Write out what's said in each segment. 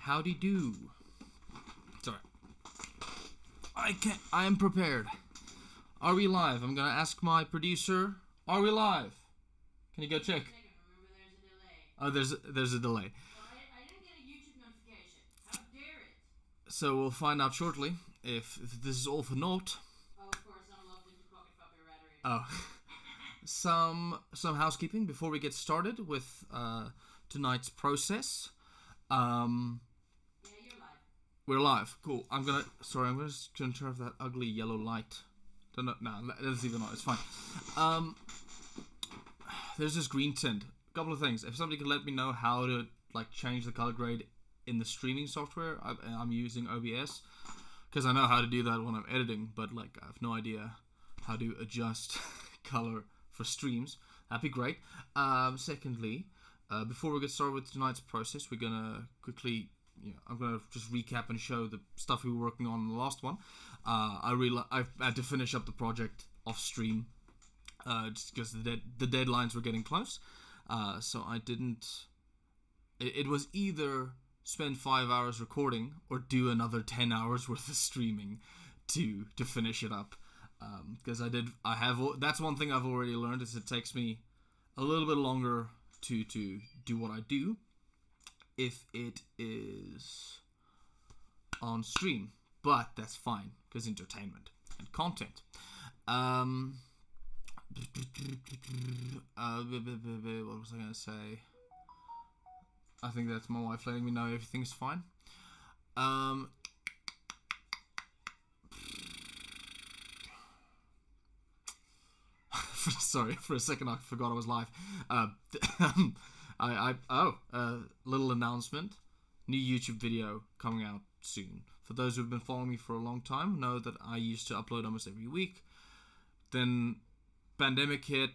Howdy do. Sorry. I am prepared. Are we live? I'm gonna ask my producer. Are we live? Can you go check? Remember, there's a delay. There's a delay. Well, I didn't get a YouTube notification. How dare it? So we'll find out shortly if this is all for naught. Oh, of course, I'm logged into Pocket Fucker Rattery. Oh. Some housekeeping before we get started with tonight's process. Yeah, you're live. We're live. Cool. I'm gonna just turn off that ugly yellow light. Don't know. No, let's leave it on. It's fine. There's this green tint. A couple of things. If somebody could let me know how to change the color grade in the streaming software, I'm using OBS because I know how to do that when I'm editing, but I have no idea how to adjust color for streams. That'd be great. Secondly, before we get started with tonight's process, we're gonna quickly. I'm gonna just recap and show the stuff we were working on in the last one. I had to finish up the project off stream, just because the deadlines were getting close. So I didn't. It was either spend 5 hours recording or do another 10 hours worth of streaming to finish it up. Because that's one thing I've already learned is it takes me a little bit longer to do what I do if it is on stream, but that's fine because entertainment and content. What was I gonna say? I think that's my wife letting me know everything's fine. Sorry, for a second I forgot I was live. Little announcement. New YouTube video coming out soon. For those who've been following me for a long time, know that I used to upload almost every week. Then pandemic hit,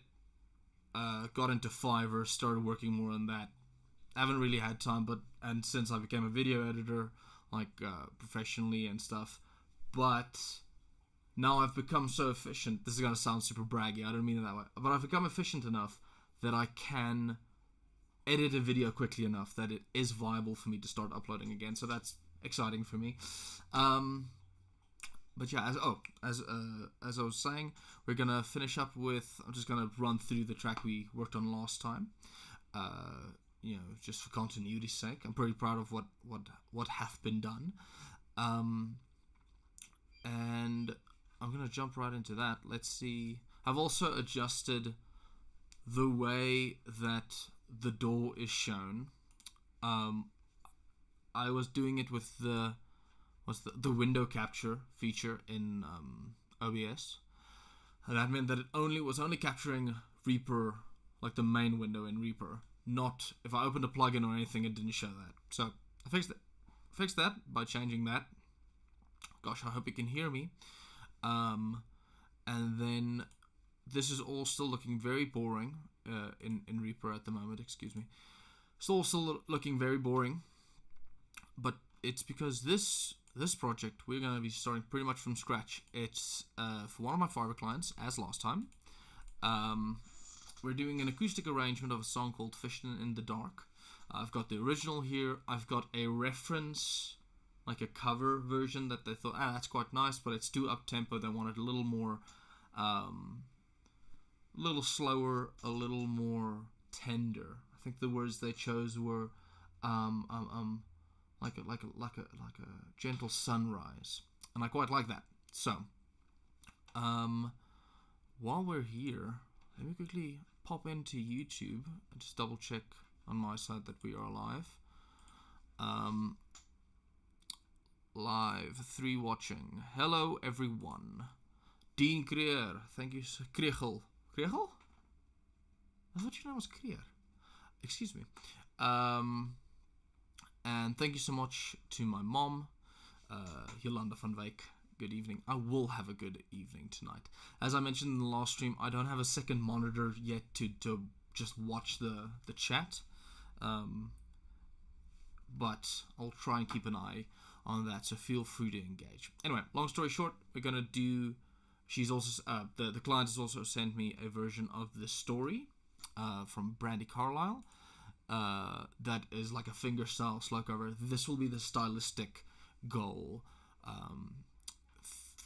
got into Fiverr, started working more on that. Haven't really had time, and since I became a video editor, professionally and stuff, but now I've become so efficient. This is gonna sound super braggy. I don't mean it that way, but I've become efficient enough that I can edit a video quickly enough that it is viable for me to start uploading again. So that's exciting for me. But yeah, as I was saying, we're gonna finish up with. I'm just gonna run through the track we worked on last time. Just for continuity's sake. I'm pretty proud of what have been done. And I'm gonna jump right into that. Let's see. I've also adjusted the way that the door is shown. I was doing it with the window capture feature in OBS. And that meant that it was only capturing Reaper, the main window in Reaper. Not if I opened a plugin or anything, it didn't show that. So I fixed that by changing that. Gosh, I hope you can hear me. And then this is all still looking very boring in Reaper at the moment. Excuse me. It's all still looking very boring, but it's because this project we're gonna be starting pretty much from scratch. It's for one of my Fiverr clients, as last time. We're doing an acoustic arrangement of a song called Fishin in the Dark. I've got the original here. I've got a reference, a cover version that they thought, that's quite nice, but it's too up-tempo. They wanted a little more, a little slower, a little more tender. I think the words they chose were, like a gentle sunrise, and I quite like that. So, while we're here, let me quickly pop into YouTube and just double check on my side that we are live. Live 3 watching. Hello everyone. Dean Creer, thank you. Kriegel? I thought your name was Creer. Excuse me. And thank you so much to my mom, Jolanda van Wyk. Good evening. I will have a good evening tonight. As I mentioned in the last stream, I don't have a second monitor yet to just watch the chat. But I'll try and keep an eye on that, so feel free to engage. Anyway, long story short, we're gonna do. She's also the client has also sent me a version of the story from Brandy Carlisle. that is like a fingerstyle slow cover. This will be the stylistic goal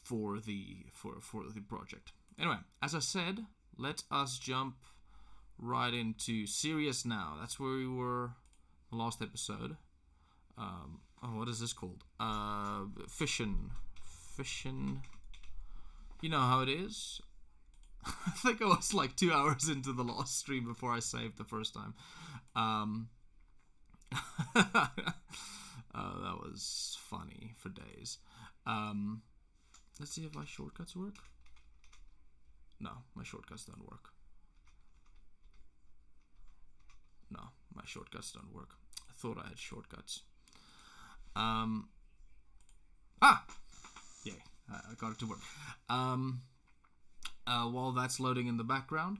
for the project. Anyway, as I said, let us jump right into serious now. That's where we were the last episode. What is this called? Fishin. You know how it is. I think I was like 2 hours into the last stream before I saved the first time. That was funny for days. Let's see if my shortcuts work. No, my shortcuts don't work. No, my shortcuts don't work. I thought I had shortcuts. Yay, I got it to work. While that's loading in the background,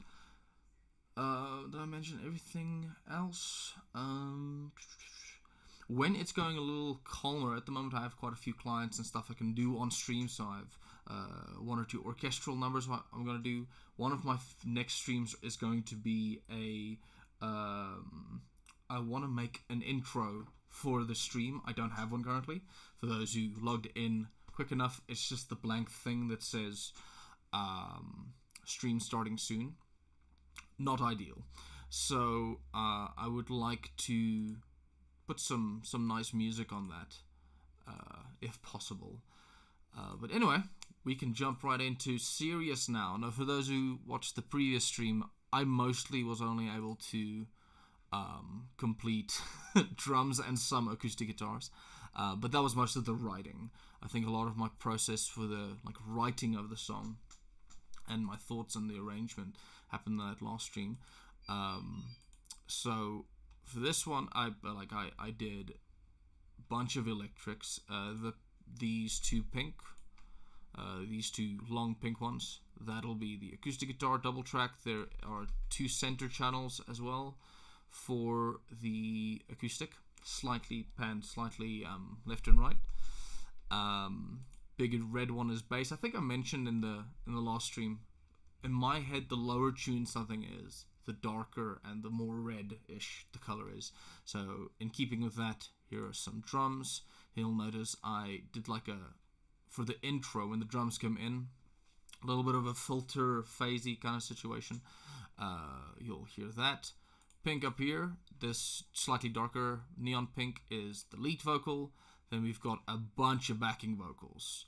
did I mention everything else? When it's going a little calmer, at the moment I have quite a few clients and stuff I can do on stream, so I have 1 or 2 orchestral numbers I'm going to do. One of my next streams is going to be I want to make an intro for the stream. I don't have one currently. For those who logged in quick enough, it's just the blank thing that says stream starting soon. Not ideal. So I would like to put some nice music on that, if possible. But anyway, we can jump right into serious now. Now, for those who watched the previous stream, I mostly was only able to complete drums and some acoustic guitars, but that was most of the writing. I think a lot of my process for the writing of the song and my thoughts on the arrangement happened in that last stream. So for this one, I did a bunch of electrics. These two long pink ones, that'll be the acoustic guitar double track. There are 2 center channels as well for the acoustic, slightly panned, slightly left and right. Big red one is bass. I think I mentioned in the last stream, in my head the lower tune something is, the darker and the more red-ish the color is. So in keeping with that, here are some drums. You'll notice I did for the intro, when the drums come in, a little bit of a filter, phasey kind of situation. You'll hear that. Pink up here, this slightly darker neon pink is the lead vocal. Then we've got a bunch of backing vocals.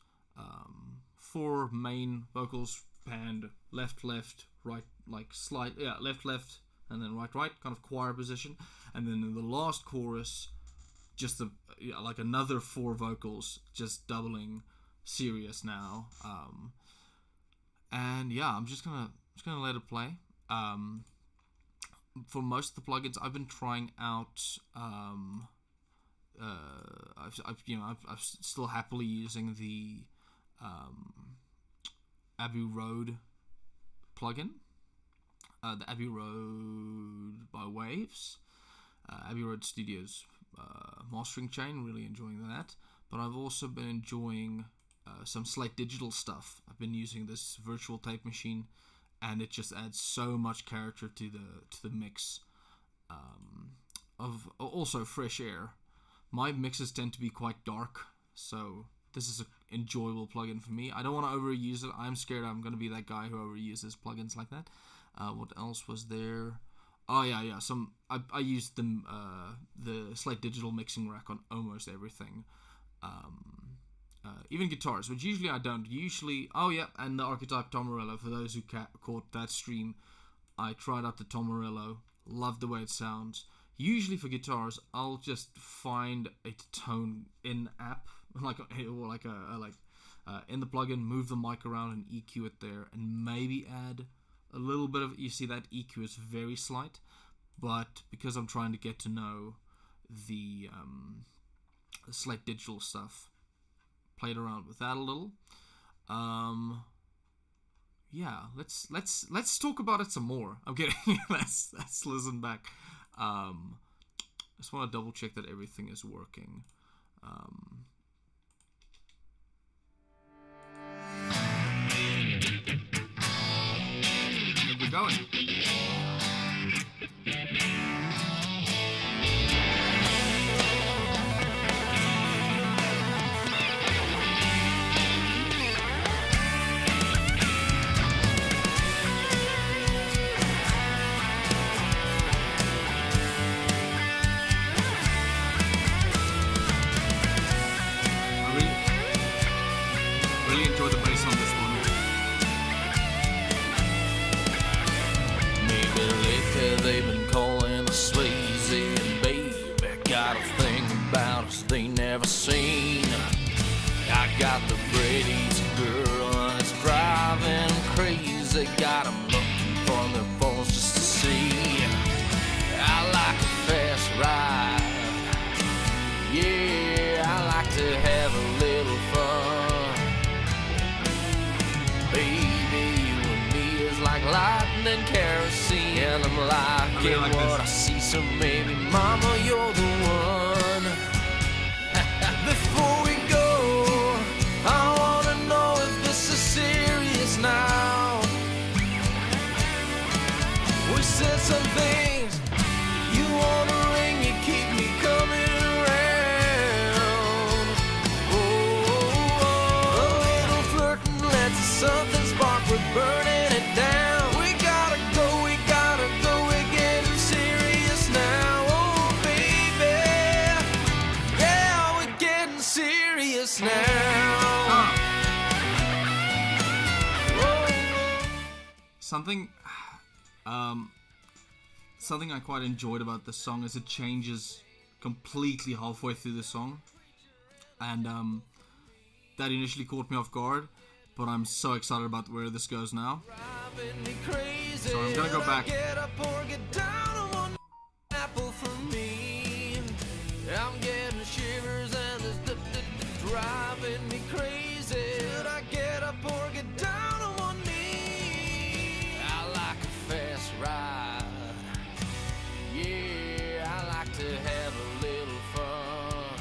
4 main vocals panned left, right, left, and then right, kind of choir position. And then in the last chorus, just another 4 vocals, just doubling serious now. And yeah, I'm just gonna let it play. For most of the plugins, I've been trying out. I'm still happily using the Abbey Road plugin, the Abbey Road by Waves, Abbey Road Studios mastering chain. Really enjoying that. But I've also been enjoying some Slate Digital stuff. I've been using this virtual tape machine, and it just adds so much character to the mix. Of also fresh air. My mixes tend to be quite dark, so this is an enjoyable plugin for me. I don't want to overuse it. I'm scared I'm going to be that guy who overuses plugins like that. What else was there? Oh yeah. I used the Slate Digital mixing rack on almost everything. Even guitars, which usually I don't. And the Archetype Tom Morello. For those who caught that stream, I tried out the Tom Morello. Loved the way it sounds. Usually for guitars, I'll just find a tone in app, in the plugin, move the mic around and EQ it there, and maybe add a little bit of. You see that EQ is very slight, but because I'm trying to get to know the Slate Digital stuff, played around with that a little. Yeah, let's talk about it some more. I'm kidding. let's listen back. I just want to double check that everything is working. We're going. Really enjoy the bass on this one. Maybe lately they've been calling us lazy, and baby got a thing about us they never seen. I got the Brady's girl and it's driving them crazy. Got them looking for their phones just to see. I like a fast ride. Yeah, I like to have a little fun. Baby, you and me is like lightning, kerosene, and I'm liking really like what this. I see. So maybe, mama, you're the one. Before we go, I wanna know if this is serious now. We said some things. You wanna ring, you keep me coming around. Oh, a little flirting lets something spark. We're burning it down. We gotta go, we're getting serious now. Oh, baby, yeah, we're getting serious now. Something I quite enjoyed about this song is it changes completely halfway through the song, and that initially caught me off guard, but I'm so excited about where this goes now. So I'm gonna go back. I'm getting shivers and this driving me crazy. Should I get up or get down on one knee? I like a fast ride. Yeah, I like to have a little fun.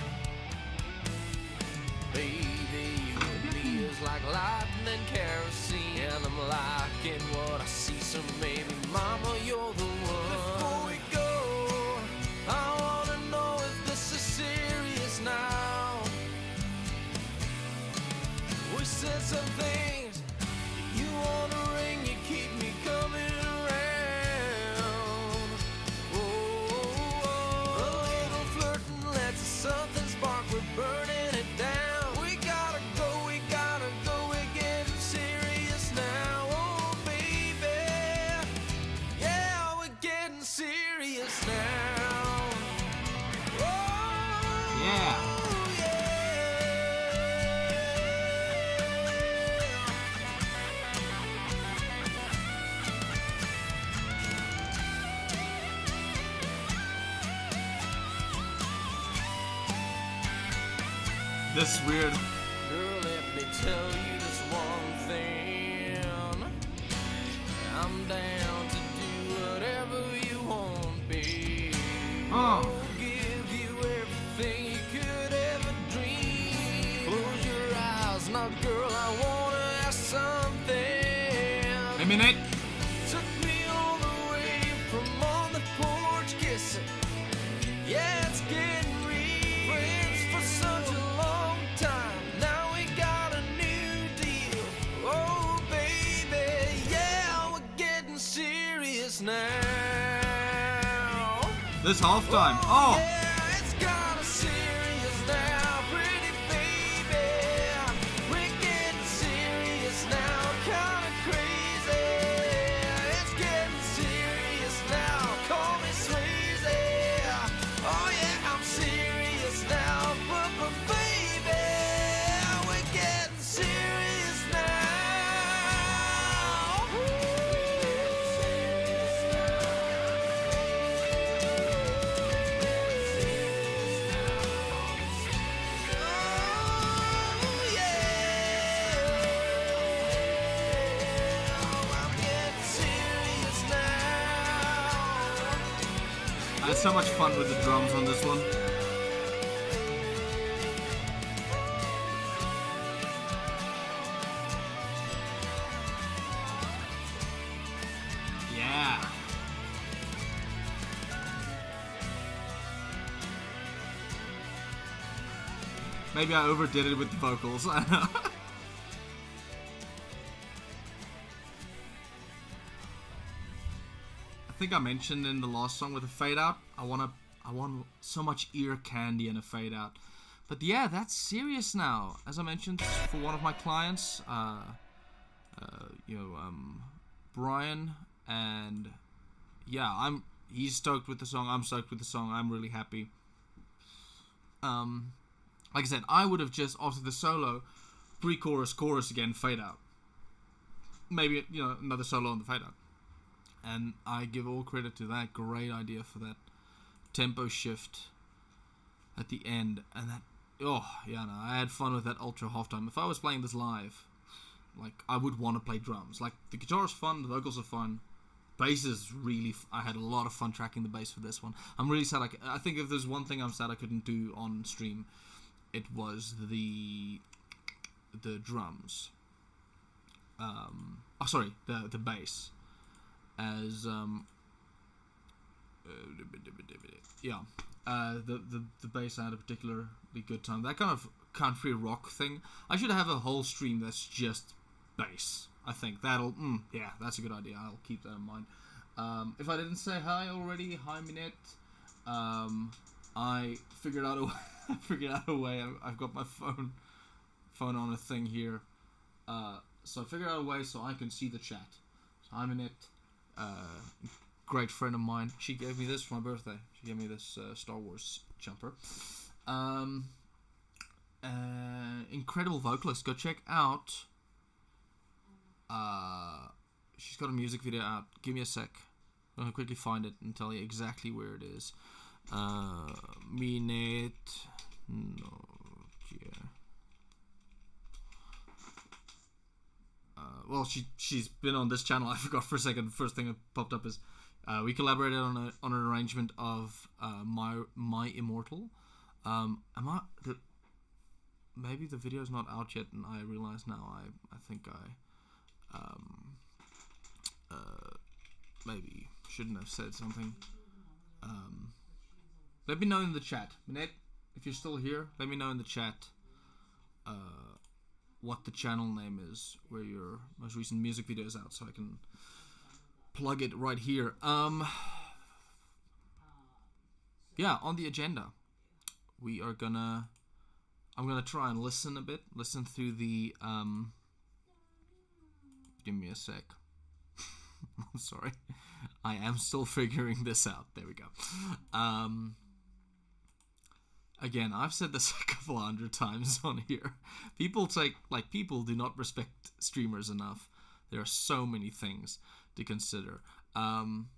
Baby, you and me is like lightning, kerosene, and I'm liking what I see. So maybe, mama, you're the one. Before we go, I wanna know if this is serious now. We said some things. You wanna ring, you keep me coming around. Oh, a little flirting lets something spark. We're burning it down. We gotta go, we're getting serious now. Oh, baby, yeah, we're getting serious now. Oh, Yeah. This weird. Girl, let me tell you this one thing. I'm down to do whatever you want, babe. Oh. Give you everything you could ever dream. Close your eyes now, girl, I wanna ask something. Hey, Nate. Took me all the way from on the porch kissing. Yeah, it's getting real. Friends for such a long time. Now we got a new deal. Oh, baby, yeah, we're getting serious now. This halftime. Oh. Yeah, it's kinda serious now, pretty baby. We're getting serious now, kinda crazy. It's getting serious now, call me sleazy. Oh yeah, I'm serious now, but baby, we're getting serious now. Oh yeah, I'm getting serious now. I had so much fun with the drums on this one. Yeah. Maybe I overdid it with the vocals. I don't know. I think I mentioned in the last song with the fade out, I want so much ear candy and a fade out. But yeah, that's serious now. As I mentioned, for one of my clients, Brian, and yeah, he's stoked with the song. I'm stoked with the song. I'm really happy. Like I said, I would have just after the solo, pre-chorus, chorus again, fade out. Maybe another solo on the fade out. And I give all credit to that. Great idea for that tempo shift at the end, and that. I had fun with that ultra halftime. If I was playing this live, like I would want to play drums. Like the guitar's fun, the vocals are fun, bass is really. I had a lot of fun tracking the bass for this one. I'm really sad. I think if there's one thing I'm sad I couldn't do on stream, it was the drums. The bass, as the bass I had a particularly good time. That kind of country rock thing. I should have a whole stream that's just bass. I think that'll. That's a good idea. I'll keep that in mind. If I didn't say hi already, hi Minette. I figured out a way. I've got my phone on a thing here. So I figured out a way so I can see the chat. So hi Minette. Great friend of mine. She gave me this for my birthday. She gave me this Star Wars jumper. Incredible vocalist. Go check out. She's got a music video out. Give me a sec. I'm gonna quickly find it and tell you exactly where it is. Minette. No, yeah. Well, she's been on this channel. I forgot for a second. First thing that popped up is we collaborated on an arrangement of My Immortal. Maybe the video's not out yet, and I realize now. I think I maybe shouldn't have said something. Let me know in the chat, Minette, if you're still here. Let me know in the chat what the channel name is, where your most recent music video is out, so I can plug it right here. Yeah, on the agenda, I'm gonna try and listen a bit, listen through the. Give me a sec. I'm sorry, I am still figuring this out. There we go. Again, I've said this a couple 100 times on here. People do not respect streamers enough. There are so many things to consider. I'm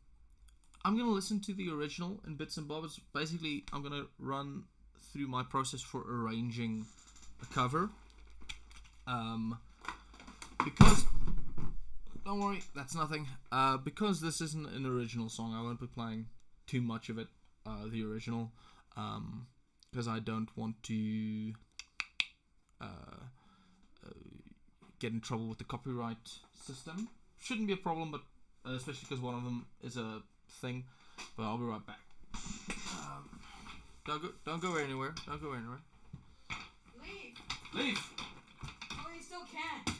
gonna listen to the original in bits and bobs. Basically, I'm gonna run through my process for arranging a cover. Because don't worry, that's nothing. Because this isn't an original song, I won't be playing too much of it. The original. Because I don't want to get in trouble with the copyright system. Shouldn't be a problem, but especially because one of them is a thing. But I'll be right back. Don't go anywhere. Don't go anywhere. Leave. Oh, you still can.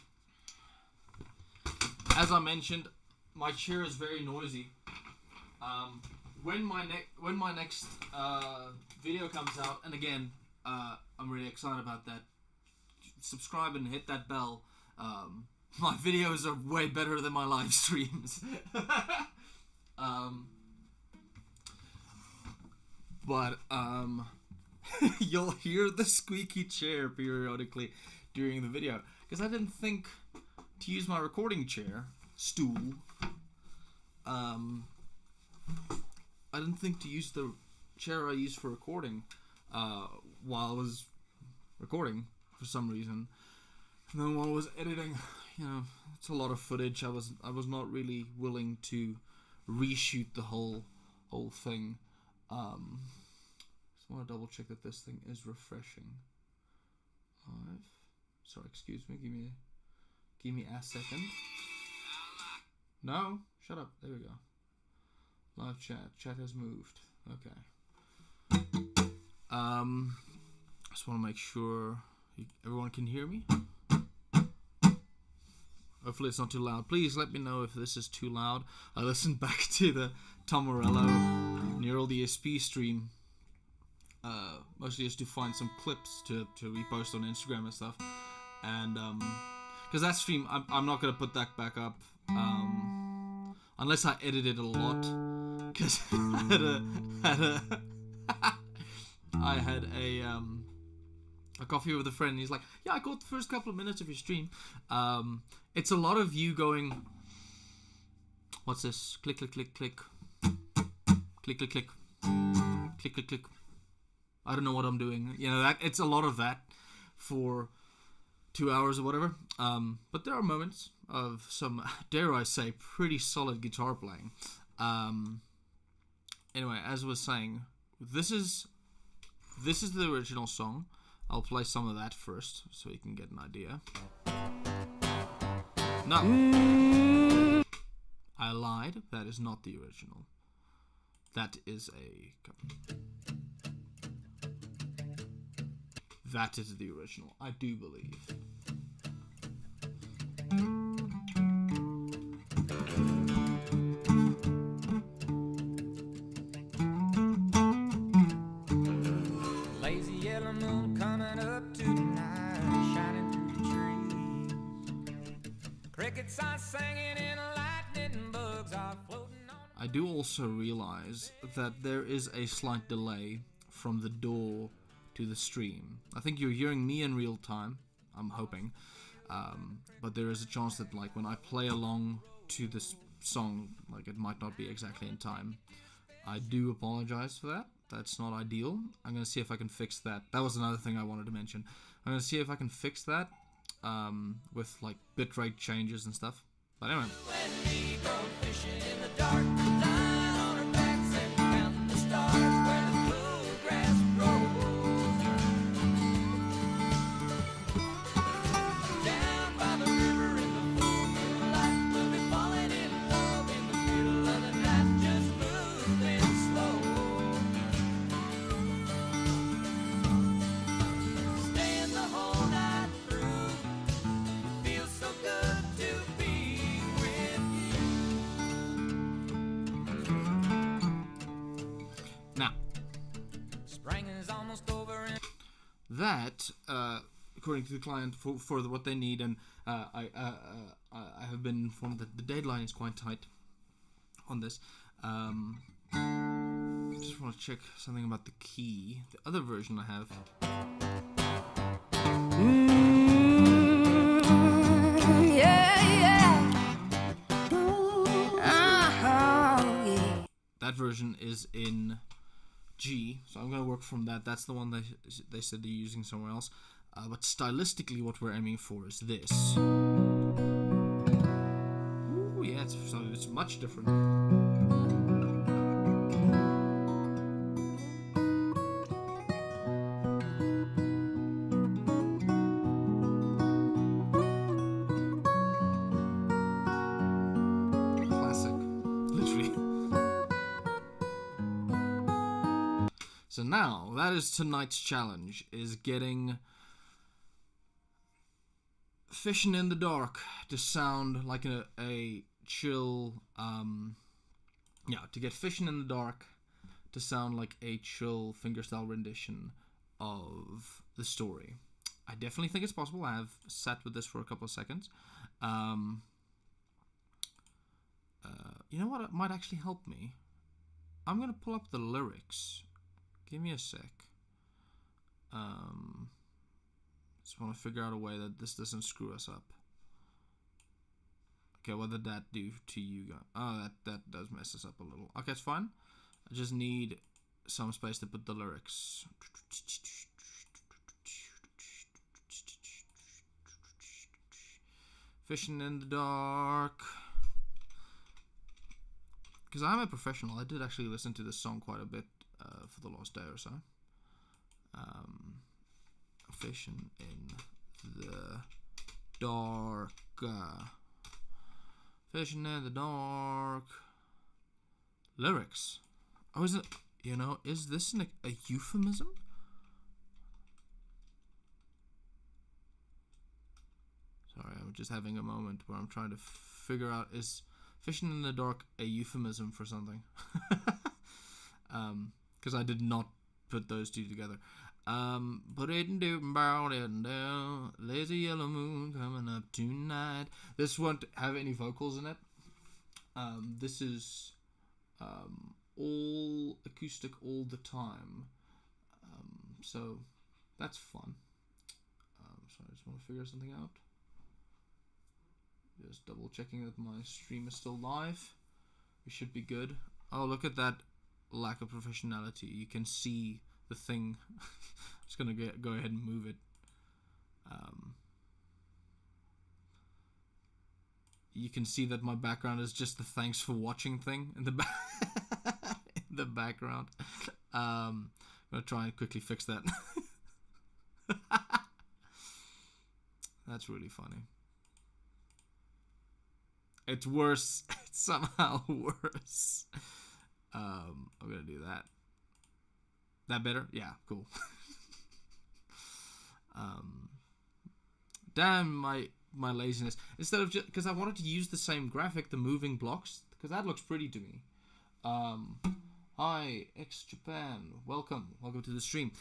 As I mentioned, my chair is very noisy. When my next video comes out, and again, I'm really excited about that. Subscribe and hit that bell. My videos are way better than my live streams. But you'll hear the squeaky chair periodically during the video, because I didn't think to use my recording stool. I didn't think to use the chair I use for recording while I was recording for some reason. And then while I was editing, it's a lot of footage. I was not really willing to reshoot the whole thing. Just want to double check that this thing is refreshing. Sorry, excuse me. Give me a second. No, shut up. There we go. Live chat. Chat has moved. Okay. Just want to make sure everyone can hear me. Hopefully it's not too loud. Please let me know if this is too loud. I listened back to the Tom Morello Neural DSP stream mostly just to find some clips to repost on Instagram and stuff. And because that stream, I'm not gonna put that back up unless I edit it a lot. Because I had a coffee with a friend, and he's like, "Yeah, I caught the first couple of minutes of your stream. It's a lot of you going, what's this? Click, click, click, click, click, click, click, click, click, click. I don't know what I'm doing. You know, that it's a lot of that for 2 hours or whatever. But there are moments of some, dare I say, pretty solid guitar playing. Anyway, as I was saying, this is the original song. I'll play some of that first so you can get an idea. No, I lied. That is not the original. That is a cover. That is the original, I do believe. Lazy yellow moon coming up tonight, shining through the trees. Crickets are singing and lightning bugs are floating on. I do also realize that there is a slight delay from the door to the stream. I think you're hearing me in real time, I'm hoping, but there is a chance that like when I play along to this song, like it might not be exactly in time. I do apologize for that. That's not ideal. I'm gonna see if I can fix that. That was another thing I wanted to mention. I'm gonna see if I can fix that with like bitrate changes and stuff. But anyway. And me go fishing in the dark, lying on our backs and counting the stars where the blue grass grows. Down by the river in the full moonlight, we'll be falling in love in the middle of the night, just moving slow. Staying the whole night through, feels so good to be with you. Now, Spring is almost over and that, according to the client, for what they need, and I have been informed that the deadline is quite tight on this. Just want to check something about the key. The other version I have. That version is in G, so I'm going to work from that. That's the one they said they're using somewhere else. But stylistically, what we're aiming for is this. Ooh, yeah, it's much different. Classic, literally. So now, that is tonight's challenge, is getting Fishin' in the Dark to sound like a chill, to get Fishin' in the Dark to sound like a chill fingerstyle rendition of the story. I definitely think it's possible. I have sat with this for a couple of seconds. You know what might actually help me? I'm going to pull up the lyrics. Give me a sec. Just want to figure out a way that this doesn't screw us up. Okay, what did that do to you guys? Oh, that does mess us up a little. Okay, it's fine. I just need some space to put the lyrics. Fishing in the dark. Because I'm a professional, I did actually listen to this song quite a bit for the last day or so. Fishing in the dark. Fishing in the dark. Lyrics. Oh, is it? You know, is this a euphemism? Sorry, I'm just having a moment where I'm trying to figure out, is fishing in the dark a euphemism for something? Because I did not put those two together. Put it in down, bow it down. Lazy yellow moon coming up tonight. This won't have any vocals in it. This is all acoustic all the time. So that's fun. So I just want to figure something out. Just double checking that my stream is still live. We should be good. Oh, look at that lack of professionality. You can see the thing. I'm just gonna go ahead and move it. You can see that my background is just the thanks for watching thing in the in the background. I'm gonna try and quickly fix that. That's really funny. It's worse. It's somehow worse. I'm gonna do that. That better? Yeah, cool. Damn my laziness. Instead of just because I wanted to use the same graphic, the moving blocks, because that looks pretty to me. Hi, X Japan. Welcome to the stream.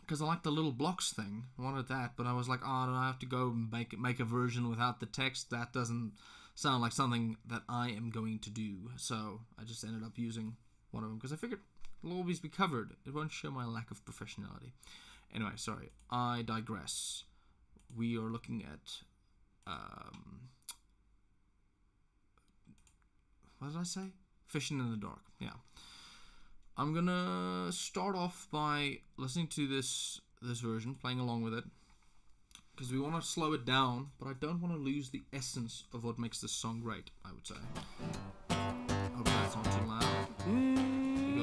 Because I like the little blocks thing. I wanted that, but I was like, oh, I have to go and make a version without the text. That doesn't sound like something that I am going to do. So I just ended up using one of them because I figured it'll always be covered. It won't show my lack of professionality. Anyway, sorry. I digress. We are looking at what did I say? Fishing in the dark. Yeah. I'm gonna start off by listening to this version, playing along with it, because we want to slow it down, but I don't want to lose the essence of what makes this song great. I would say. Hope that's not too loud. We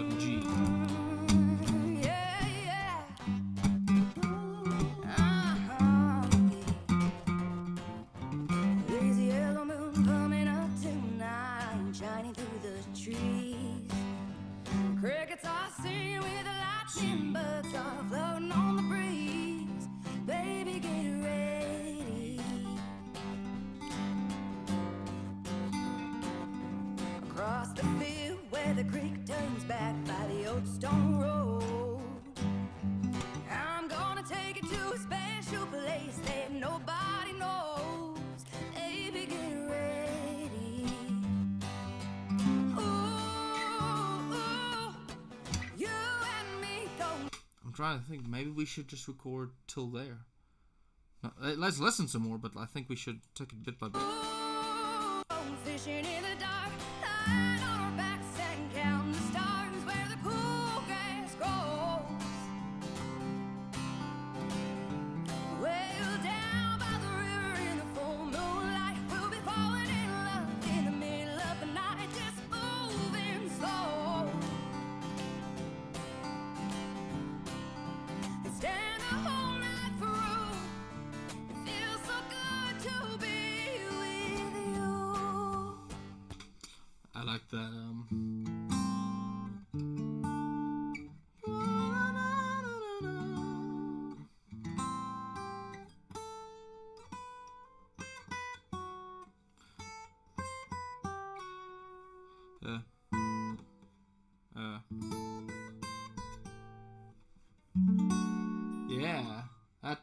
got G. Crickets are singing with the lightning, bugs are floating on the breeze. Baby, get ready. Across the field where the creek turns back by the old stone road, I'm gonna take you to a special place that nobody knows. Baby, get ready. I'm trying to think. Maybe we should just record till there. No, let's listen some more, but I think we should take it bit by bit. Fishing in the dark, lying on our backs and counting the stars where the cool gas grows. Well down by the river in the full moonlight, we'll be falling in love in the middle of the night, just moving slow. And stand the whole night through. It feels so good to be with you. I like that. Yeah,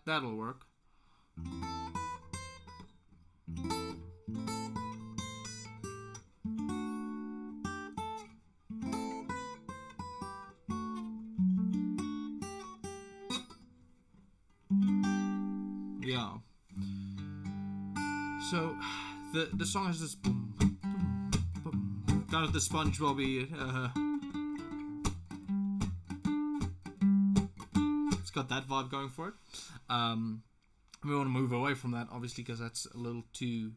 that'll work. Yeah. So the song has this boom, boom, boom, kind of the SpongeBob-y. It's got that vibe going for it. We want to move away from that, obviously, because that's a little too.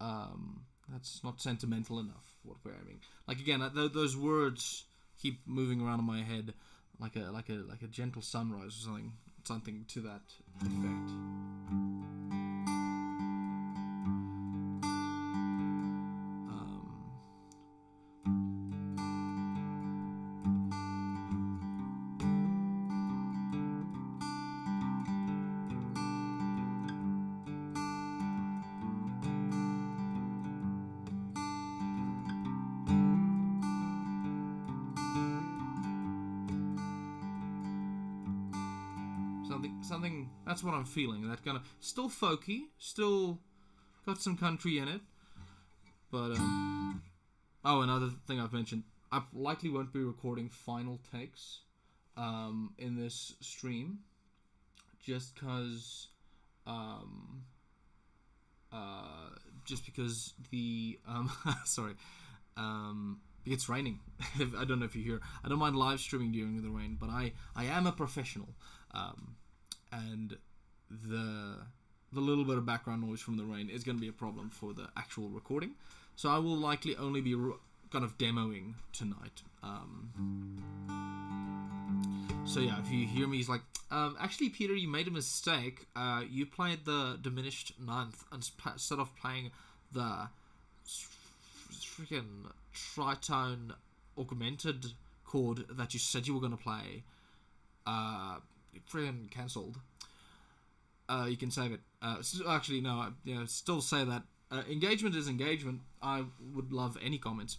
That's not sentimental enough. What we're having, like again, those words keep moving around in my head, like a gentle sunrise or something to that effect. something. That's what I'm feeling. That kind of still folky, still got some country in it, but another thing I've mentioned. I likely won't be recording final takes in this stream, just because the sorry, it's raining. I don't know if you hear. I don't mind live streaming during the rain, but I am a professional, and the little bit of background noise from the rain is going to be a problem for the actual recording. So I will likely only be kind of demoing tonight. So yeah, if you hear me, it's like, actually, Peter, you made a mistake. You played the diminished ninth instead of playing the freaking tritone augmented chord that you said you were going to play. Freaking cancelled. You can save it. Actually, no. Still say that. Engagement is engagement. I would love any comments.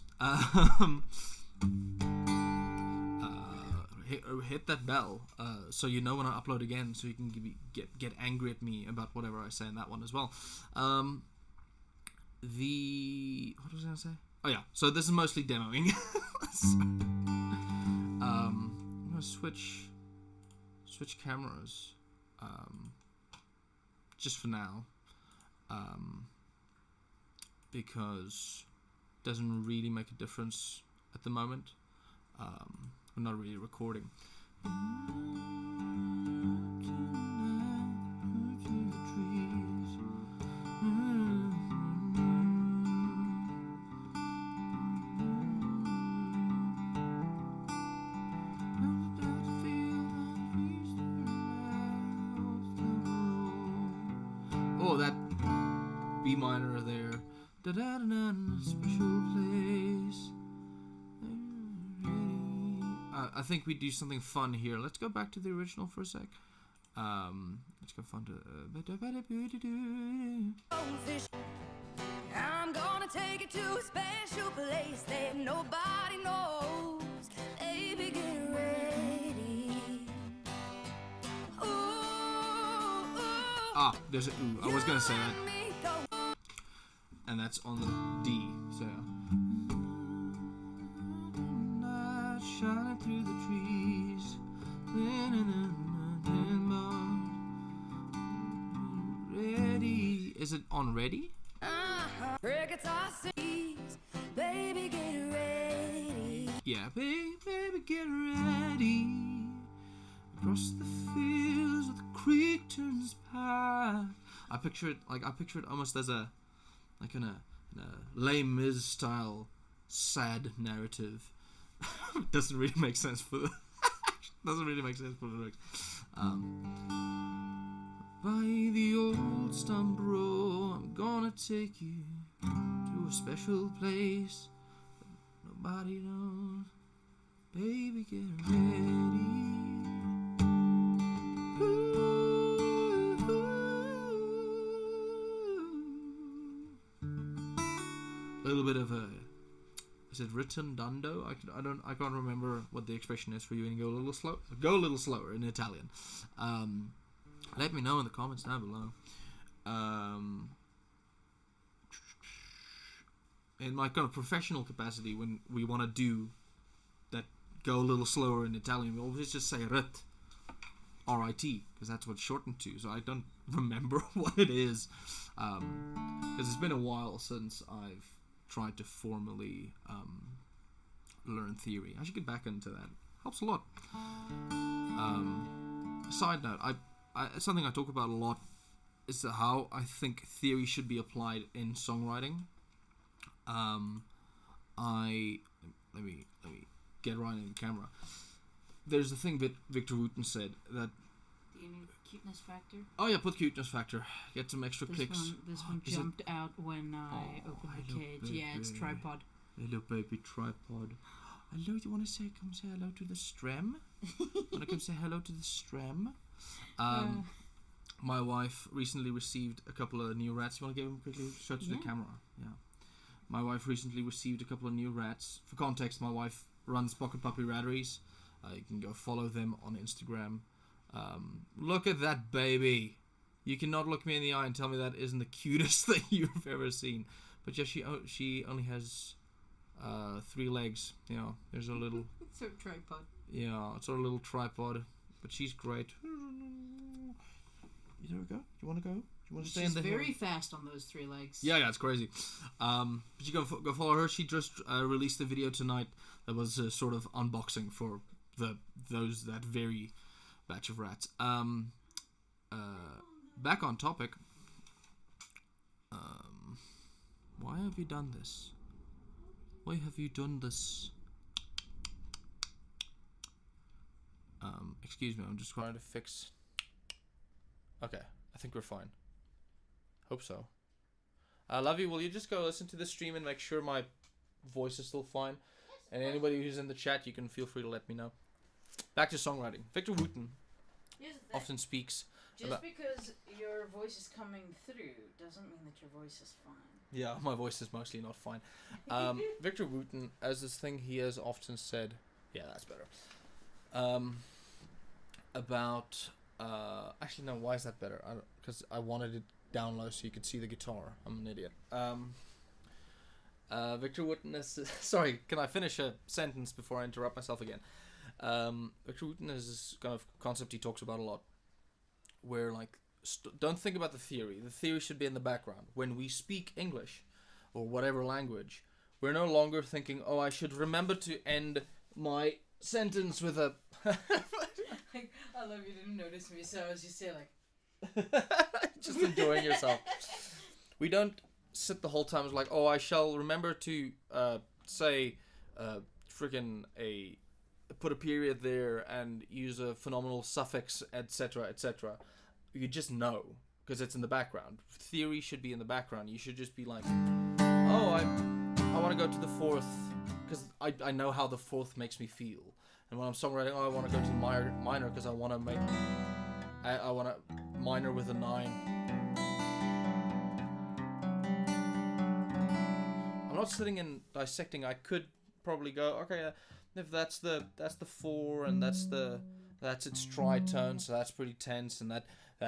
Hit that bell so you know when I upload again, so you can get angry at me about whatever I say in that one as well. What was I gonna say? Oh yeah, so this is mostly demoing. I'm gonna switch cameras just for now, because it doesn't really make a difference at the moment. We're not really recording. Oh, that B minor there. Special place. I think we do something fun here. Let's go back to the original for a sec. Let's go fun to. I'm gonna take it to a special place that nobody knows. Baby, get ready. Ooh, ooh. There's a ooh. I was gonna say that. And that's on the D. So. Shining through the trees. Ready. Is it on ready? Crickets are seas. Baby, get ready. Yeah, baby, get ready. Across the fields where the creek turns path. I picture it almost as in a Les Mis style sad narrative. Doesn't really make sense for the lyrics. By the old stump road, I'm gonna take you to a special place that nobody knows. Baby, get ready. A little bit of a. Is it ritondundo? I can't remember what the expression is for you. And go a little slow. Go a little slower in Italian. Let me know in the comments down below. In my kind of professional capacity, when we want to do that, go a little slower in Italian, we always just say rit, R-I-T, because that's what it's shortened to. So I don't remember what it is, because it's been a while since I've tried to formally learn theory. I should get back into that. Helps a lot. Side note, I something I talk about a lot is how I think theory should be applied in songwriting. Let me get right in the camera. There's a thing that Victor Wooten said that. Do you need cuteness factor? Oh yeah, put cuteness factor. Get some extra clicks. This one jumped out when I opened the cage. Baby. Yeah, it's tripod. Hello, baby, tripod. Hello, you want to come say hello to the strem? Want to come say hello to the strem? My wife recently received a couple of new rats. You want to give them quickly? Show to the camera. Yeah. My wife recently received a couple of new rats. For context, my wife runs Pocket Puppy Ratteries. You can go follow them on Instagram. Look at that baby. You cannot look me in the eye and tell me that isn't the cutest thing you've ever seen. But yeah, she only has 3 legs. You know, there's a little. It's her tripod. Yeah, it's our little tripod. But she's great. There we go. You want to go? You want to stay in the She's very hill? fast on those 3 legs. Yeah, it's crazy. But you go follow her. She just released a video tonight that was a sort of unboxing for that very batch of rats. Back on topic. Why have you done this? Why have you done this? Excuse me, I'm just trying to fix. Okay, I think we're fine. Hope so. I love you. Will you just go listen to the stream and make sure my voice is still fine? And anybody who's in the chat, you can feel free to let me know. Back to songwriting. Victor Wooten often speaks Just about... because your voice is coming through doesn't mean that your voice is fine. Yeah, my voice is mostly not fine. Victor Wooten, as this thing he has often said... Yeah, that's better. About... actually, no, why is that better? Because I wanted it down low so you could see the guitar. I'm an idiot. Victor Wooten is... Sorry, can I finish a sentence before I interrupt myself again? Victor Wooten is this kind of concept he talks about a lot, where like don't think about the theory. The theory should be in the background. When we speak English or whatever language, we're no longer thinking, oh, I should remember to end my sentence with a... I love you didn't notice me, so I was just saying like... Just enjoying yourself. We don't sit the whole time as like, oh, I shall remember to say freaking put a period there and use a phenomenal suffix, etc., etc. You just know because it's in the background. Theory should be in the background. You should just be like, oh, I want to go to the 4th because I know how the 4th makes me feel. And when I'm songwriting, oh, I want to go to the minor because I want to make I want to minor with a 9. I'm not sitting and dissecting. I could probably go, okay, if that's the 4 and that's its tritone, so that's pretty tense, and that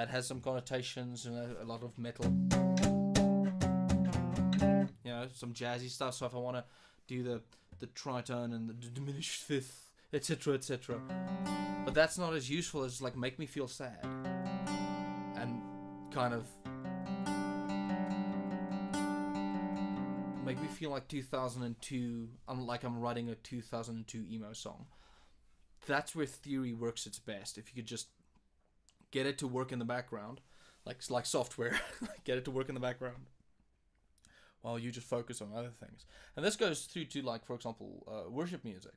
has some connotations and a lot of metal, you know, some jazzy stuff. So if I want to do the tritone and the diminished 5th, etc., etc. But that's not as useful as like make me feel sad and kind of make me feel like 2002, like I'm writing a 2002 emo song. That's where theory works its best. If you could just get it to work in the background, like software, get it to work in the background while you just focus on other things. And this goes through to, like, for example, worship music.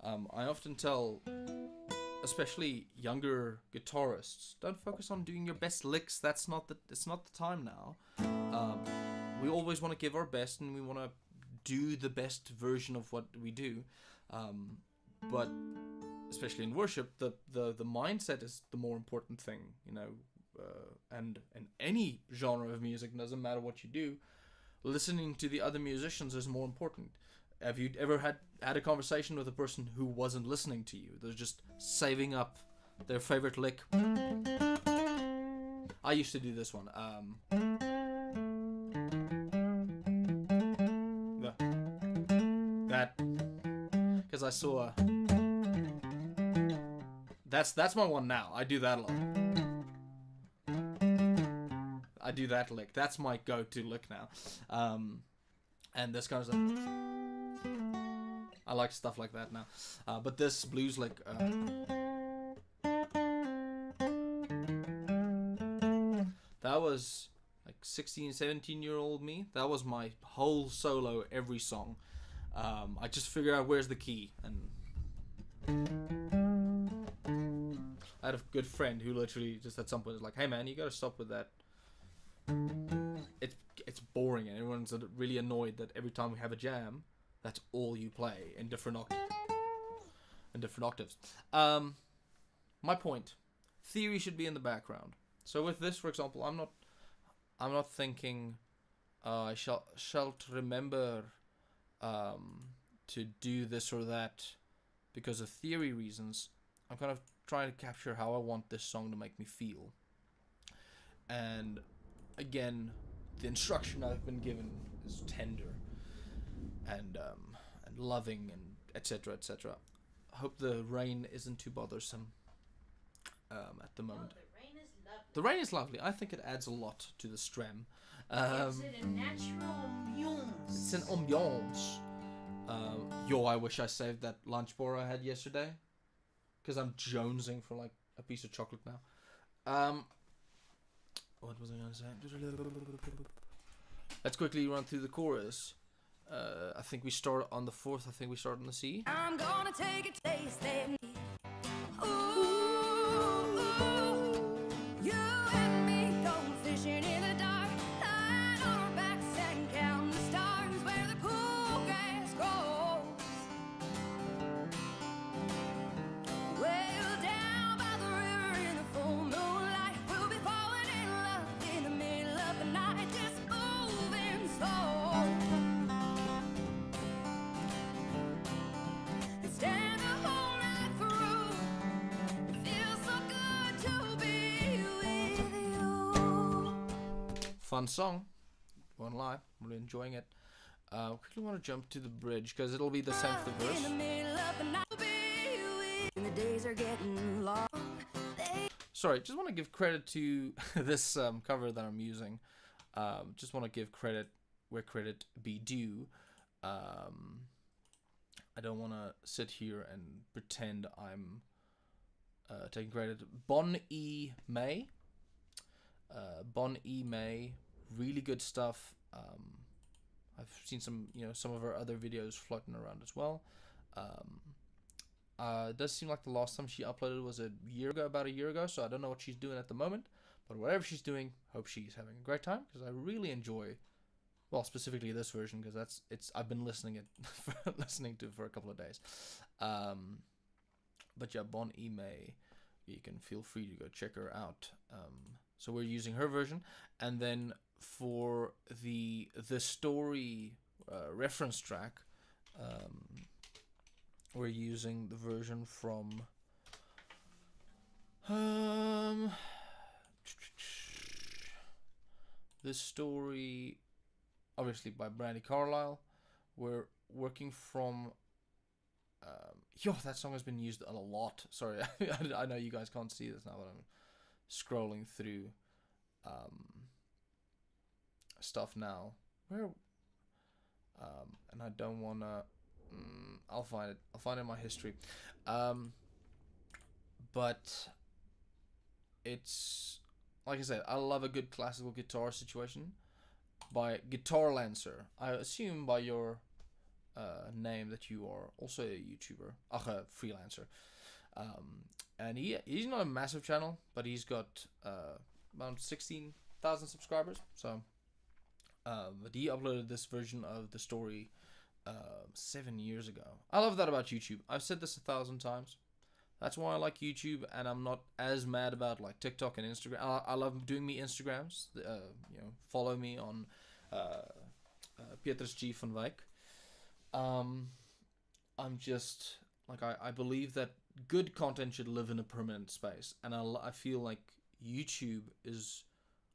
I often tell, especially younger guitarists, don't focus on doing your best licks. It's not the time now. We always want to give our best and we want to do the best version of what we do. But especially in worship, the mindset is the more important thing, you know. And in any genre of music, doesn't matter what you do, listening to the other musicians is more important. Have you ever had a conversation with a person who wasn't listening to you? They're just saving up their favorite lick. I used to do this one. That, because I saw. That's my one now. I do that a lot. I do that lick. That's my go-to lick now. And this kind of stuff. I like stuff like that now. But this blues lick. That was like 16, 17-year-old me. That was my whole solo every song. I just figured out where's the key. And I had a good friend who literally just at some point was like, hey man, you gotta stop with that. It's boring and everyone's really annoyed that every time we have a jam, that's all you play in different octaves. My point, theory should be in the background. So with this, for example, I'm not thinking I shall remember to do this or that because of theory reasons. I'm kind of trying to capture how I want this song to make me feel. And again, the instruction I've been given is tender and loving and etc. etc. I hope the rain isn't too bothersome at the moment. The rain is lovely. The rain is lovely. I think it adds a lot to the stram. Gives it a natural ambiance. It's an ambiance. I wish I saved that lunch bar I had yesterday, because I'm jonesing for like a piece of chocolate now. What was I going to say? Let's quickly run through the chorus. I think we start on the fourth. I think we start on the C. I'm gonna take a taste and ooh, you and me going fishing in the dark, lying on our backs and counting the stars where the cool gas grows. Well, down by the river in the full moonlight, we'll be falling in love in the middle of the night, just moving slow. Stand the whole night through. It feels so good to be with you. Fun song. Won't lie. Really enjoying it. Quickly want to jump to the bridge because it'll be the same for the In the verse. middle of the night, be with. And the days are getting long. Sorry, just want to give credit to this cover that I'm using. Just want to give credit where credit be due. I don't want to sit here and pretend I'm taking credit. Bon E. May. Bon E. May. Really good stuff. I've seen some of her other videos floating around as well. It does seem like the last time she uploaded was about a year ago, so I don't know what she's doing at the moment. But whatever she's doing, hope she's having a great time, because I really enjoy, well, specifically this version, because I've been listening to it for a couple of days. But yeah, Bon E. May, you can feel free to go check her out. So we're using her version, and then for the story reference track, we're using the version from this story, obviously by Brandy Carlisle. We're working from that song has been used a lot. Sorry, I know you guys can't see this now, but I'm scrolling through stuff now. Where and I don't wanna. I'll find it. I'll find it in my history. But it's like I said, I love a good classical guitar situation by Guitar Lancer. I assume by your name that you are also a YouTuber, a freelancer. And he's not a massive channel, but he's got around 16,000 subscribers. So, but he uploaded this version of the story 7 years ago. I love that about YouTube. I've said this 1,000 times. That's why I like YouTube, and I'm not as mad about like TikTok and Instagram. I love doing me Instagrams. Follow me on Petrus G van Wyk. I'm just like I believe that good content should live in a permanent space, and I feel like YouTube is.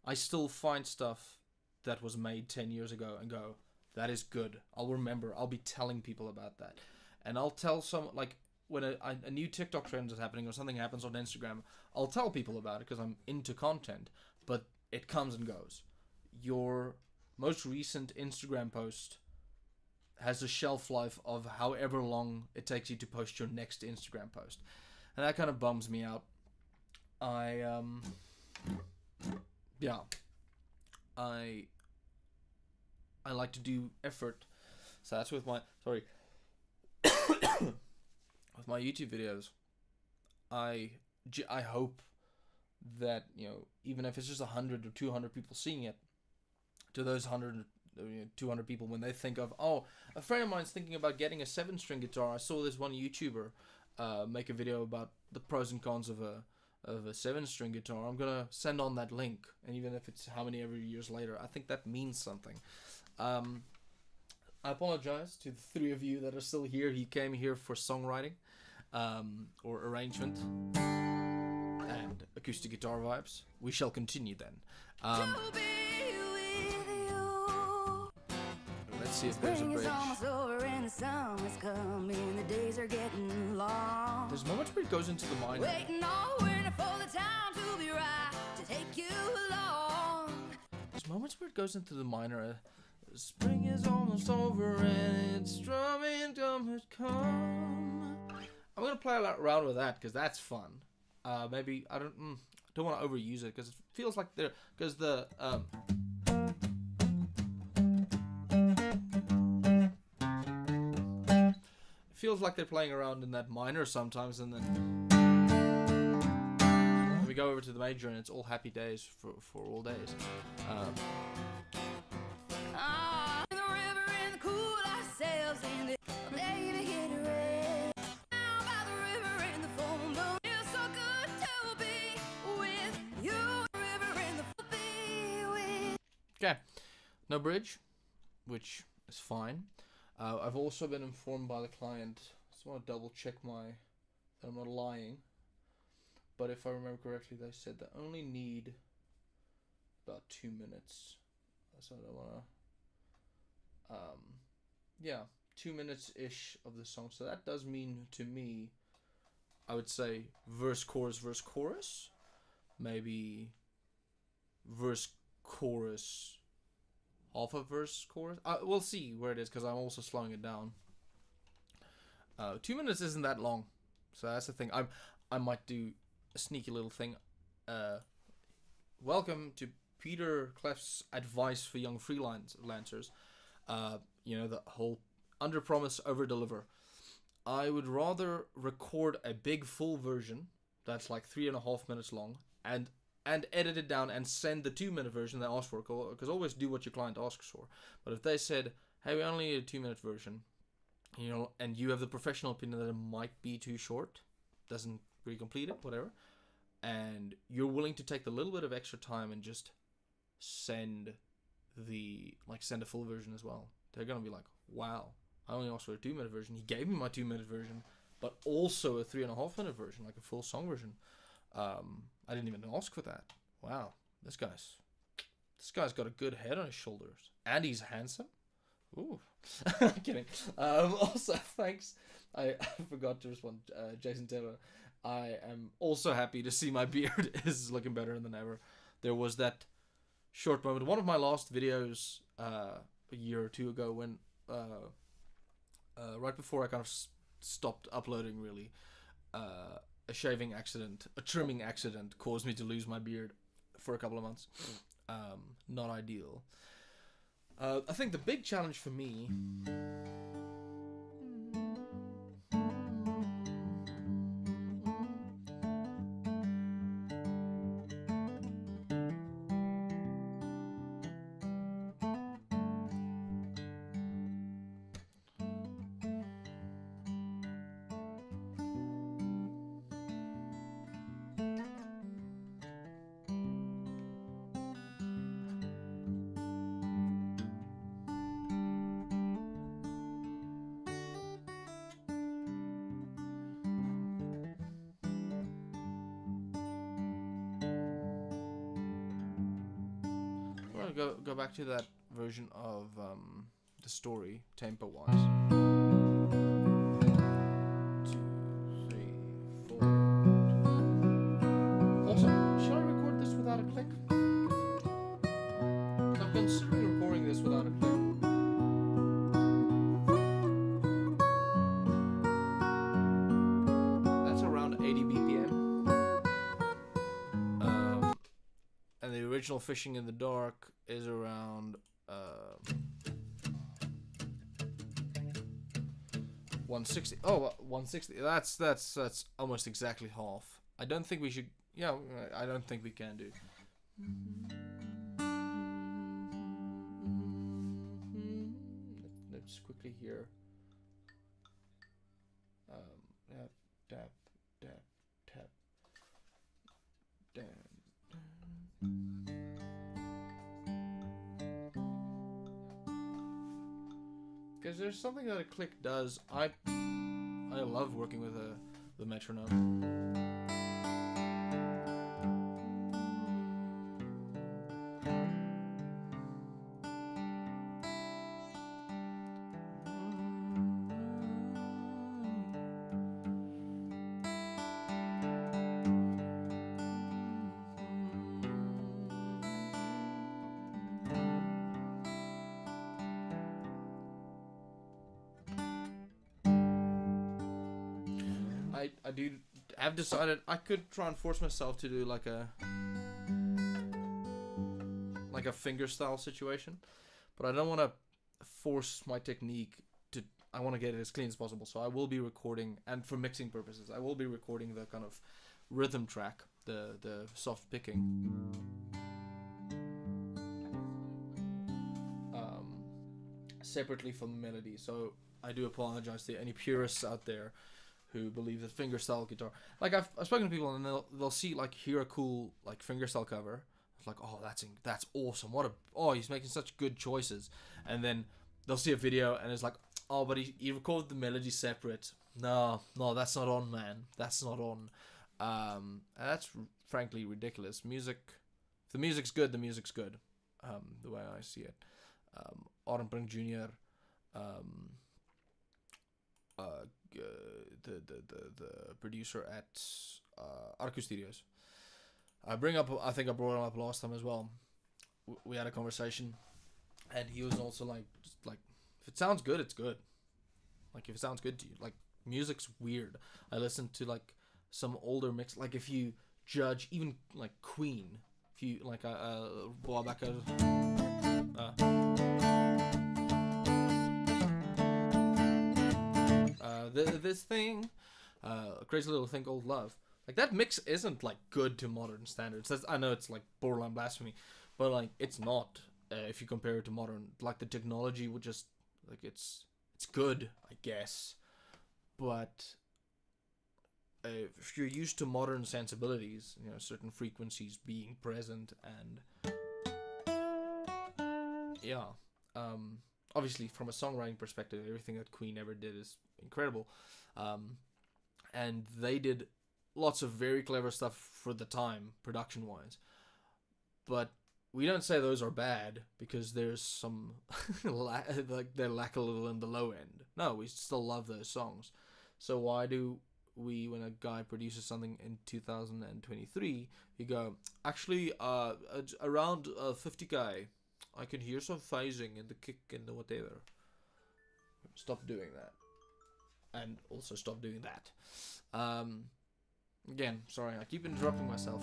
I still find stuff that was made 10 years ago and go, that is good. I'll remember. I'll be telling people about that, and I'll tell some like when a new TikTok trend is happening or something happens on Instagram, I'll tell people about it because I'm into content. But it comes and goes. Your most recent Instagram post has a shelf life of however long it takes you to post your next Instagram post, and that kind of bums me out. I like to do effort, so that's with my with my YouTube videos. I hope that even if it's just 100 or 200 people seeing it, to those 100 200 people, when they think of, oh, a friend of mine's thinking about getting a 7-string guitar. I saw this one YouTuber make a video about the pros and cons of a 7-string guitar. I'm gonna send on that link, and even if it's how many every years later, I think that means something. I apologize to the 3 of you that are still here. You came here for songwriting. or arrangement and acoustic guitar vibes. We shall continue then. To be with you. Let's see if there's a Spring is bridge. almost over and the summer's coming. The days are getting long. There's moments where it goes into the minor. Waiting all winter for the time to be right to take you along. There's moments where it goes into the minor. Spring is almost over and it's strumming come. I'm gonna play around with that because that's fun. Maybe I don't want to overuse it because it feels like they're it feels like they're playing around in that minor sometimes, and then we go over to the major and it's all happy days for all days. In the river in the cool ourselves in the day to get red. Down by the river in the full moon. Feels so good to be with you. River in the full be with. Okay, no bridge, which is fine. I've also been informed by the client. I just want to double check that I'm not lying. But if I remember correctly, they said they only need about 2 minutes. So I don't want to. 2 minutes ish of the song. So that does mean to me, I would say verse, chorus. Maybe verse, chorus, half a verse, chorus. We'll see where it is because I'm also slowing it down. 2 minutes isn't that long, so that's the thing. I might do a sneaky little thing. Welcome to Peter Clef's advice for young freelancers. The whole under promise, over deliver. I would rather record a big full version that's like 3.5 minutes long and edit it down and send the 2 minute version they ask for, because always do what your client asks for. But if they said, hey, we only need a 2 minute version, and you have the professional opinion that it might be too short, doesn't really complete it, whatever, and you're willing to take the little bit of extra time and just send a full version as well, they're gonna be like, wow, I only asked for a 2 minute version, he gave me my 2 minute version, but also a 3.5 minute version, like a full song version. I didn't even ask for that. Wow, this guy's got a good head on his shoulders, and he's handsome. Ooh, I'm kidding. Also, thanks. I forgot to respond. Jason Taylor. I am also happy to see my beard is looking better than ever. There was that short moment. One of my last videos, a year or two ago, when right before I kind of stopped uploading, really. A trimming accident caused me to lose my beard for a couple of months. Not ideal. I think the big challenge for me go back to that version of the story, tempo wise. 2, 3, 4. Also, should I record this without a click? 'Cause I'm considering recording this without a click. That's around 80 BPM. And the original Fishing in the Dark is around 160. Oh, 160. That's almost exactly half. I don't think we should. Yeah, I don't think we can do. Let's quickly hear. Tap, tap, tap, tap, tap. Because there's something that a click does. I love working with the metronome. I've decided I could try and force myself to do like a finger style situation, but I don't want to force my technique to. I want to get it as clean as possible, so I will be recording, and for mixing purposes, I will be recording the kind of rhythm track, the soft picking. Separately from the melody, so I do apologize to any purists out there who believe that fingerstyle guitar, like I've spoken to people and they'll see like hear a cool like fingerstyle cover, it's like, oh, that's awesome, he's making such good choices, and then they'll see a video and it's like, oh, but he recorded the melody separate. No, that's not on, man, that's not on. And that's frankly ridiculous. If the music's good, the music's good, the way I see it. Arnbrink Jr. The producer at Acoustic. I think I brought him up last time as well. We had a conversation, and he was also like, just like, if it sounds good, it's good. Like, if it sounds good to you, like, music's weird. I listened to like some older mix, like if you judge even like Queen, if you like a while back. This thing, a crazy little thing called love. Like, that mix isn't like good to modern standards. I know it's like borderline blasphemy, but like it's not. If you compare it to modern, like the technology would just like it's good, I guess, but if you're used to modern sensibilities, you know, certain frequencies being present, and yeah, obviously from a songwriting perspective, everything that Queen ever did is incredible, and they did lots of very clever stuff for the time, production wise, but we don't say those are bad because there's some like they lack a little in the low end. No, we still love those songs. So why do we, when a guy produces something in 2023, you go, actually around 50k, I can hear some phasing in the kick and the whatever. Stop doing that. And also stop doing that. Again, sorry, I keep interrupting myself.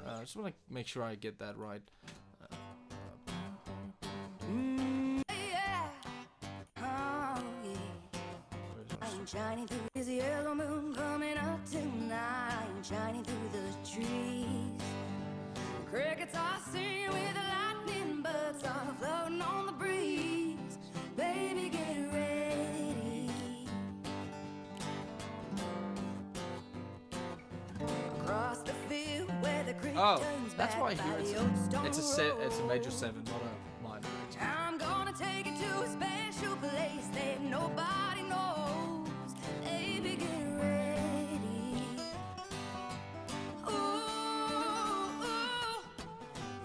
I just want to make sure I get that right. Shining through this yellow moon coming up tonight, shining through the trees. Crickets are singing with the lightning, bugs are floating on the breeze. Baby, get ready. Across the field where the creek turns that's back why I hear by it's the old stone it's a major road. 7, not a minor. I'm gonna take you to a special place that nobody knows. Baby, get ready. Ooh,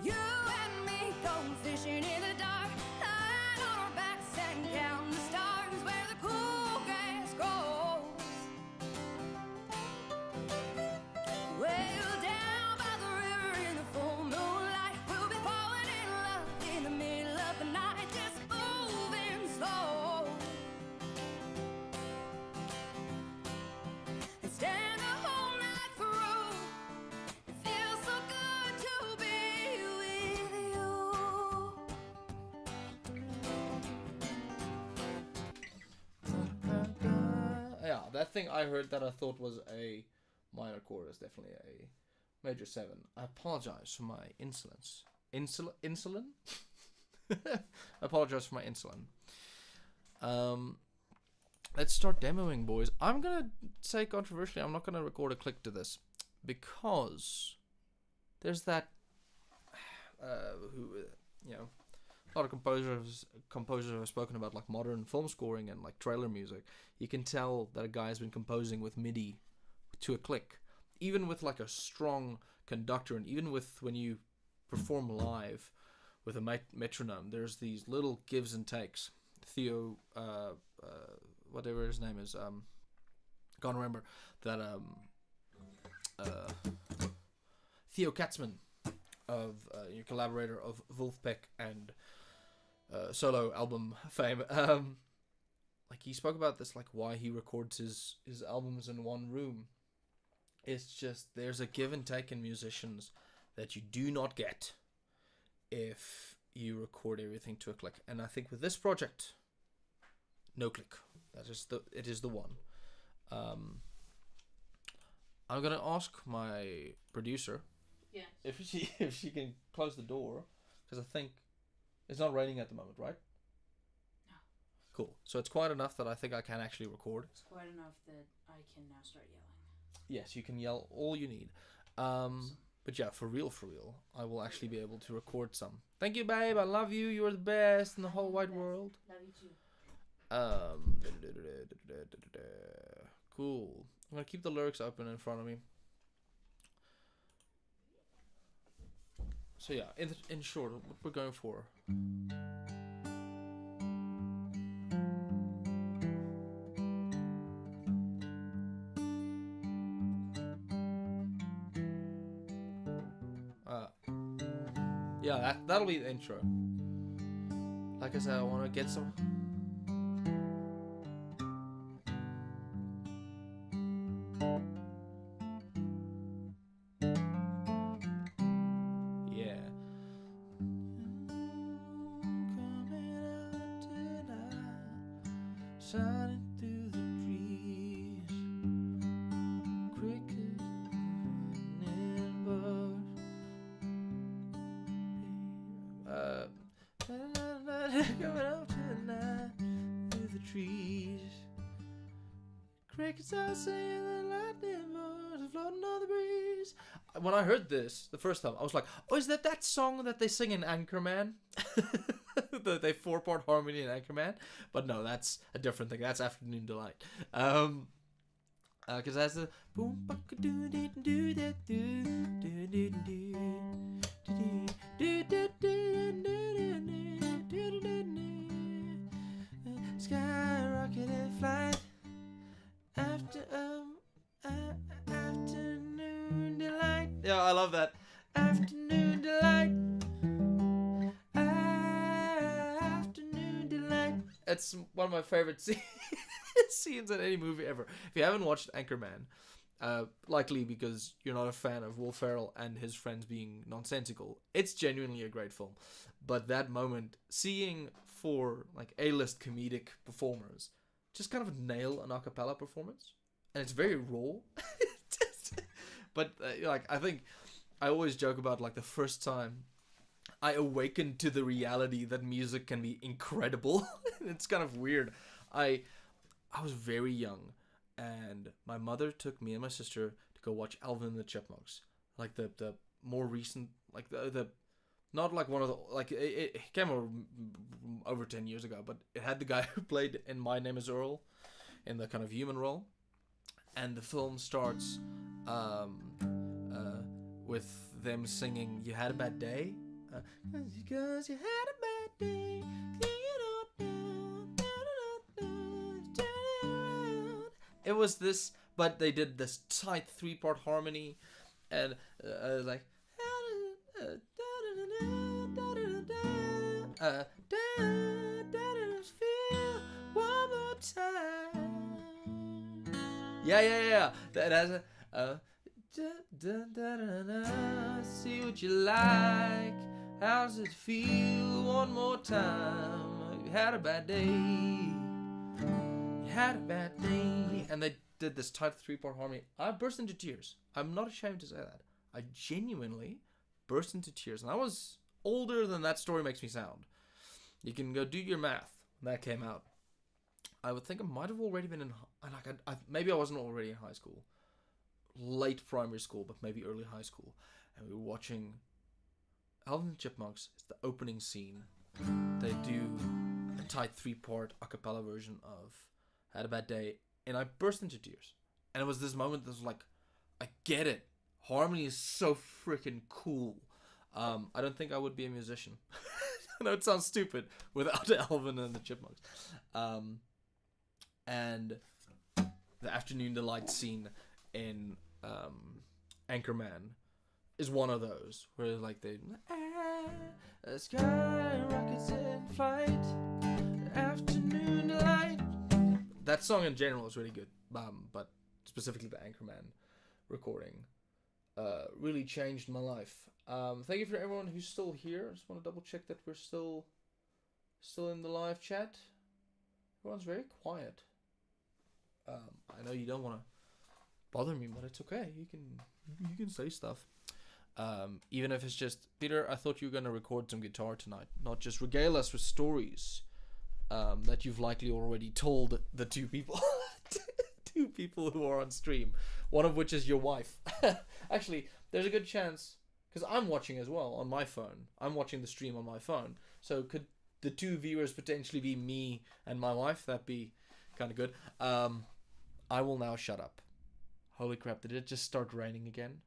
you and me going fishing in the dark, lying on our backs and counting the stars where the cool gas grows. Well, down by the river in the full moonlight, we'll be falling in love in the middle of the night, just moving slow. And stand the whole night through. It feels so good to be with you. Yeah, that thing I heard that I thought was a minor chord is definitely a major 7. I apologize for my insolence. Insulin? I apologize for my insulin. Let's start demoing, boys. I'm gonna say controversially, I'm not gonna record a click to this because there's that. who you know, a lot of composers have spoken about like modern film scoring and like trailer music. You can tell that a guy has been composing with MIDI to a click, even with like a strong conductor, and even with when you perform live with a metronome, there's these little gives and takes. Theo, whatever his name is, can't remember that. Theo Katzman, of your collaborator of Wolfpack and solo album fame. Like he spoke about this, like why he records his albums in one room. It's just there's a give and take in musicians that you do not get if you record everything to a click. And I think with this project, no click. It is the one. I'm gonna ask my producer if she can close the door, because I think it's not raining at the moment, right? No. Cool. So it's quiet enough that I think I can actually record. It's quiet enough that I can now start yelling. Yes, you can yell all you need. But yeah, for real, I will actually be able to record some. Thank you, babe. I love you. You're the best in the whole wide world. Love you too. Cool. I'm gonna keep the lyrics open in front of me. So yeah, in short, what we're going for. Yeah, that'll be the intro. Like I said, I want to get some. Shining through the trees, crickets and birds. Coming up tonight through the trees. Crickets are singing and lightning birds are floating on the breeze. When I heard this the first time, I was like, "Oh, is that song that they sing in Anchorman?" the 4-part harmony in Anchorman, but no, that's a different thing. That's Afternoon Delight. Because that's the boom doo doo doo doo doo doo doo doo. Skyrocket in flight after afternoon delight. Yeah, I love that. Afternoon delight. It's one of my favorite scenes in any movie ever. If you haven't watched Anchorman, likely because you're not a fan of Will Ferrell and his friends being nonsensical, it's genuinely a great film. But that moment, seeing 4 like A-list comedic performers just kind of nail an a cappella performance, and it's very raw. But like I think I always joke about like the first time I awakened to the reality that music can be incredible. It's kind of weird. I was very young, and my mother took me and my sister to go watch Alvin and the Chipmunks, like the more recent, like the not like one of the like it came over 10 years ago, but it had the guy who played in My Name Is Earl in the kind of human role, and the film starts with them singing "You Had a Bad Day." Because you had a bad day, it was this, but they did this tight 3-part harmony, and like feel one more time. Yeah. That has a see what you like. How's it feel one more time? You had a bad day. You had a bad day. And they did this tight 3-part harmony. I burst into tears. I'm not ashamed to say that. I genuinely burst into tears. And I was older than that story makes me sound. You can go do your math when that came out. I would think I might have already been in... maybe I wasn't already in high school. Late primary school, but maybe early high school. And we were watching Alvin and the Chipmunks is the opening scene. They do a tight 3-part a cappella version of Had a Bad Day, and I burst into tears. And it was this moment that was like, I get it. Harmony is so freaking cool. I don't think I would be a musician. I know it sounds stupid without Alvin and the Chipmunks. And the Afternoon Delight scene in Anchorman is one of those where like they the sky rockets in flight, afternoon delight. That song in general is really good, but specifically the Anchorman recording really changed my life. Thank you for everyone who's still here. I just want to double check that we're still in the live chat. Everyone's very quiet. I know you don't want to bother me, but it's okay. You can say stuff. Even if it's just, Peter, I thought you were going to record some guitar tonight, not just regale us with stories that you've likely already told the two people who are on stream, one of which is your wife. Actually, there's a good chance, because I'm watching as well on my phone. I'm watching the stream on my phone. So could the two viewers potentially be me and my wife? That'd be kind of good. I will now shut up. Holy crap, did it just start raining again?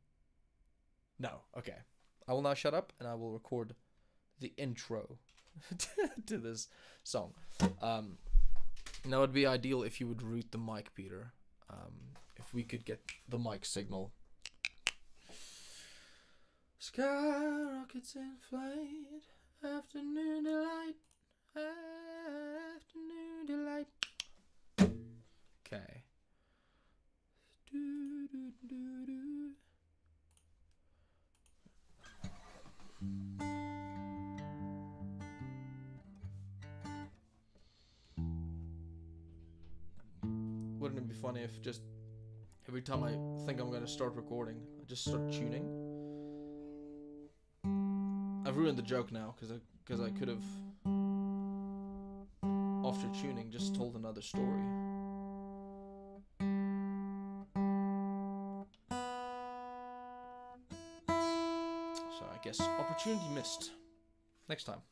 No, okay. I will now shut up and I will record the intro to this song. Now it'd be ideal if you would route the mic, Peter. If we could get the mic signal. Sky rockets in flight, afternoon delight, afternoon delight. Okay. Wouldn't it be funny if just every time I think I'm gonna start recording, I just start tuning? I've ruined the joke now because I could have, after tuning, just told another story. So I guess opportunity missed. Next time.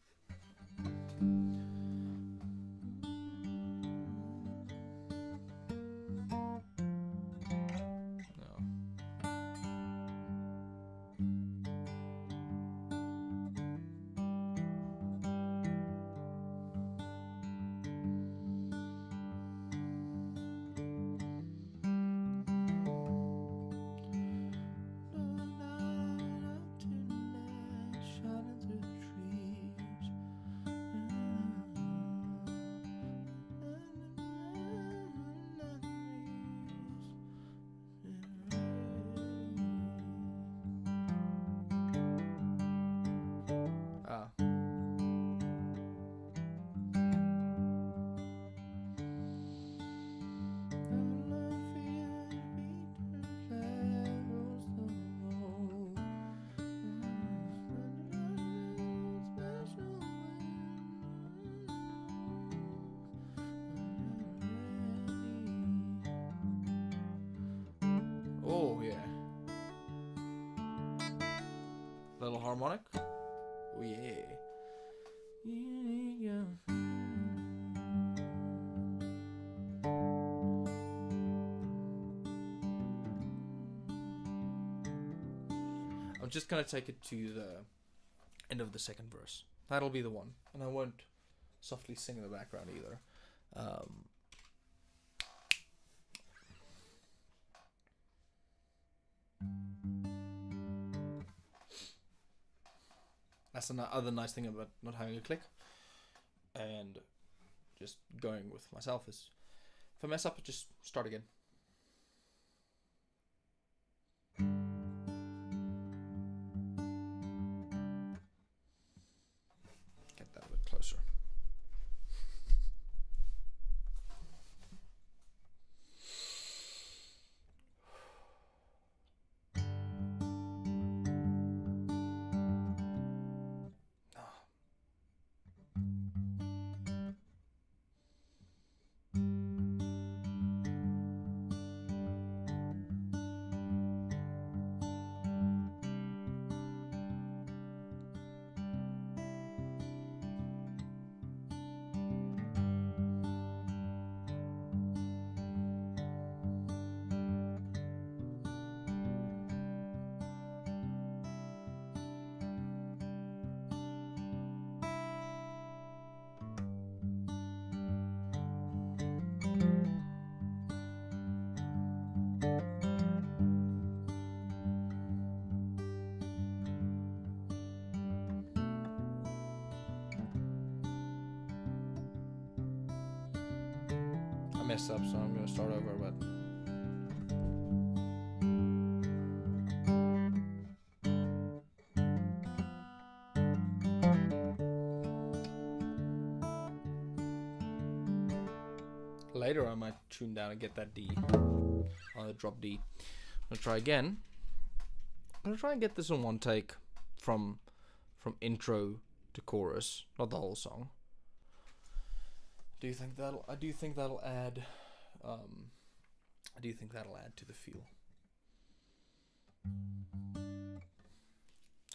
Oh yeah. Little harmonic. Oh yeah. I'm just gonna take it to the end of the second verse. That'll be the one, and I won't softly sing in the background either. That's another nice thing about not having a click and just going with myself is if I mess up, just start again. Get that a bit closer. messed up, so I'm gonna start over. But later I might tune down and get that D, drop D. I'm gonna try again. I'm gonna try and get this in one take, from intro to chorus, not the whole song. I do think that'll add to the feel.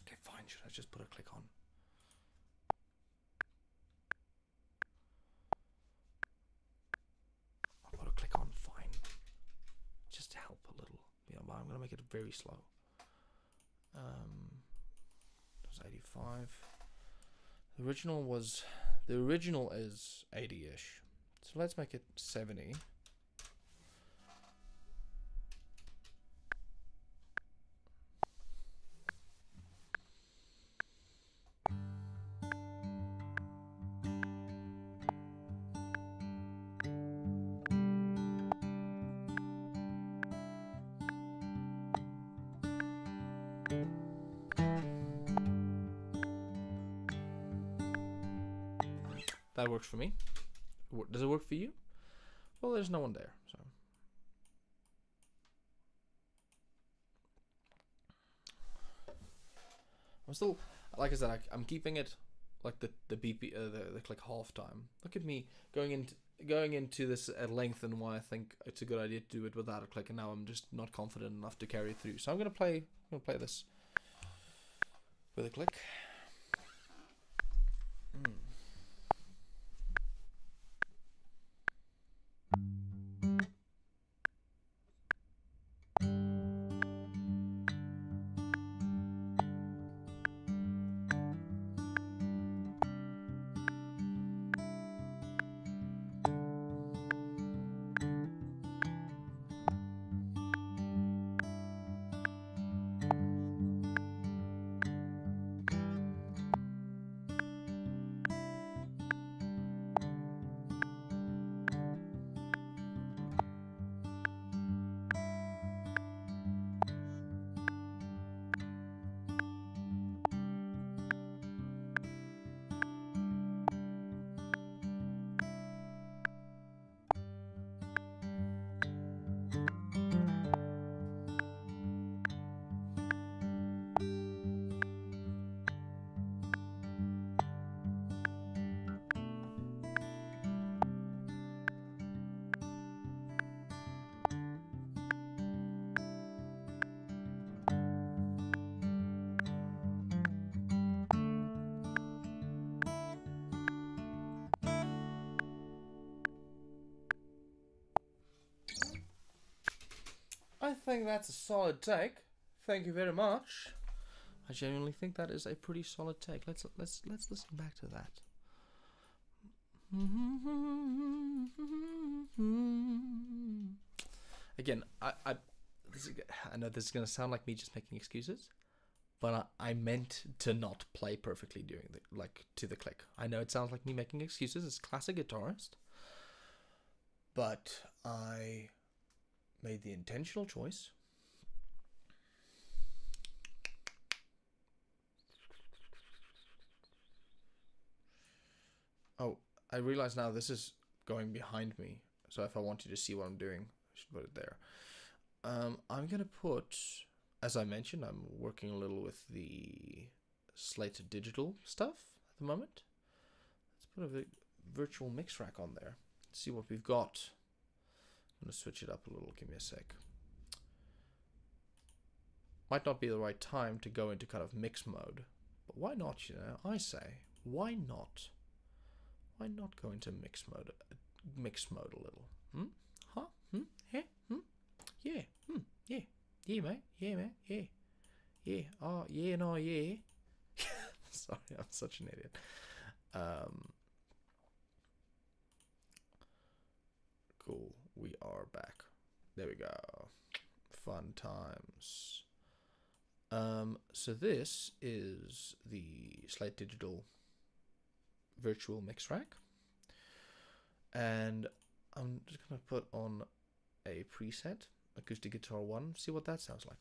Okay, fine. Should I just put a click on? I'll put a click on. Fine. Just to help a little. Yeah, but I'm gonna make it very slow. It was 85. The original is 80-ish. So let's make it 70. That works for me. Does it work for you? Well, there's no one there, so. I'm still, like I said, I'm keeping it like the BP, the click half time. Look at me going into this at length, and why I think it's a good idea to do it without a click, and now I'm just not confident enough to carry it through. So I'm gonna play this with a click. I think that's a solid take. Thank you very much. I genuinely think that is a pretty solid take. Let's listen back to that. Again, I know this is gonna sound like me just making excuses, but I meant to not play perfectly during to the click. I know it sounds like me making excuses. It's classic guitarist, but I made the intentional choice I realize now this is going behind me, so if I want you to see what I'm doing, I should put it there. I'm gonna put, as I mentioned, I'm working a little with the Slate to Digital stuff at the moment. Let's put a virtual mix rack on there. Let's see what we've got. I'm gonna switch it up a little. Give me a sec. Might not be the right time to go into kind of mix mode, but why not? You know, I say, why not? Why not go into mix mode a little? Huh? Yeah? Yeah. Yeah. Yeah, mate. Yeah, mate. Yeah. Yeah. Oh, yeah, no, yeah. Sorry, I'm such an idiot. Cool. We are back. There we go. Fun times. So this is the Slate Digital virtual mix rack, and I'm just gonna put on a preset, acoustic guitar 1, see what that sounds like.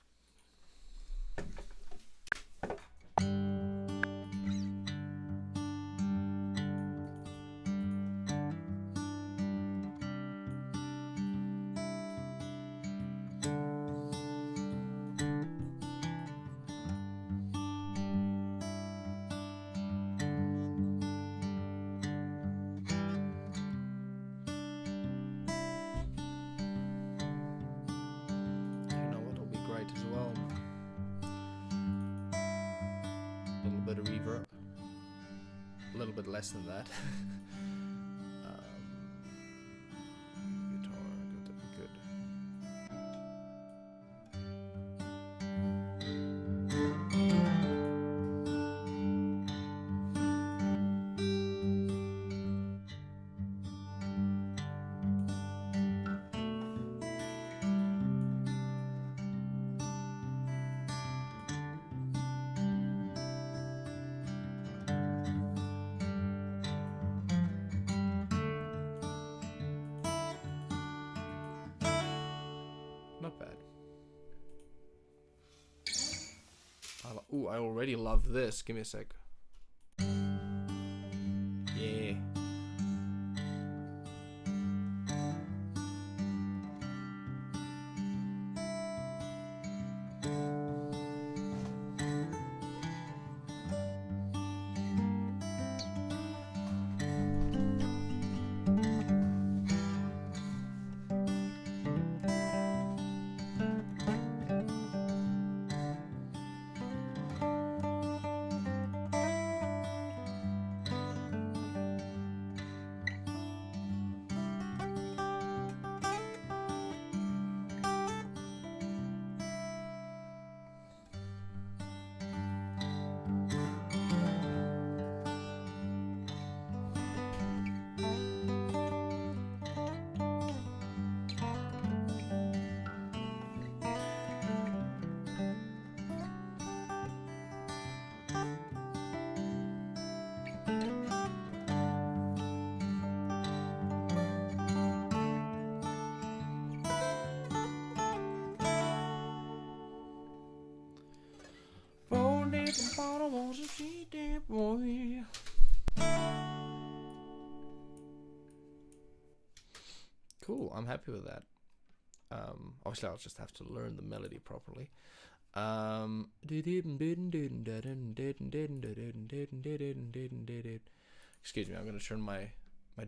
You know what will be great as well? A little bit of reverb. A little bit less than that. Guitar, good. Not bad. Ooh, I already love this. Give me a sec. Yeah. Boy. Cool, I'm happy with that. Obviously I'll just have to learn the melody properly. Excuse me, I'm gonna turn my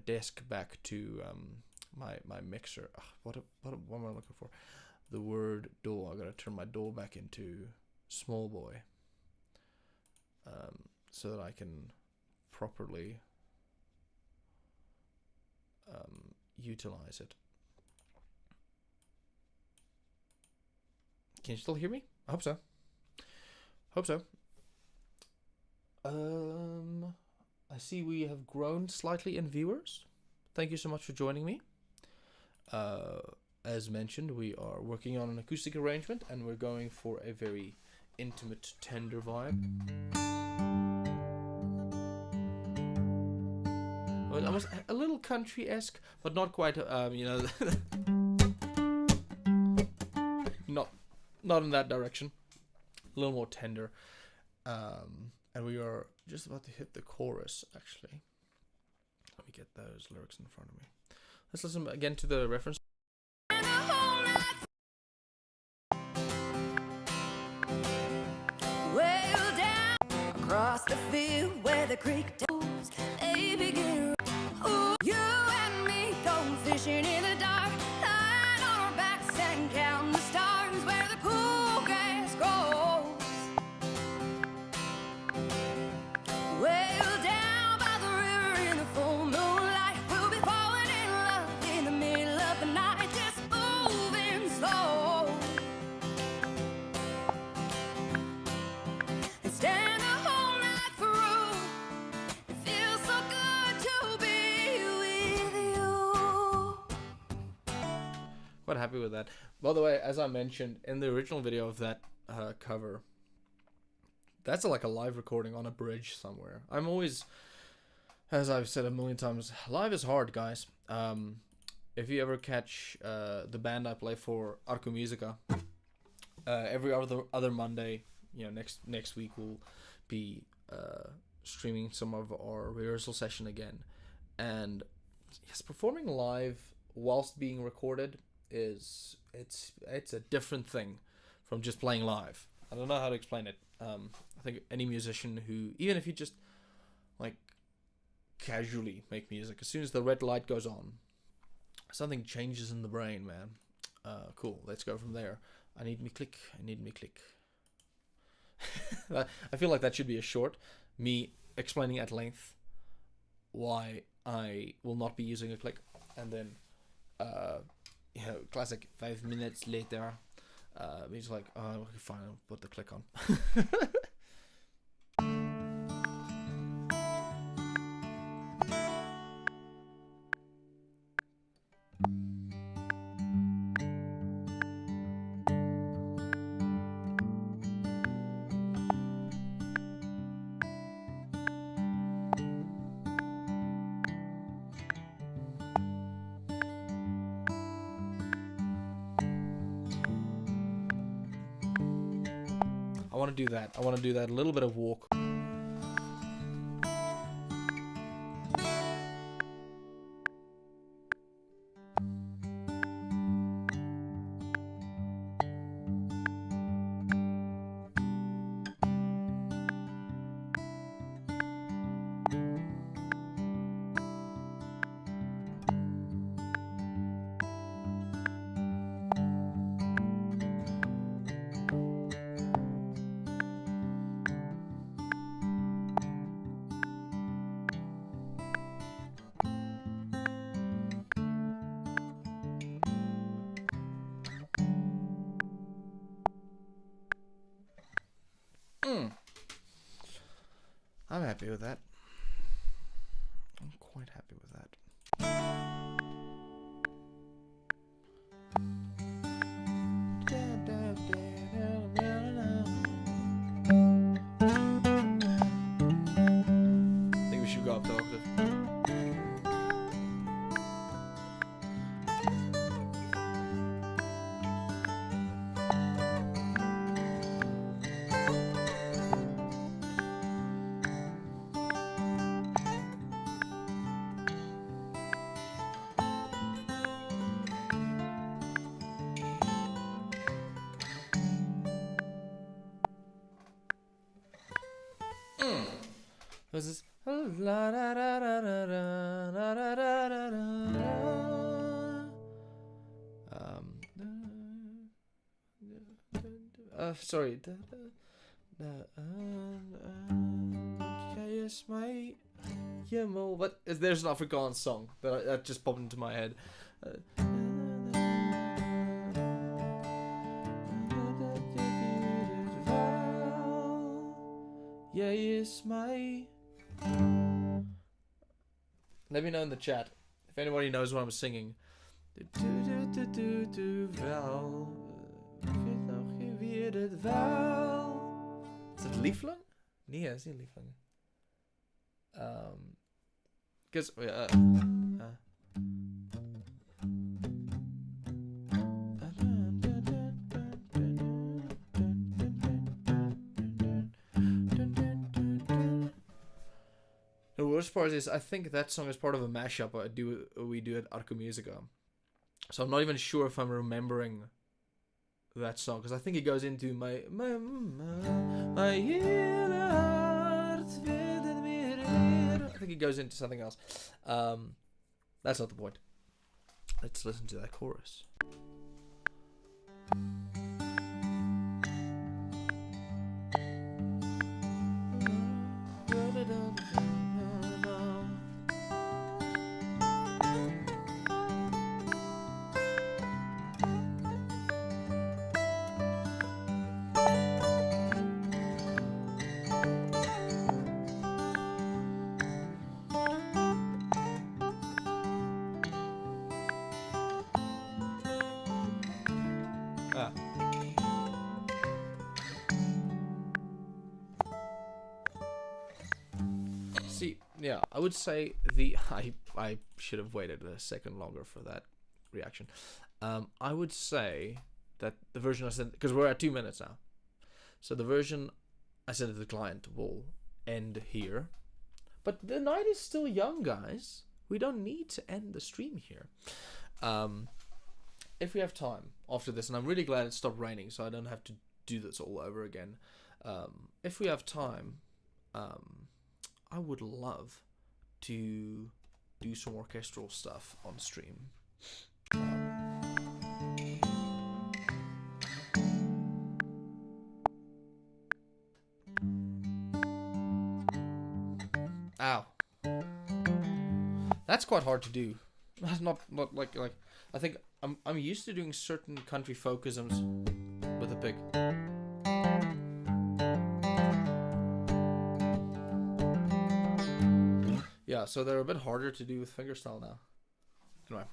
desk back to my mixer. What am I looking for? The word DAW. I gotta turn my DAW back into small boy, so that I can properly utilize it. Can you still hear me? I hope so. I see we have grown slightly in viewers. Thank you so much for joining me. As mentioned, we are working on an acoustic arrangement, and we're going for a very intimate, tender vibe. Well, almost a little country-esque, but not quite. Not in that direction. A little more tender. And we are just about to hit the chorus, actually. Let me get those lyrics in front of me. Let's listen again to the reference. Well down across the field where the creek goes, they begin. Ooh, you and me going fishing in the dark, lying on our backs and counting the stars where the cool gas goes. Well down by the river in the full moonlight, we'll be falling in love in the middle of the night, just moving slow. And stand the whole night through. It feels so good to be with you. Quite happy with that. By the way, as I mentioned in the original video of that cover, that's like a live recording on a bridge somewhere. I'm always, as I've said a million times, live is hard, guys. if you ever catch the band I play for, Arco Musica, every other Monday, next week we'll be streaming some of our rehearsal session again. And yes, performing live whilst being recorded it's a different thing from just playing live. I don't know how to explain it. I think any musician who, even if you just like casually make music, as soon as the red light goes on, something changes in the brain, man. Cool, let's go from there. I need me click. I feel like that should be a short, me explaining at length why I will not be using a click, and then classic 5 minutes later, he's like, oh, okay, fine, I'll put the click on. I want to do that. A little bit of walk. I'm happy with that. I'm quite happy with that. I think we should go up the octave. What's this? Sorry. Yes, my Himmel. What? There's an Afrikaans song that just popped into my head. Yeah, yes, my. Let me know in the chat if anybody knows what I'm singing. Is it Lieflang? Nee, it's not Lieflang. Because the worst part is I think that song is part of a mashup we do at Arco Musica. So I'm not even sure if I'm remembering that song, because I think it goes into my hele hart vinden meer. I think it goes into something else. That's not the point. Let's listen to that chorus. See, yeah, I would say I should have waited a second longer for that. reaction. I would say that the version I sent, because we're at 2 minutes now, so the version I sent to the client will end here. But the night is still young, guys. We don't need to end the stream here. If we have time after this, and I'm really glad it stopped raining, so I don't have to do this all over again. If we have time, I would love to do some orchestral stuff on stream. Ow. That's quite hard to do. That's not like I think I'm used to doing certain country folkisms with a pick. Yeah, so they're a bit harder to do with fingerstyle now. Anyway.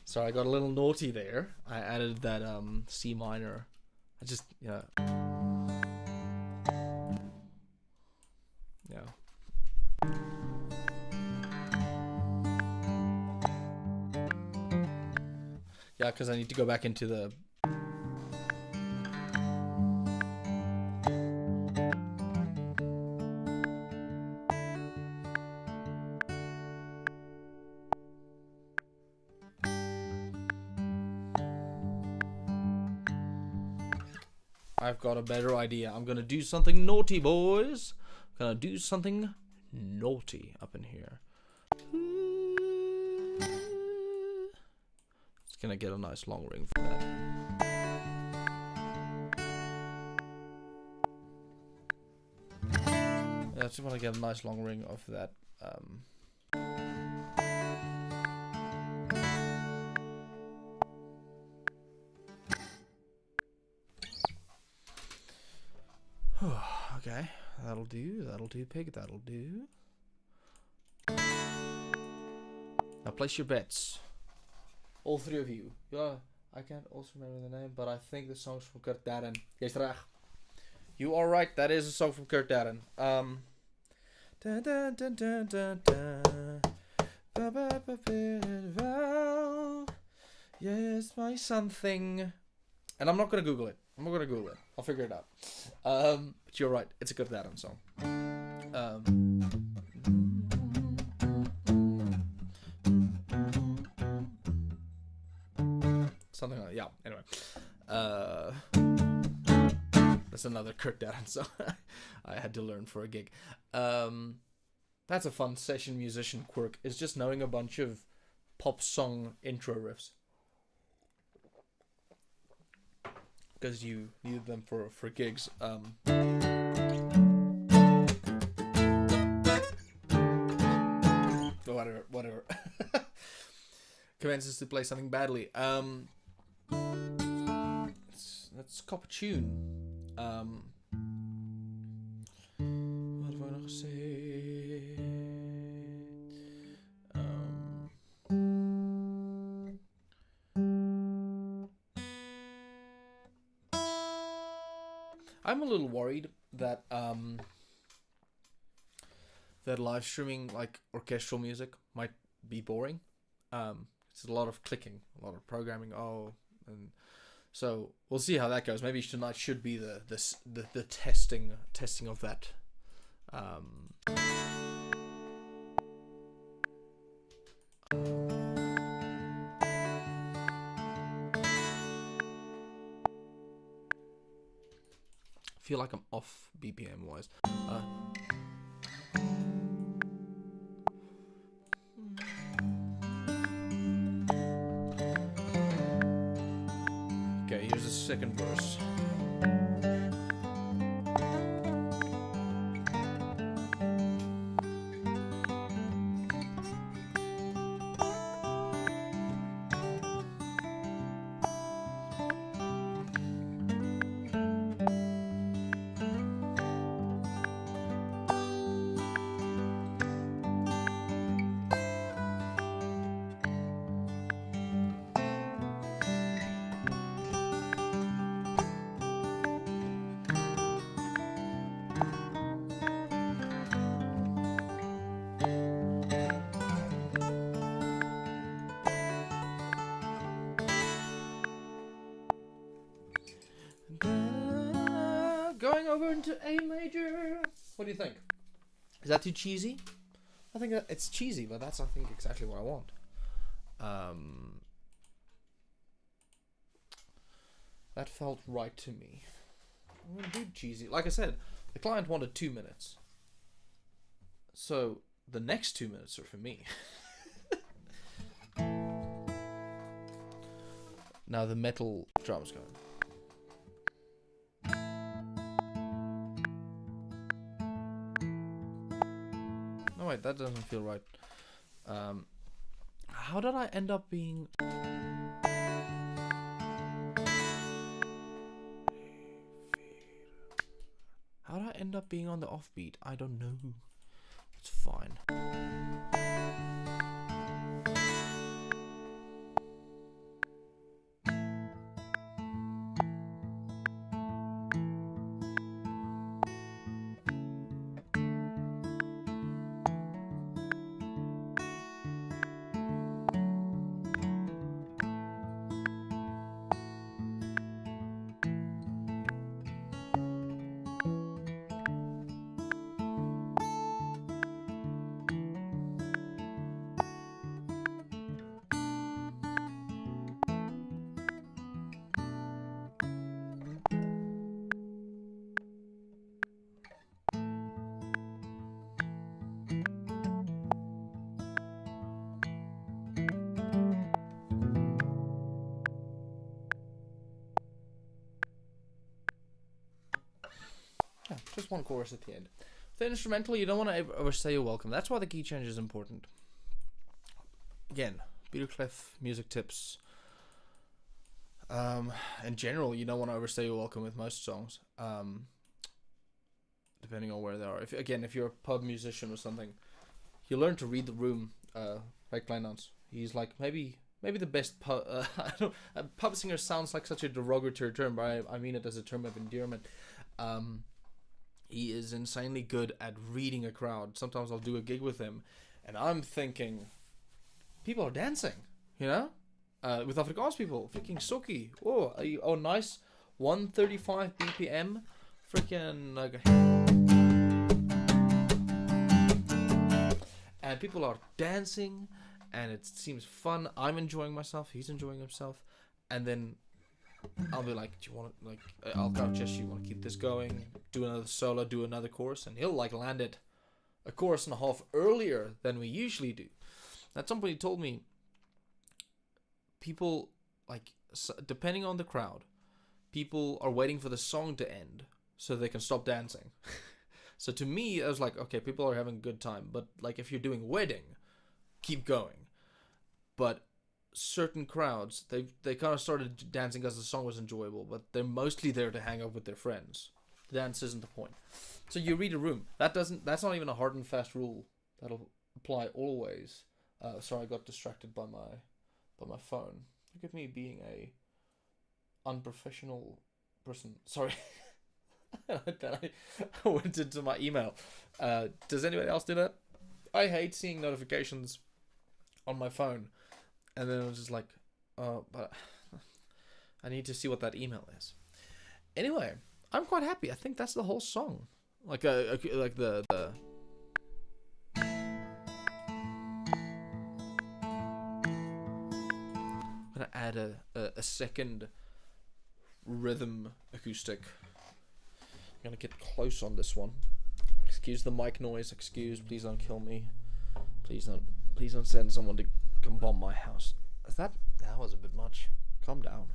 Sorry, I got a little naughty there. I added that C minor. I just, yeah. Yeah, because I need to go back into the... I've got a better idea. I'm gonna do something naughty, boys. I'm gonna do something naughty up in here. It's gonna get a nice long ring for that. Yeah, I just want to get a nice long ring of that. Okay, that'll do, pig, that'll do. Now place your bets. All three of you. Yeah, I can't also remember the name, but I think the song's from Kurt Darren. Yes, reg. You are right, that is a song from Kurt Darren. Dun, dun, dun, dun, dun, dun. Ba, ba, ba, ba, yes, my something. And I'm not gonna Google it. I'll figure it out. But you're right. It's a Kurt Darren song. Something like, yeah. Anyway, that's another Kurt Darren song I had to learn for a gig. That's a fun session musician quirk. Is just knowing a bunch of pop song intro riffs. Because you needed them for gigs. Whatever. Commences to play something badly. Let's cop a tune. Wat wou ik nog zeggen? I'm a little worried that that live streaming like orchestral music might be boring. It's a lot of clicking, a lot of programming. And so we'll see how that goes. Maybe tonight should be the testing of that. feel like I'm off BPM wise. Okay, here's the second verse. Going over into A major. What do you think? Is that too cheesy? I think that it's cheesy, but that's I think exactly what I want. That felt right to me. I'm gonna do cheesy. Like I said, the client wanted 2 minutes, so the next 2 minutes are for me. Now the metal drums going. No wait, that doesn't feel right. How did I end up being? How did I end up being on the offbeat? I don't know. It's fine. Yeah, just one chorus at the end. The instrumental, you don't want to ever say you're welcome. That's why the key change is important. Again, Peter Cliff, music tips. In general, you don't want to overstay your welcome with most songs. Depending on where they are. If you're a pub musician or something, you learn to read the room. Like Kleinans, he's like maybe the best pub. Pub singer sounds like such a derogatory term, but I mean it as a term of endearment. He is insanely good at reading a crowd. Sometimes I'll do a gig with him, and I'm thinking, people are dancing, you know, with Afrikaans people, freaking sokkie. Oh, nice, 135 BPM, freaking like, and people are dancing, and it seems fun. I'm enjoying myself. He's enjoying himself, and then I'll be like, do you want to, like, I'll kind of just, you want to keep this going, do another solo, do another chorus, and he'll like land it a chorus and a half earlier than we usually do. That somebody told me, people, like, depending on the crowd, people are waiting for the song to end so they can stop dancing. So to me, I was like, okay, people are having a good time, but like if you're doing wedding, keep going. But certain crowds, they kind of started dancing because the song was enjoyable, but they're mostly there to hang out with their friends. The dance isn't the point. So you read a room. That's not even a hard and fast rule that'll apply always. Sorry, I got distracted by my phone. Look at me being a unprofessional person. Sorry. I went into my email. Does anybody else do that? I hate seeing notifications on my phone. And then I was just like, oh, but I need to see what that email is. Anyway, I'm quite happy. I think that's the whole song. Like the. I'm gonna add a second rhythm acoustic. gonna get close on this one. Excuse the mic noise. Excuse. Please don't kill me. Please don't send someone to come bomb my house. That was a bit much. Calm down.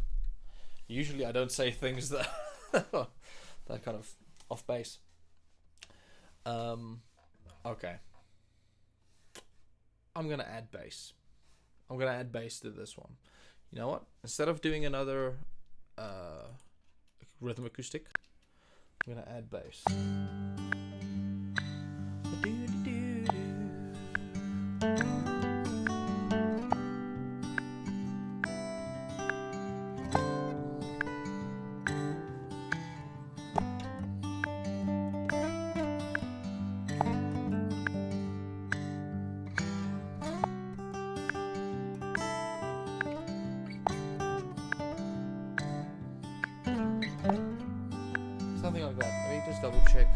Usually I don't say things that that kind of off base. Okay. I'm gonna add bass. I'm gonna add bass to this one. You know what? Instead of doing another rhythm acoustic, I'm gonna add bass. Something like that. Let me just double check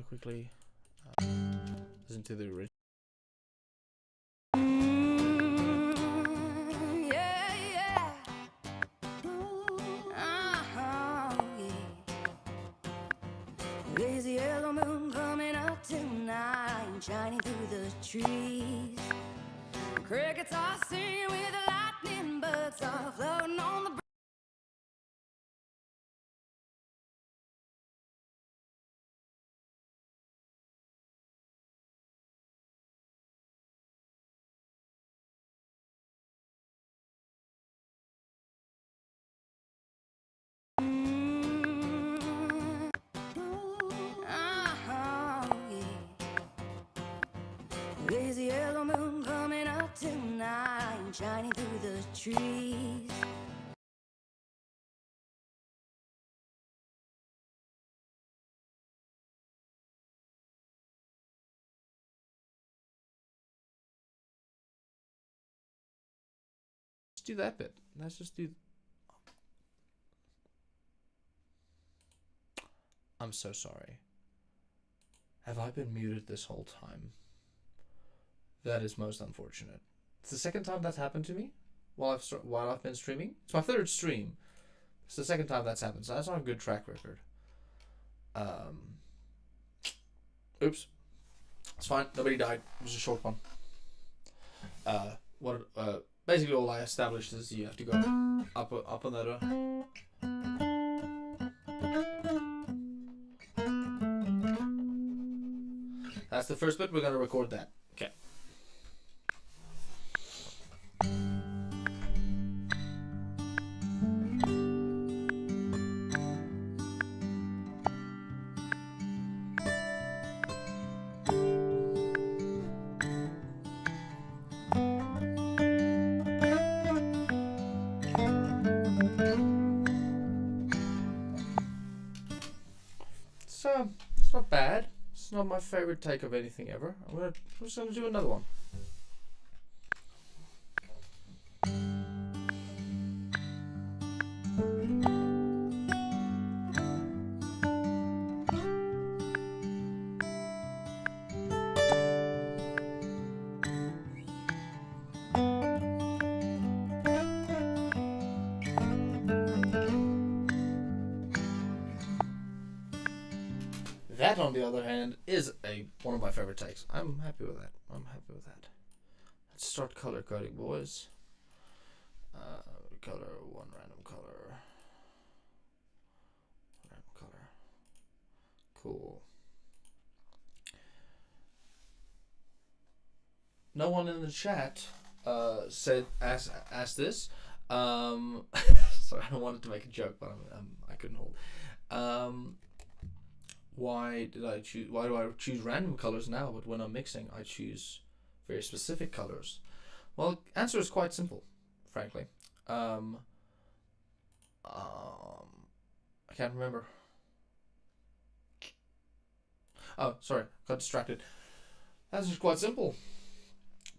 quickly. Listen to the original. Yeah, yeah. Yeah. There's a yellow moon coming up tonight, shining through the trees. Crickets are singing with the lightning bugs are floating on the There's a yellow moon coming up tonight, shining through the trees. Let's do that bit. Let's just do. I'm so sorry. Have I been muted this whole time? That is most unfortunate. It's the second time that's happened to me while I've been streaming. It's my third stream. It's the second time that's happened, so that's not a good track record. Oops. It's fine. Nobody died. It was a short one. Basically all I established is you have to go up on that. That's the first bit. We're gonna record that. Okay. So it's not bad. It's not my favorite take of anything ever. I'm just gonna do another one. That, on the other hand, is one of my favorite takes. I'm happy with that. Let's start color coding, boys. Color, one random color. Cool. No one in the chat asked this. Sorry, I wanted to make a joke, but I couldn't hold. Why do I choose random colors now, but when I'm mixing I choose very specific colors? Well, the answer is quite simple, frankly. I can't remember. Oh, sorry, got distracted. That's just quite simple,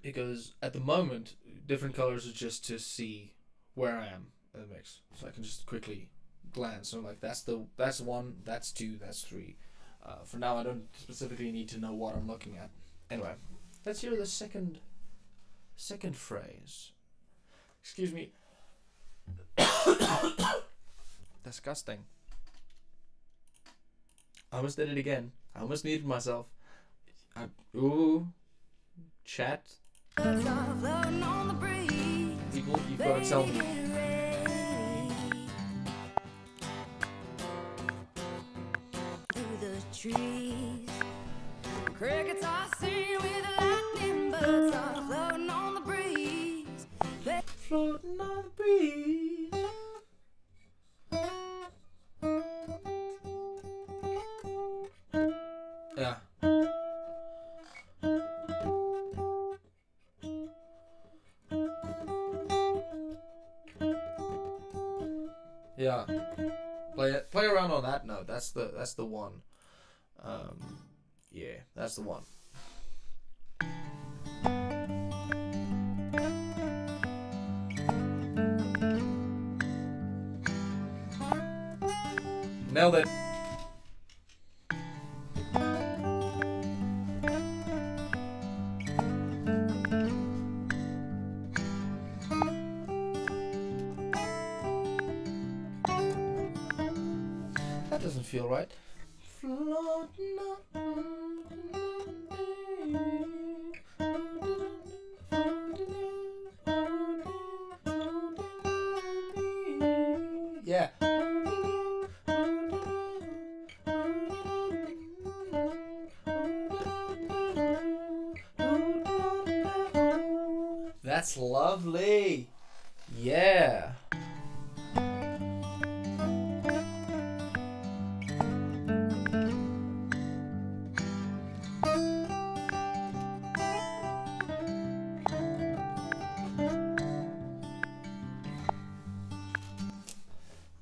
because at the moment different colors are just to see where I am in the mix, so I can just quickly glance. So like that's one, that's two, that's three. For now, I don't specifically need to know what I'm looking at. Anyway, let's hear the second phrase. Excuse me. Disgusting. I almost did it again. I almost muted myself. Ooh. Chat. Birds are floating on the breeze. People, you've got to tell me. Baby, get ready. Through the trees, crickets are singing with the lightning. Birds are floating on the breeze. Floating on the breeze. Yeah. Yeah. Play around on that note. That's the one. Yeah, that's the one. Nailed it. That doesn't feel right. Floating yeah. That's lovely. Yeah.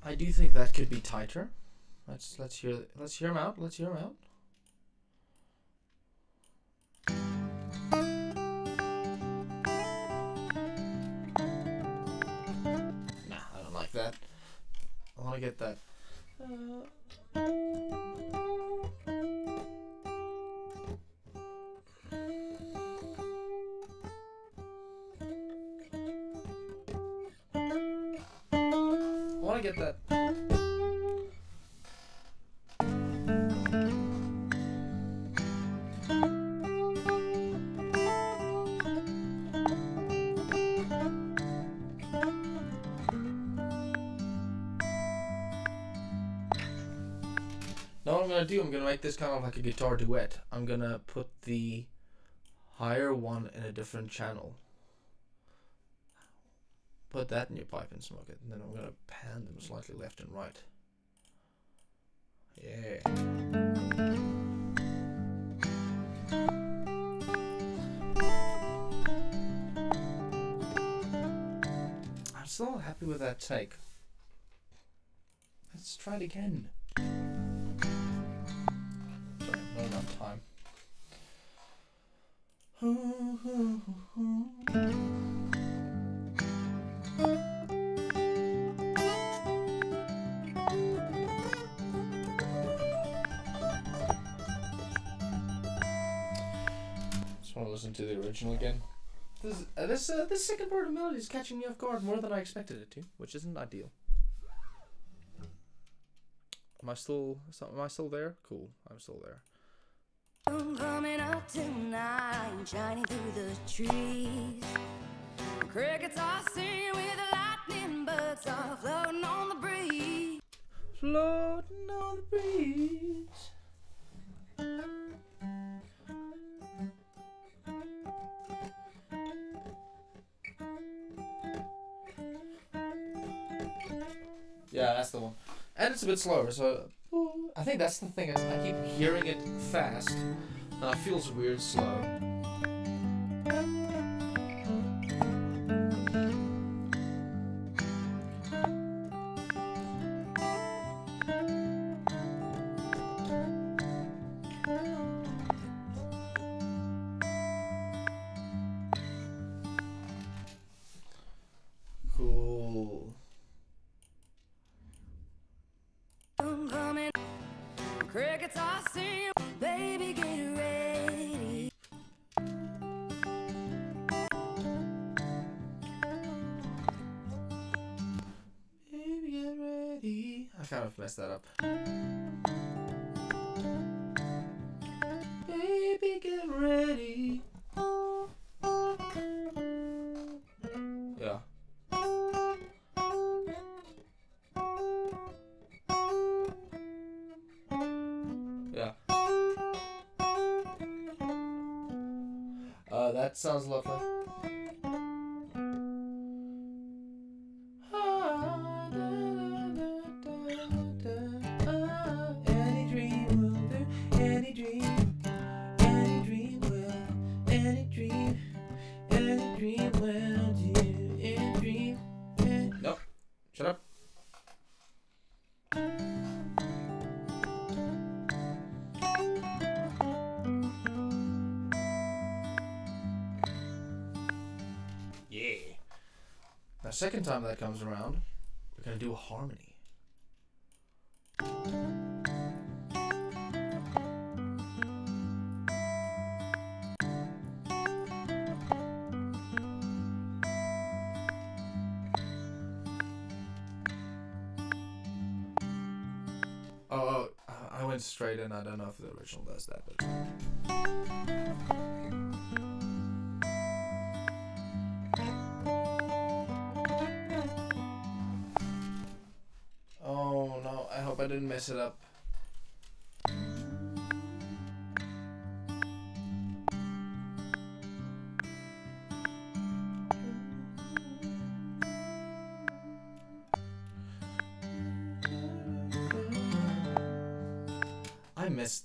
I do think that could be tighter. Let's hear him out. Let's hear him out. Nah, I don't like that. I want to get that. I want to get that. Now what I'm gonna do, I'm gonna make this kind of like a guitar duet. I'm gonna put the higher one in a different channel. Put that in your pipe and smoke it, and then I'm gonna pan them slightly left and right. Yeah. I'm still not happy with that take. Let's try it again. Sorry, not enough time. Just want to listen to the original again. This second part of the melody is catching me off guard more than I expected it to, which isn't ideal. Am I still there? Cool, I'm still there. I'm coming up tonight, shining through the trees. Crickets are singing with the lightning, birds are floating on the breeze. Floating on the breeze. Yeah, that's the one. And it's a bit slower, so I think that's the thing. I keep hearing it fast, and it feels weird slow. Cool. I'm coming, crickets are singing, baby get ready. Baby, get ready. I kind of messed that up. That sounds a lot like. Any dream will do. Any dream. Any dream will. Any dream. Any dream will do. Any dream. Nope. Shut up. Yeah. Now, second time that comes around, we're gonna do a harmony. Oh, I went straight in. I don't know if the original does that, but. Oh no, I hope I didn't mess it up.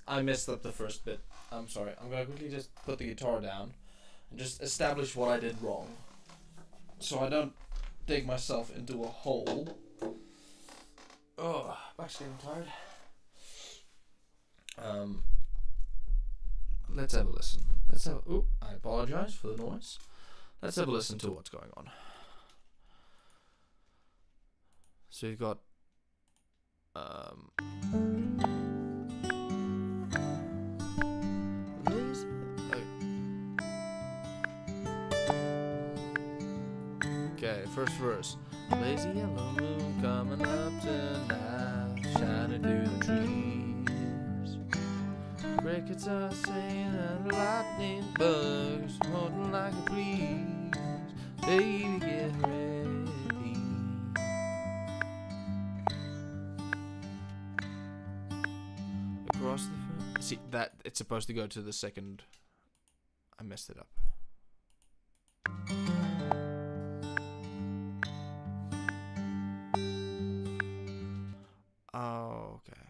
I messed up the first bit. I'm sorry. I'm gonna quickly just put the guitar down and just establish what I did wrong, so I don't dig myself into a hole. Oh, back's getting tired. Let's have a listen. Ooh, I apologize for the noise. Let's have a listen to what's going on. So you've got okay, first verse. Lazy yellow moon coming up tonight, shining through the trees. Crickets are saying and lightning bugs holding like a breeze. Baby, get ready. Across the see that it's supposed to go to the second. I messed it up. Oh, okay.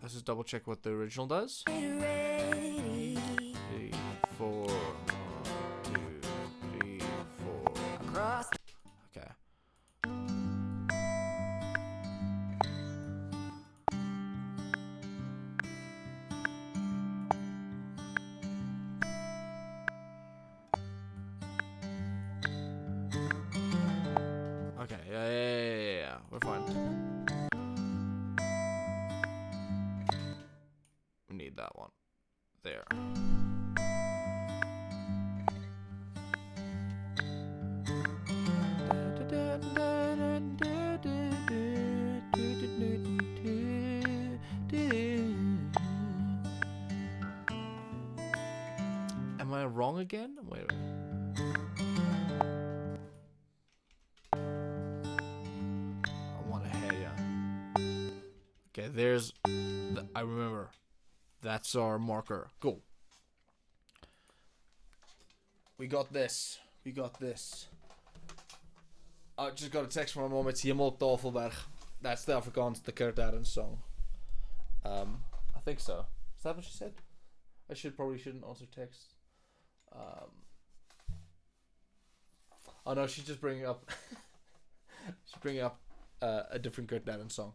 Let's just double check what the original does. 3, 4, 2, 3, 4. Okay. Okay, yeah. We're fine. We need that one. There. Am I wrong again? Wait a minute. Okay, there's I remember. That's our marker. Cool. We got this. I just got a text from my mom. It's Himmel op Tafelberg. That's the Afrikaans, the Kurt Ahrens song. I think so. Is that what she said? I shouldn't answer texts. Oh no, she's just bringing up a different Kurt Ahrens song.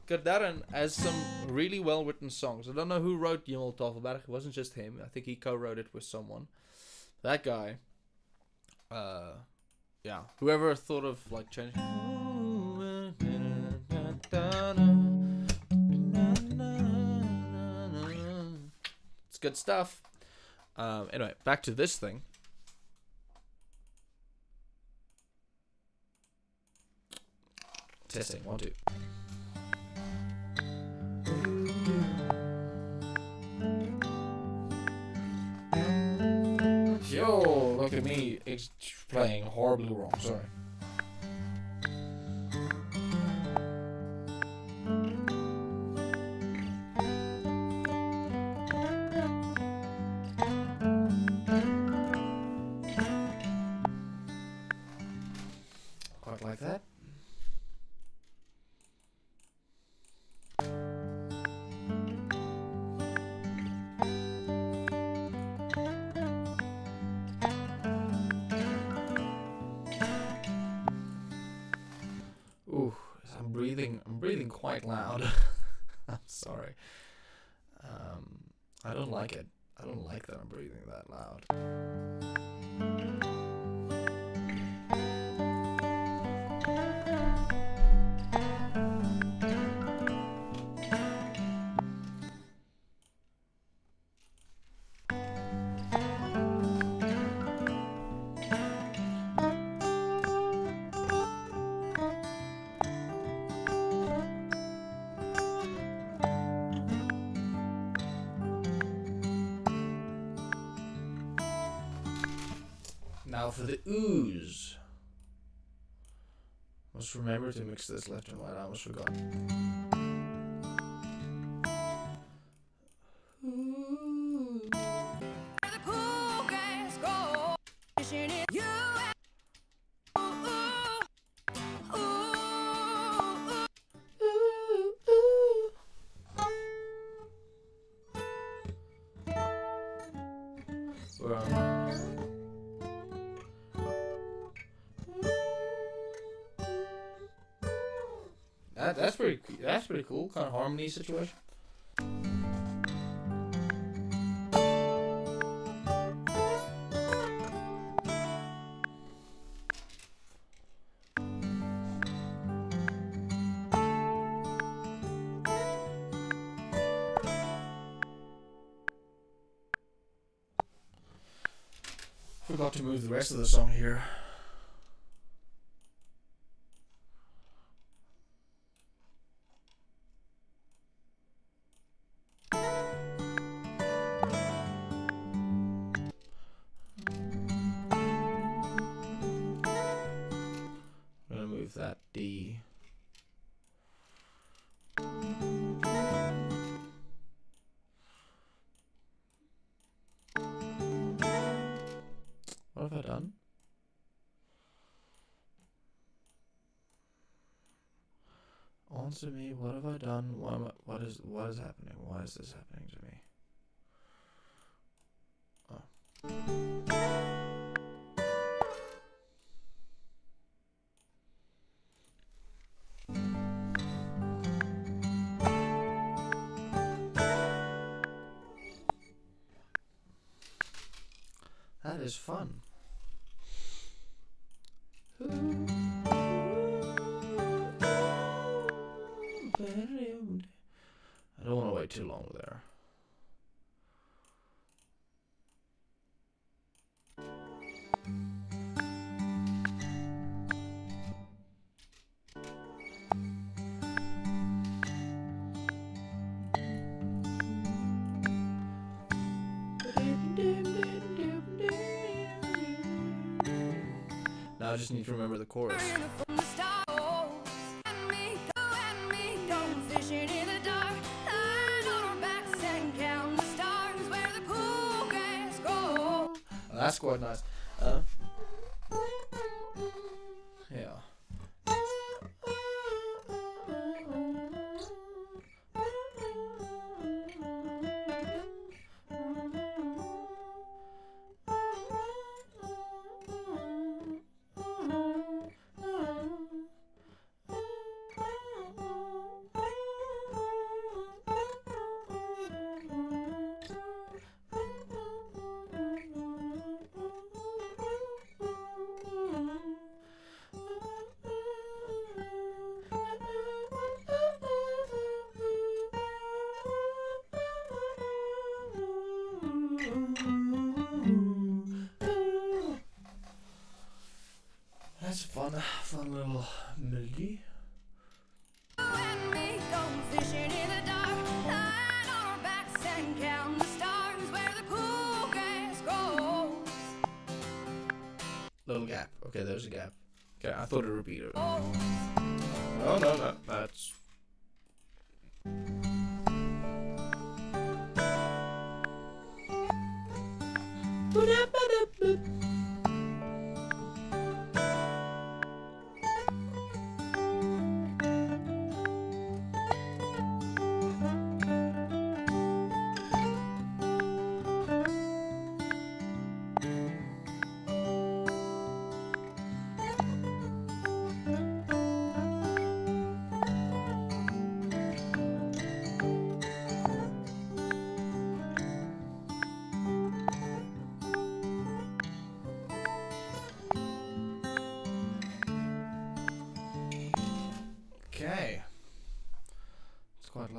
Kurt Ahrens has some really well written songs. I don't know who wrote Jimmel Tafelberg. It wasn't just him. I think he co-wrote it with someone. That guy. Yeah. Whoever thought of like changing. It's good stuff. Anyway, back to this thing. Testing, 1, 2. Yo, look at me playing horribly wrong. Sorry. Ooh, I'm breathing quite loud. I'm sorry. I don't like it. I don't like that I'm breathing that loud. Now for the ooze. Must remember to mix this left and right. I almost forgot. Ooh. Where the cool gas goes, fishing in you. Ooh, ooh, ooh, ooh. Well, that's pretty cool. Kind of harmony situation. Forgot to move the rest of the song here. I'm gonna move that D. What have I done? Answer me, what have I done? What is happening? Why is this happening to me? That is fun. I don't want to wait too long there. Now I just need to remember the chorus. From the stars, and me, going fishing in the dark, lying on our backs and counting the stars where the cool gas goes. Oh, that's quite nice. Yeah. That's a fun little melody. And me going fishing in the dark, lying on our backs and counting the stars where the cool gas goes. Little gap. Okay, there's a gap. Okay, I thought it repeated. Oh. No, that's.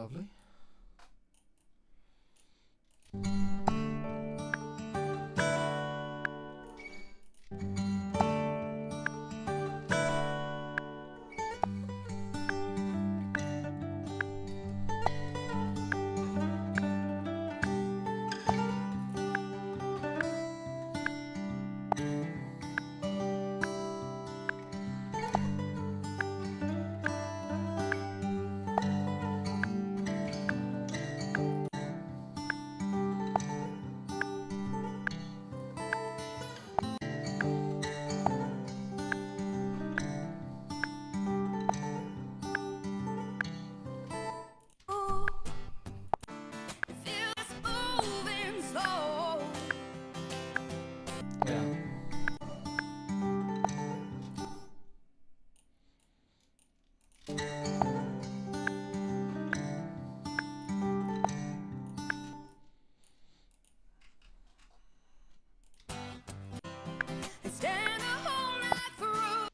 Lovely. It feels moving slow. Yeah. And stand the whole night through.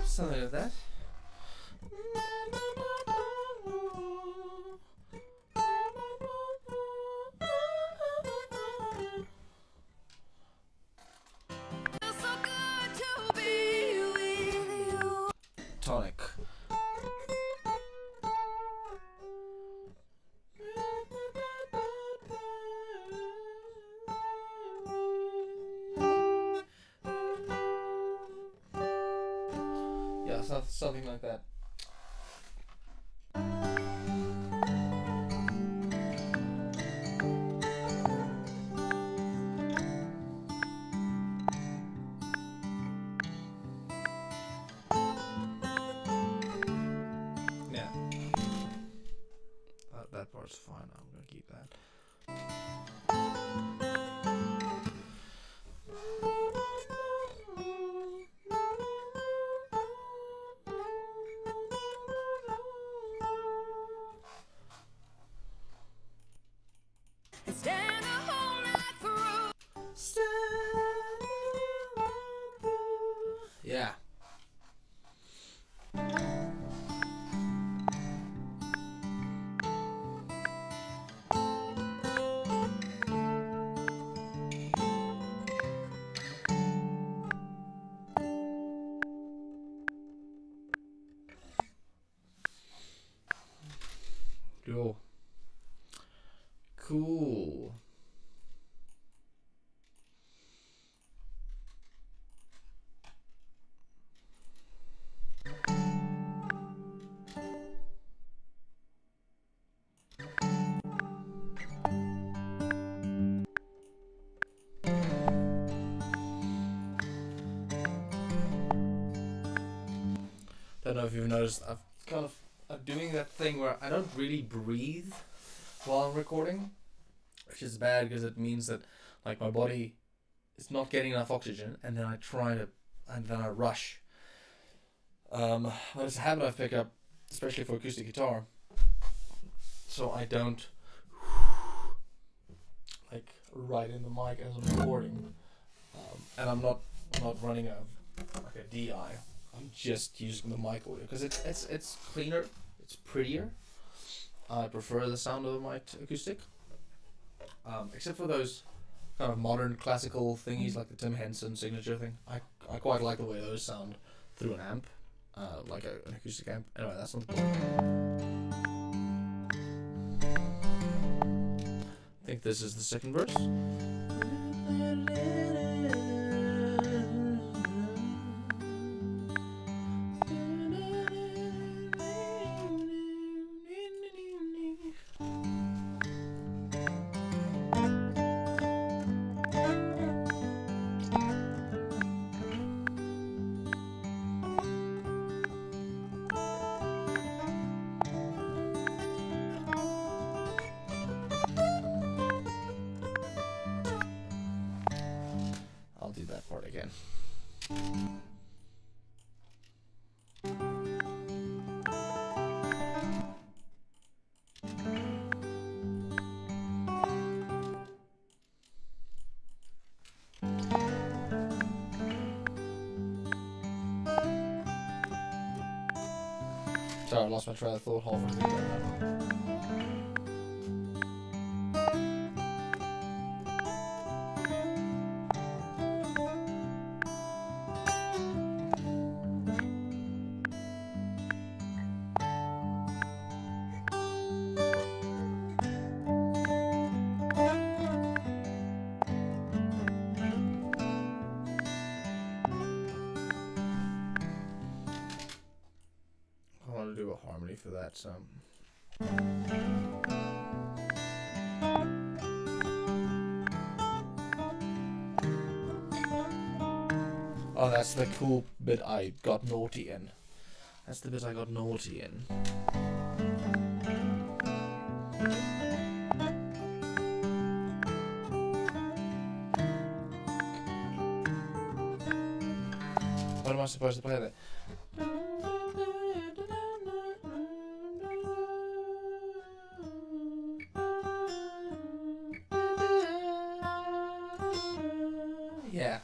Something like that. Feels so good to be with you. Tonic. Yeah, something like that. Yeah. That part's fine. I'm gonna keep that. And stand the whole night through. Yeah. Cool. Cool. Don't know if you've noticed, I'm doing that thing where I don't really breathe while I'm recording, which is bad because it means that like my body is not getting enough oxygen, and then I rush. But it's a habit I've picked up, especially for acoustic guitar, so I don't like right in the mic as I'm recording, and I'm not running a DI. I'm just using the mic audio because it's cleaner, it's prettier. I prefer the sound of the mic acoustic, except for those kind of modern classical thingies like the Tim Henson signature thing. I quite like the way those sound through an amp, like an acoustic amp. Anyway, that's not the point. I think this is the second verse. I'll do that part again. Sorry, I lost my train of thought halfway through that. I want to do a harmony for that, so. Oh, that's the cool bit I got naughty in. That's the bit I got naughty in. What am I supposed to play there? Yeah.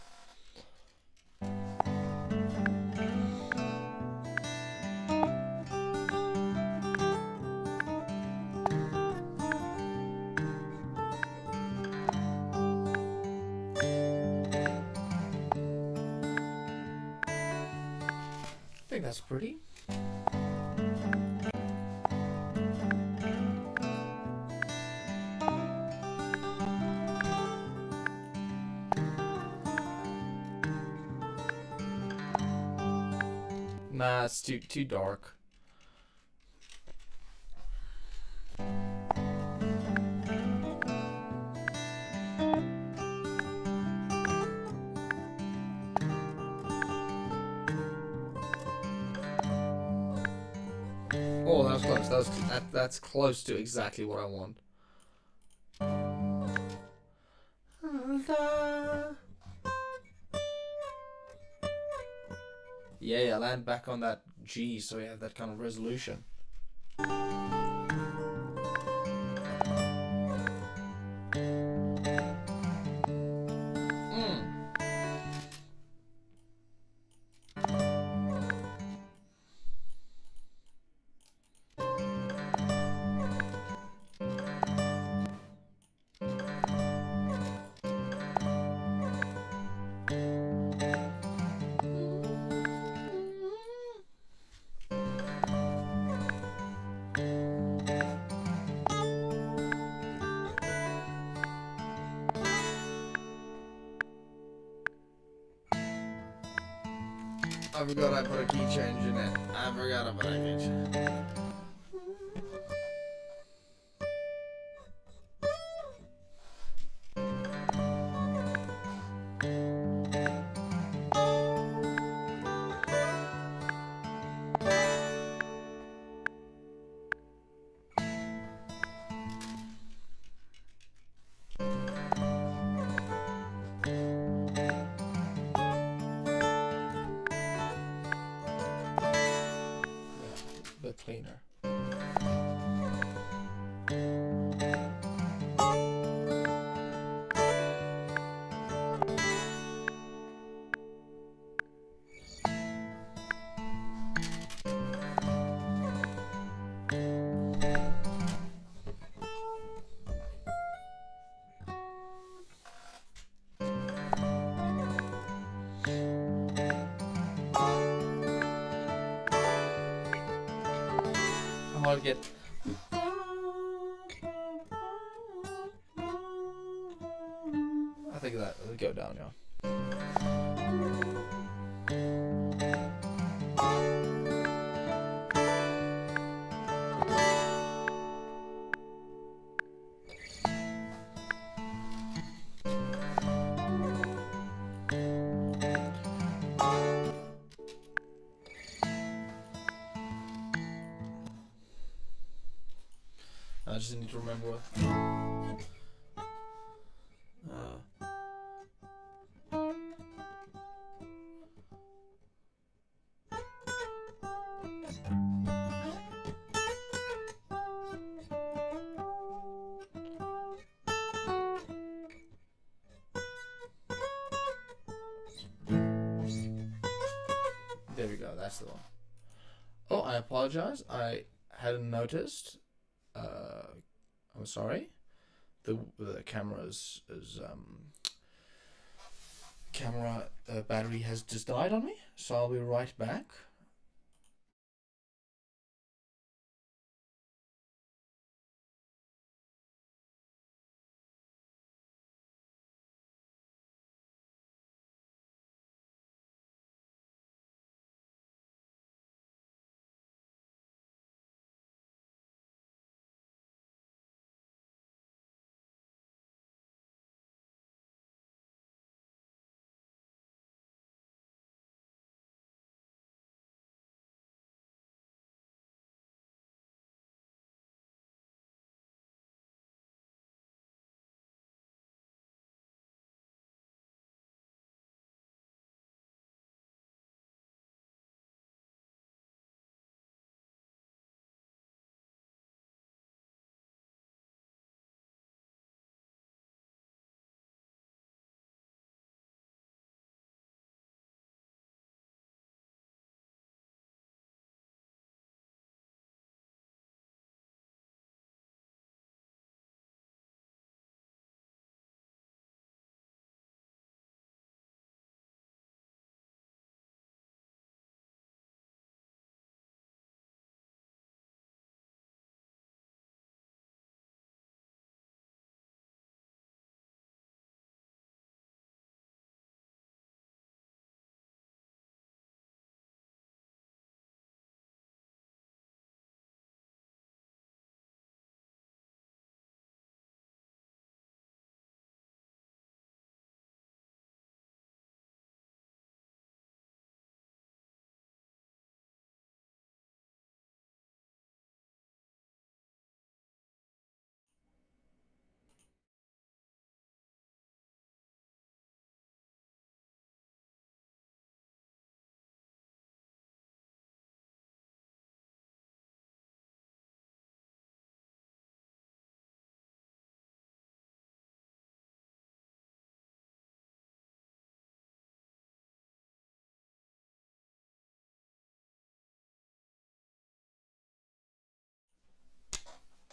I think that's pretty. Nah, it's too dark. Oh, that was close. That's close to exactly what I want. Yeah, land back on that G so you have that kind of resolution. I forgot I put a key change in it. I forgot I put a key change. Bit cleaner. I get. I think that will go down, yeah. I just need to remember what. There we go, that's the one. Oh, I apologize. I hadn't noticed. I'm sorry. The camera's camera battery has just died on me, so I'll be right back.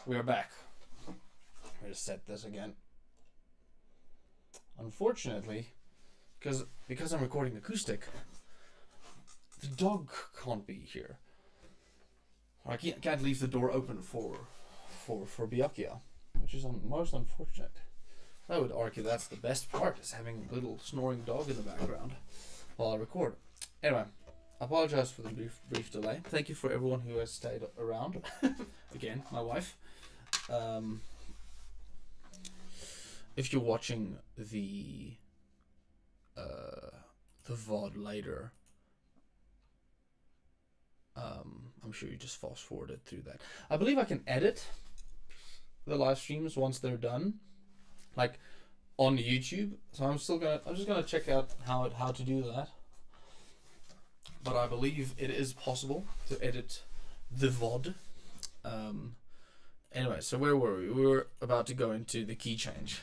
We are back. I'm going to set this again. Unfortunately, because I'm recording acoustic, the dog can't be here. I can't leave the door open for Byakuya, which is most unfortunate. I would argue that's the best part, is having a little snoring dog in the background while I record. Anyway, I apologize for the brief delay. Thank you for everyone who has stayed around. Again, my wife. If you're watching the VOD later, I'm sure you just fast forwarded through that. I believe I can edit the live streams once they're done, like on YouTube. So I'm just gonna check out how to do that. But I believe it is possible to edit the VOD. Anyway, so where were we? We were about to go into the key change.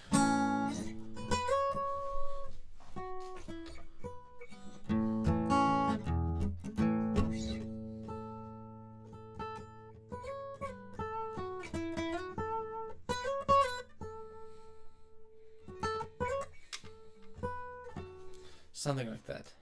Something like that.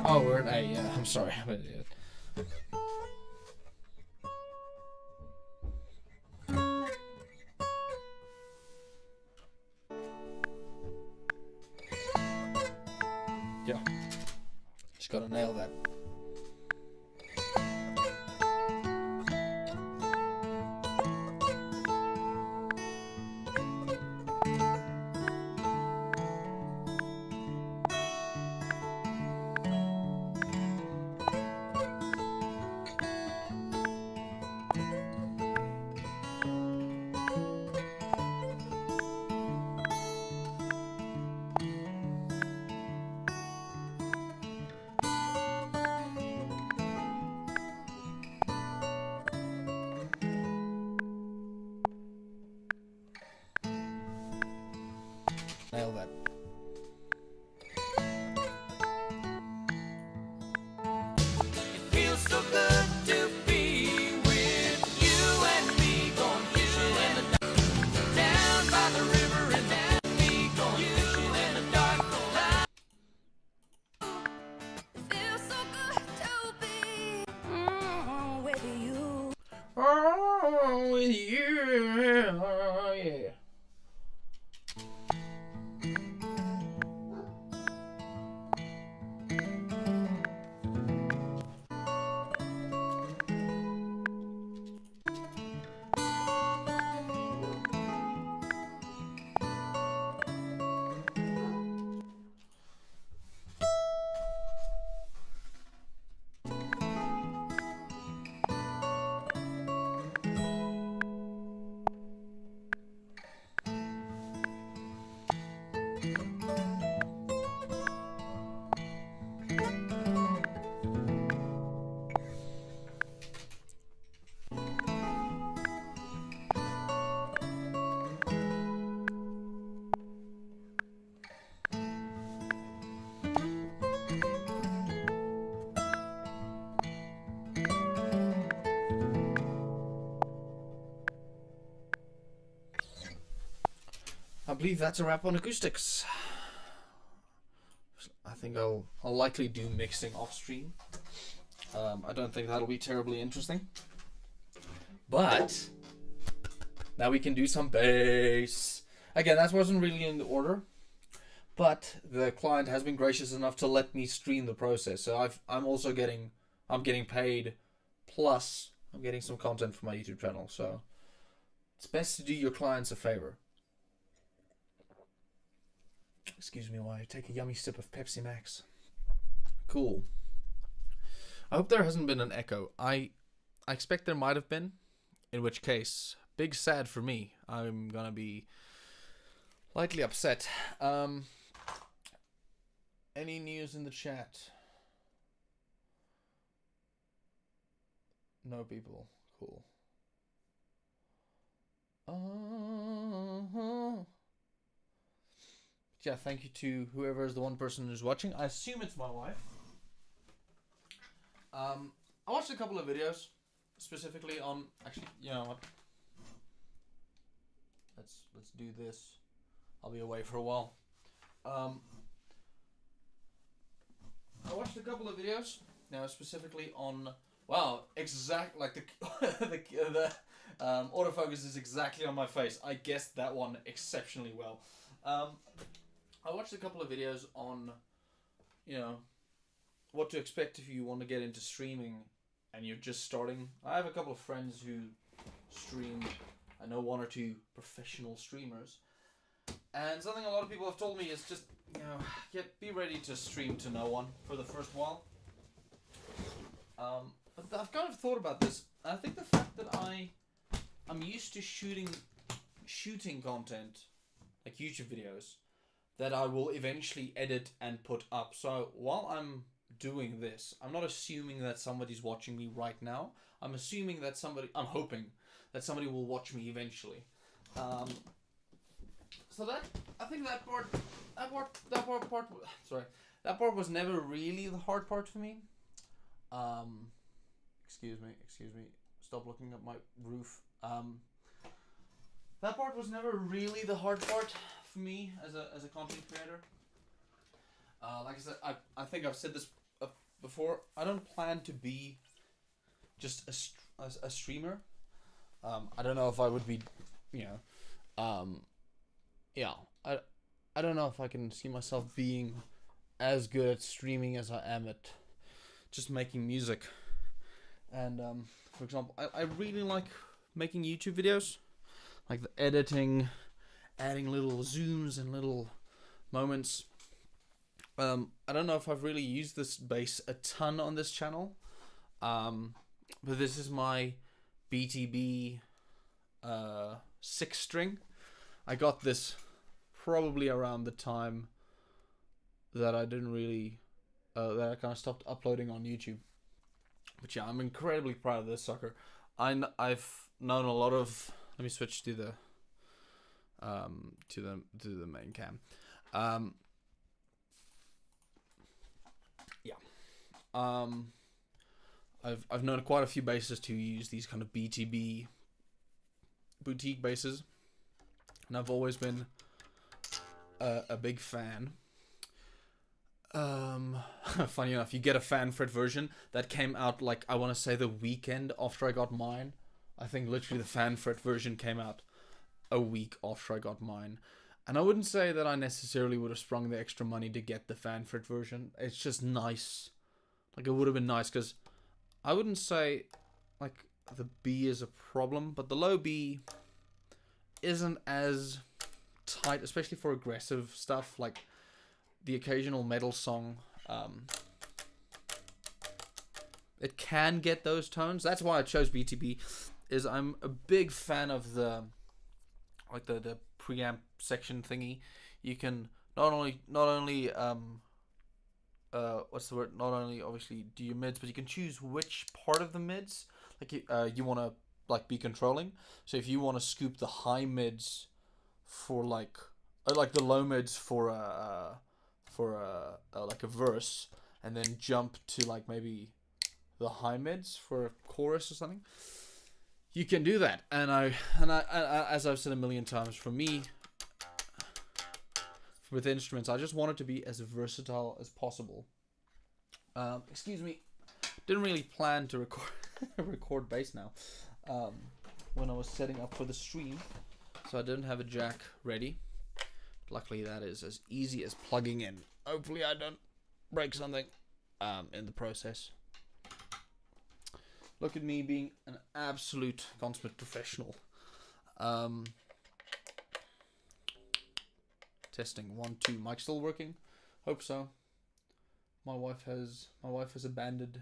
Oh, we're at A, yeah. I'm sorry. I'm an idiot. Yeah. Just gotta nail that. Nail that. It feels so good to be with you and me, going fishing in the dark, down by the river and down me, going fishing in the dark. Feels so good to be with you. Oh, with you. Oh, yeah. I believe that's a wrap on acoustics. I think I'll likely do mixing off stream. I don't think that'll be terribly interesting. But now we can do some bass. Again, that wasn't really in the order, but the client has been gracious enough to let me stream the process. So I'm getting paid, plus I'm getting some content for my YouTube channel. So it's best to do your clients a favor. Excuse me while I take a yummy sip of Pepsi Max. Cool. I hope there hasn't been an echo. I expect there might have been, in which case, big sad for me. I'm gonna be lightly upset. Any news in the chat? No people. Cool. Yeah, thank you to whoever is the one person who's watching. I assume it's my wife. I watched a couple of videos, specifically on. Actually, you know what? Let's do this. I'll be away for a while. I watched a couple of videos now, specifically on. Wow, exact like the autofocus is exactly on my face. I guessed that one exceptionally well. I watched a couple of videos on, you know, what to expect if you want to get into streaming and you're just starting. I have a couple of friends who stream. I know one or two professional streamers. And something a lot of people have told me is just, you know, be ready to stream to no one for the first while. But I've kind of thought about this. I think the fact that I'm used to shooting content, like YouTube videos, that I will eventually edit and put up. So while I'm doing this, I'm not assuming that somebody's watching me right now. I'm assuming that I'm hoping that somebody will watch me eventually. So I think that part was never really the hard part for me. Excuse me. Stop looking at my roof. That part was never really the hard part for me as a content creator. Like I said, I think I've said this before. I don't plan to be just a streamer. I don't know if I would be, you know, yeah. I don't know if I can see myself being as good at streaming as I am at just making music. And for example, I really like making YouTube videos, like the editing, adding little zooms and little moments. I don't know if I've really used this bass a ton on this channel, but this is my BTB 6 string. I got this probably around the time that I didn't really that I kind of stopped uploading on YouTube. But yeah, I'm incredibly proud of this sucker. I've known a lot of. Let me switch to the to the main cam. I've known quite a few bassists who use these kind of BTB boutique basses, and I've always been a big fan. Funny enough, you get a fan fret version that came out like, I want to say, the weekend after I got mine. I think literally the fan fret version came out a week after I got mine. And I wouldn't say that I necessarily would have sprung the extra money to get the fan fret version. It's just nice. Like, it would have been nice, because I wouldn't say like the B is a problem, but the low B isn't as tight, especially for aggressive stuff like the occasional metal song. It can get those tones. That's why I chose BTB. Is I'm a big fan of the preamp section thingy. You can not only what's the word? Not only obviously do your mids, but you can choose which part of the mids like you want to like be controlling. So if you want to scoop the high mids for like the low mids for like a verse, and then jump to like maybe the high mids for a chorus or something, you can do that. And I as I've said a million times, for me, with instruments, I just want it to be as versatile as possible. Excuse me, didn't really plan to record bass now when I was setting up for the stream, so I didn't have a jack ready. Luckily, that is as easy as plugging in. Hopefully, I don't break something in the process. Look at me being an absolute consummate professional. Testing 1 2. Mic still working? Hope so. My wife has abandoned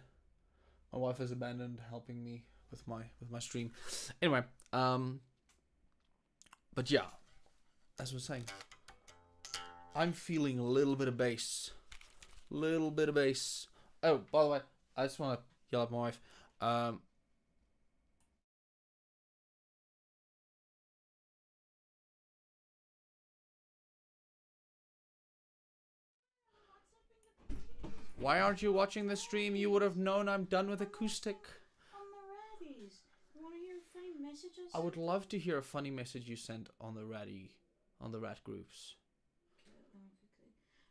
helping me with my stream. Anyway, but yeah, as I was saying, I'm feeling a little bit of bass. Oh, by the way, I just want to yell at my wife. Why aren't you watching the stream? You would have known I'm done with Acoustic. On the Raddies. Want to hear funny messages? I would love to hear a funny message you sent on the rat groups.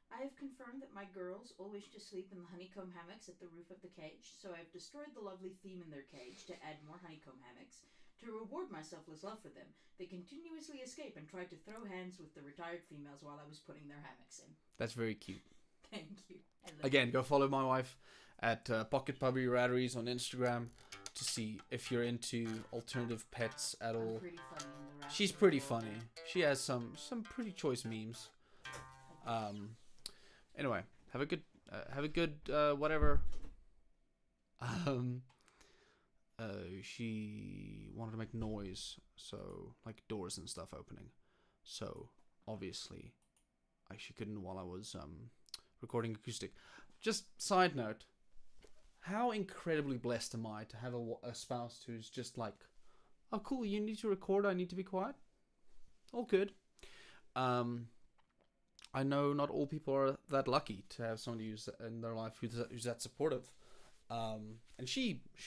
I have confirmed that my girls all wish to sleep in the honeycomb hammocks at the roof of the cage, so I've destroyed the lovely theme in their cage to add more honeycomb hammocks. To reward my selfless love for them, they continuously escape and tried to throw hands with the retired females while I was putting their hammocks in. That's very cute. Thank you. Again, go follow my wife at Pocket Puppy Ratteries on Instagram to see if you're into alternative pets at all. Pretty funny in the She's pretty funny. She has some pretty choice memes. Anyway, have a good whatever. She wanted to make noise, so like doors and stuff opening. So obviously, she couldn't while I was recording Acoustic. Just side note, how incredibly blessed am I to have a spouse who's just like, oh cool, you need to record, I need to be quiet. All good. I know not all people are that lucky to have somebody who's in their life who's that supportive. And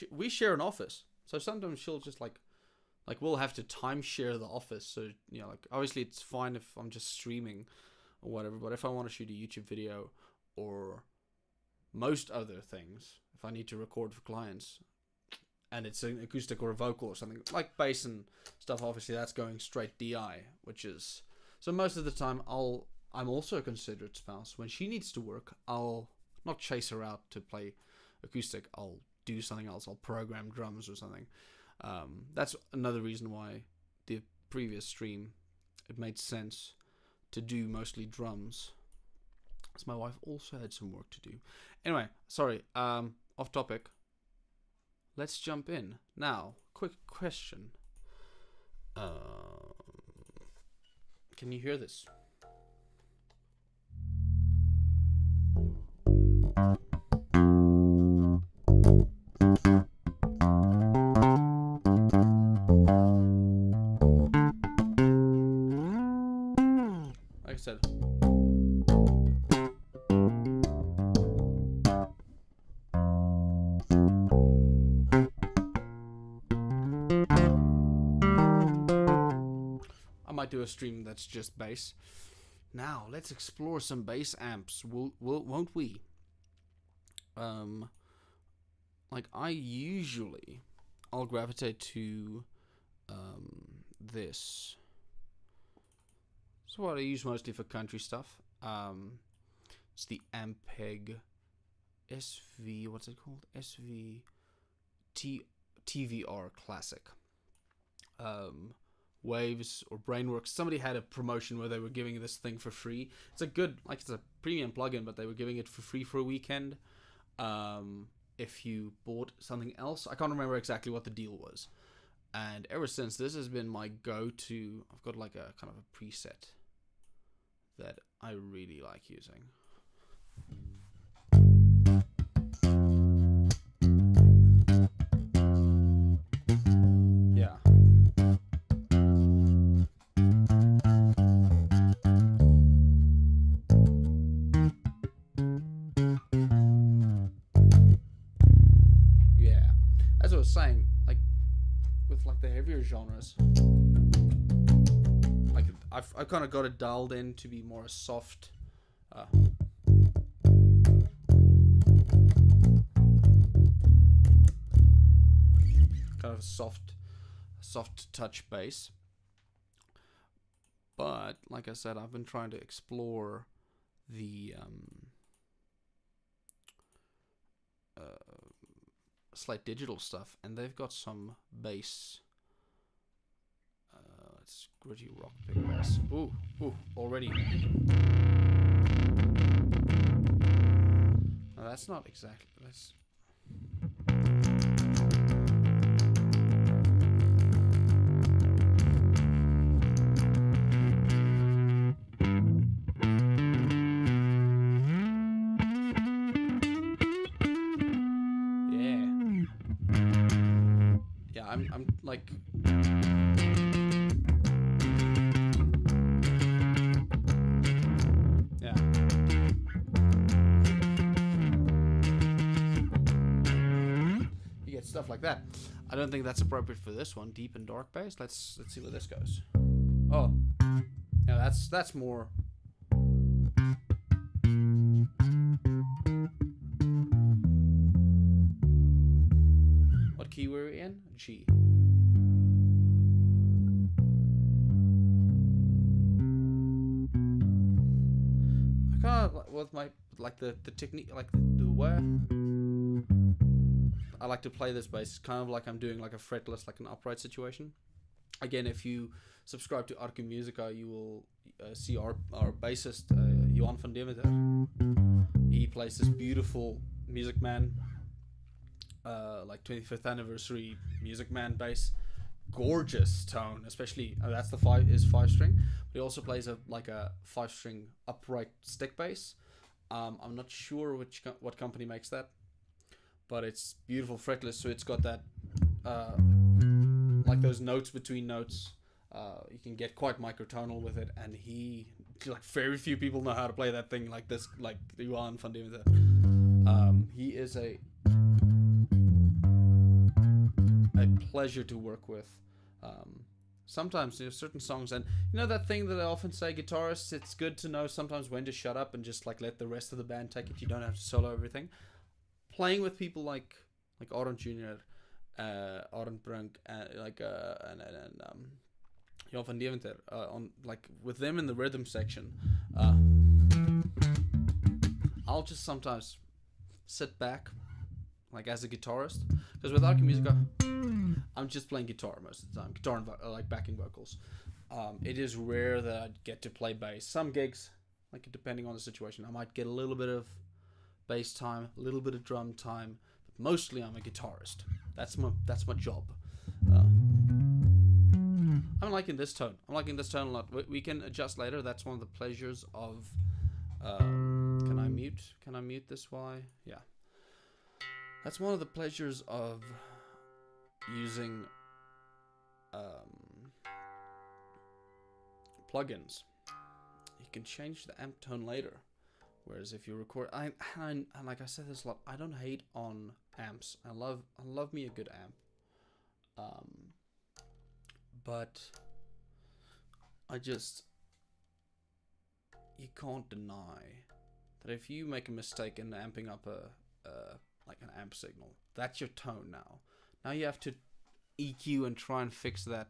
we share an office, so sometimes she'll just like we'll have to timeshare the office. So like obviously it's fine if I'm just streaming or whatever, but if I want to shoot a YouTube video or most other things, if I need to record for clients and it's an acoustic or a vocal or something like bass and stuff, obviously that's going straight DI, which is so most of the time I'm also a considerate spouse. When she needs to work, I'll not chase her out to play acoustic. I'll do something else. I'll program drums or something. That's another reason why the previous stream, it made sense to do mostly drums, because my wife also had some work to do. Anyway, sorry, off topic. Let's jump in. Now, quick question. Can you hear this? do a stream that's just bass. Now let's explore some bass amps. Won't we? Like I'll gravitate to this. So what I use mostly for country stuff. It's the Ampeg SV. What's it called? TVR Classic. Waves or Brainworks. Somebody had a promotion where they were giving this thing for free. It's a good, like, it's a premium plugin, but they were giving it for free for a weekend. If you bought something else, I can't remember exactly what the deal was. And ever since, this has been my go-to. I've got like a kind of a preset that I really like using. Yeah. Yeah. As I was saying, like with like the heavier genres, like I've kind of got it dialed in to be more soft. Kind of a soft touch bass. But like I said, I've been trying to explore the Slate Digital stuff, and they've got some bass. It's gritty rock big bass. Ooh, already. No, that's not exactly. That's. Yeah, I'm like. Yeah. You get stuff like that. I don't think that's appropriate for this one. Deep and dark bass. Let's see where this goes. Oh, yeah, that's more. What key were we in? G. I kind of with my like the technique, like the way I like to play this bass. It's kind of like I'm doing like a fretless, like an upright situation. Again, if you subscribe to Arco Musica, you will see our bassist Johan van Demeter. He plays this beautiful Music Man, like 25th anniversary Music Man bass. Gorgeous tone, especially that's the 5 string. But he also plays a 5-string upright stick bass. I'm not sure what company makes that, but it's beautiful fretless. So it's got that like those notes between notes. You can get quite microtonal with it, and like very few people know how to play that thing like this, like Johan van Demeter. He is a pleasure to work with. Sometimes there's certain songs, and you know that thing that I often say, guitarists, it's good to know sometimes when to shut up and just like let the rest of the band take it. You don't have to solo everything. Playing with people like Aron Jr., Aron Brunk, and Johan van Demeter, on like with them in the rhythm section, I'll just sometimes sit back, like as a guitarist, because with Arco Musica, I'm just playing guitar most of the time, guitar and like backing vocals. It is rare that I get to play bass. Some gigs, like depending on the situation, I might get a little bit of bass time, a little bit of drum time, but mostly I'm a guitarist. That's my job. I'm liking this tone. I'm liking this tone a lot. We can adjust later. That's one of the pleasures of. Can I mute this? Why? Yeah. That's one of the pleasures of using plugins. You can change the amp tone later, whereas if you record, and like I said this a lot, I don't hate on amps. I love me a good amp, but you can't deny that if you make a mistake in amping up like an amp signal, that's your tone now. Now you have to EQ and try and fix that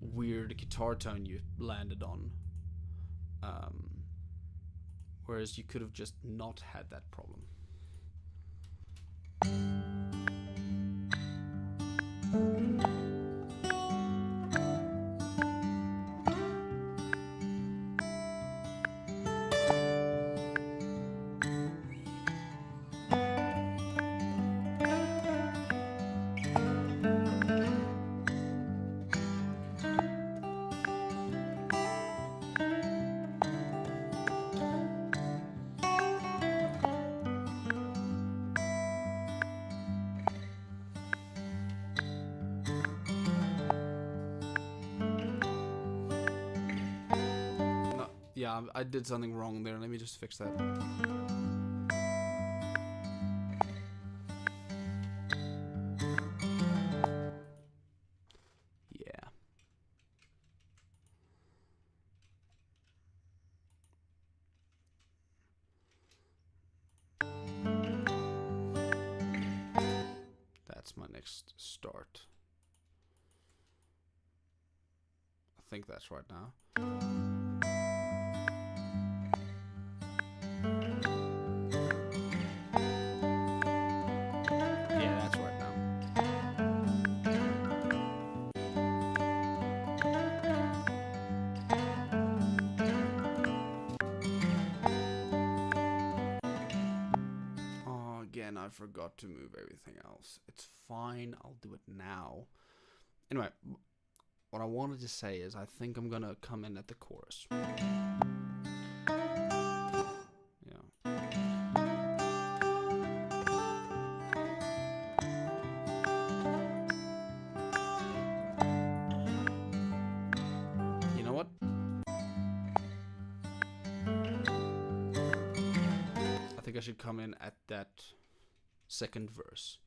weird guitar tone you landed on. Whereas you could have just not had that problem. Yeah, I did something wrong there. Let me just fix that. Yeah. That's my next start. I think that's right now. Yeah, that's right now. Oh, again, I forgot to move everything else. It's fine, I'll do it now. Anyway, what I wanted to say is I think I'm gonna come in at the chorus. I should come in at that second verse.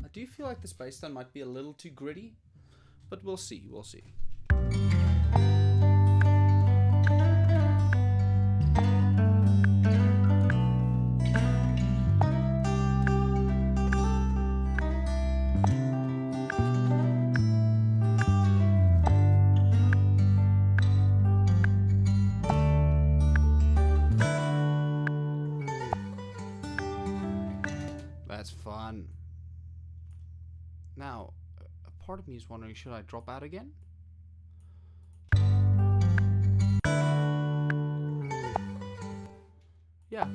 I do feel like this bass line might be a little too gritty, but we'll see, we'll see. That's fun. Now, a part of me is wondering, should I drop out again? Yeah.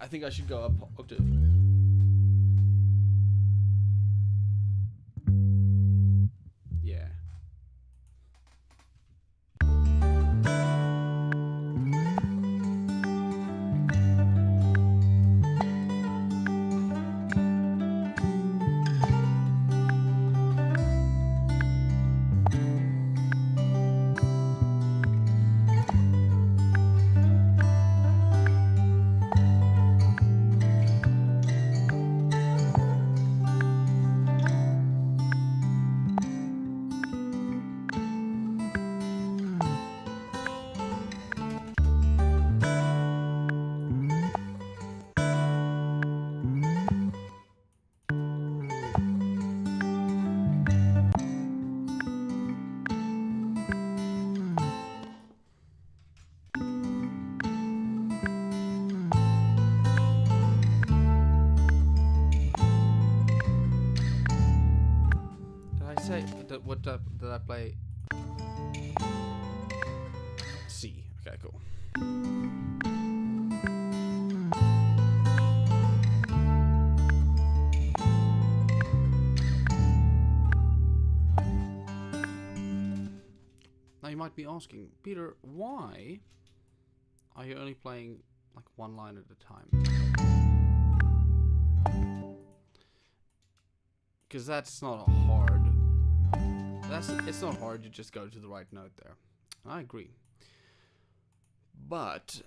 I think I should go up octave. Yeah. did I play? C. Okay, cool. Now you might be asking, Peter, why are you only playing like one line at a time? Because it's not hard to just go to the right note there. I agree. But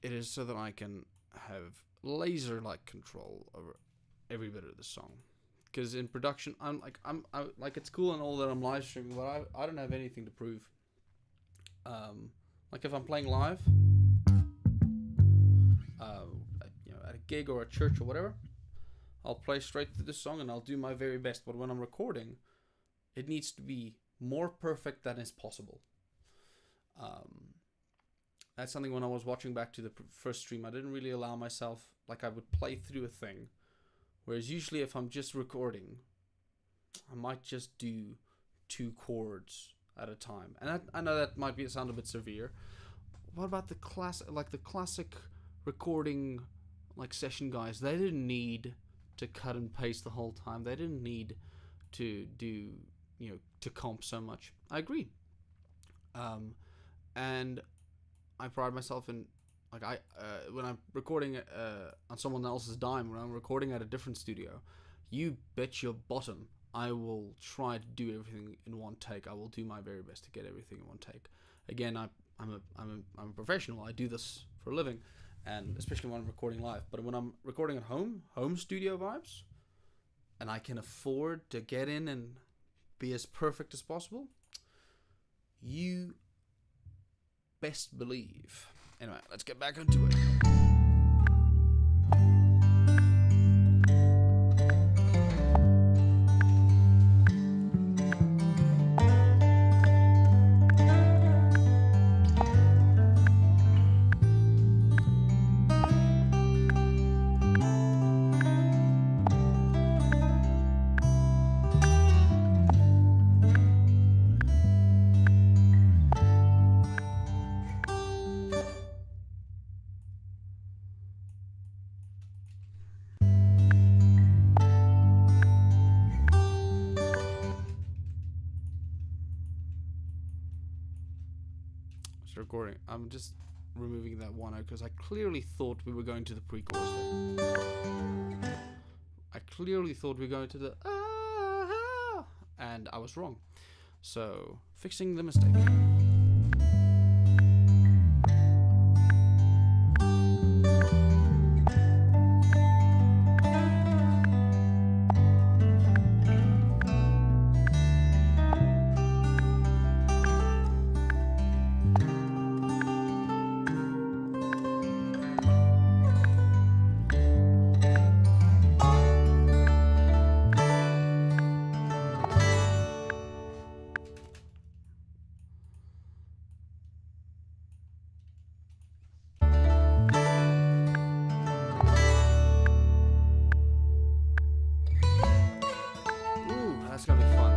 it is so that I can have laser-like control over every bit of the song. Because in production, I'm like it's cool and all that I'm live streaming, but I don't have anything to prove. Like if I'm playing live, at a gig or a church or whatever, I'll play straight through the song and I'll do my very best. But when I'm recording, it needs to be more perfect than is possible. That's something when I was watching back to the first stream, I didn't really allow myself, like I would play through a thing. Whereas usually if I'm just recording, I might just do 2 chords at a time. And I know that might sound a bit severe. What about the classic recording like session guys? They didn't need to cut and paste the whole time. They didn't need to do, to comp so much. I agree. And I pride myself in, like when I'm recording on someone else's dime, when I'm recording at a different studio, you bet your bottom I will try to do everything in one take. I will do my very best to get everything in one take. Again, I'm a professional. I do this for a living, and especially when I'm recording live. But when I'm recording at home studio vibes, and I can afford to get in and be as perfect as possible, you best believe. Anyway, let's get back into it. Recording. I'm just removing that one out because I clearly thought we were going to the pre-chorus there. I clearly thought we were going to the and I was wrong. So, fixing the mistake. That's gonna be fun.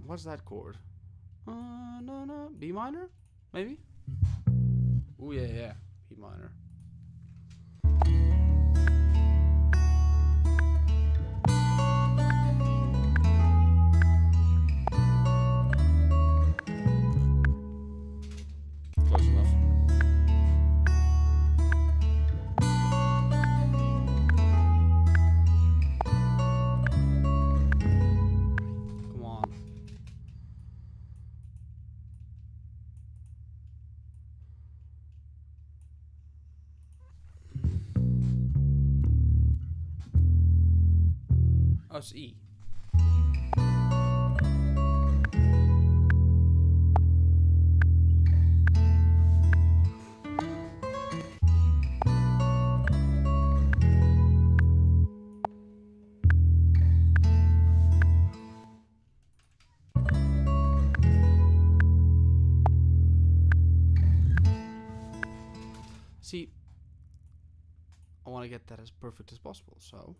What's that chord? No. B minor? Maybe? Oh yeah. B minor. Close enough. Come on. Oh, it's E. See, I want to get that as perfect as possible, so.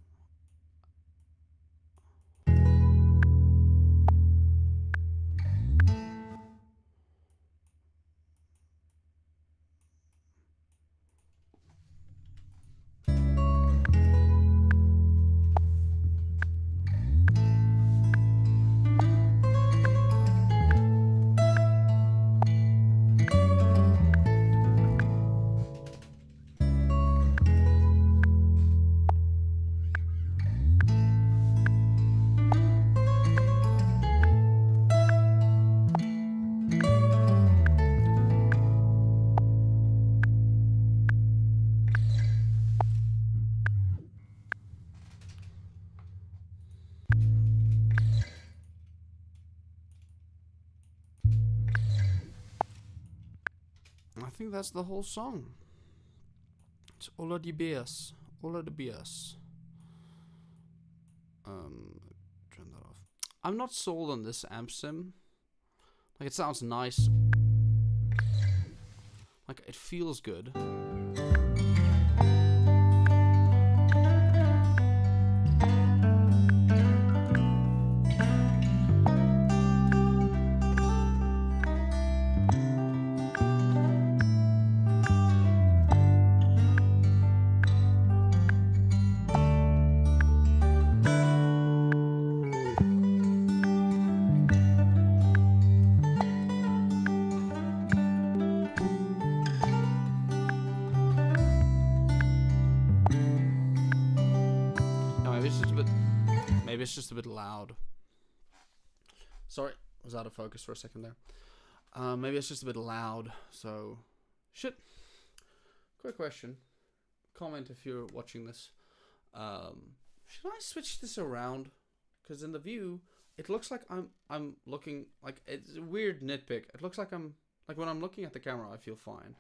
I think that's the whole song. It's Ola de Beers. Ola de Beers. Turn that off. I'm not sold on this amp sim. Like, it sounds nice. Like, it feels good. Maybe it's just a bit loud. Sorry, was out of focus for a second there. Maybe it's just a bit loud, so... Shit. Quick question. Comment if you're watching this. Should I switch this around? Because in the view, it looks like I'm looking... Like, it's a weird nitpick. It looks like I'm... Like, when I'm looking at the camera, I feel fine.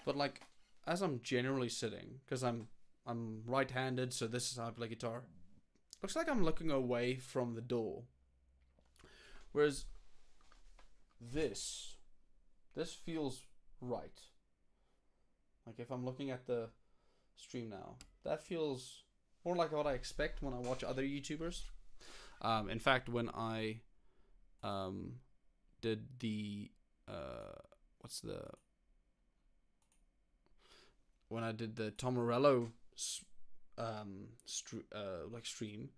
But, like, as I'm generally sitting, because I'm right-handed, so this is how I play guitar... Looks like I'm looking away from the door. Whereas this feels right. Like if I'm looking at the stream now, that feels more like what I expect when I watch other YouTubers. In fact, when I did the when I did the Tom Morello stream,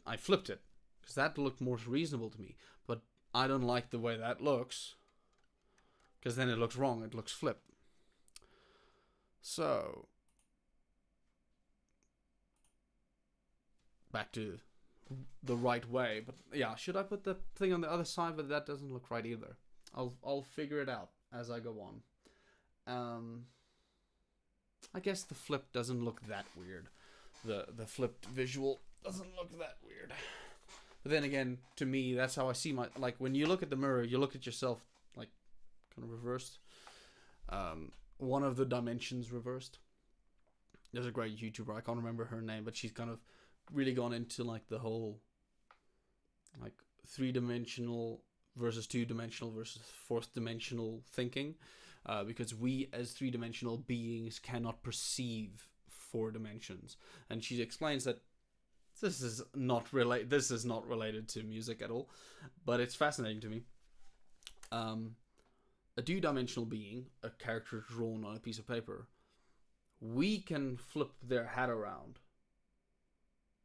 I flipped it because that looked more reasonable to me, but I don't like the way that looks because then it looks wrong, it looks flipped. So back to the right way. But yeah, should I put the thing on the other side? But that doesn't look right either. I'll figure it out as I go on. I guess the flip doesn't look that weird. The flipped visual doesn't look that weird. But then again, to me, that's how I see my... Like, when you look at the mirror, you look at yourself, like, kind of reversed. One of the dimensions reversed. There's a great YouTuber, I can't remember her name, but she's kind of really gone into, like, the whole, like, 3-dimensional versus 2-dimensional versus 4th-dimensional thinking. Because we, as 3-dimensional beings, cannot perceive 4 dimensions. And she explains that this is not related to music at all, but it's fascinating to me. A 2-dimensional being, a character drawn on a piece of paper, we can flip their head around,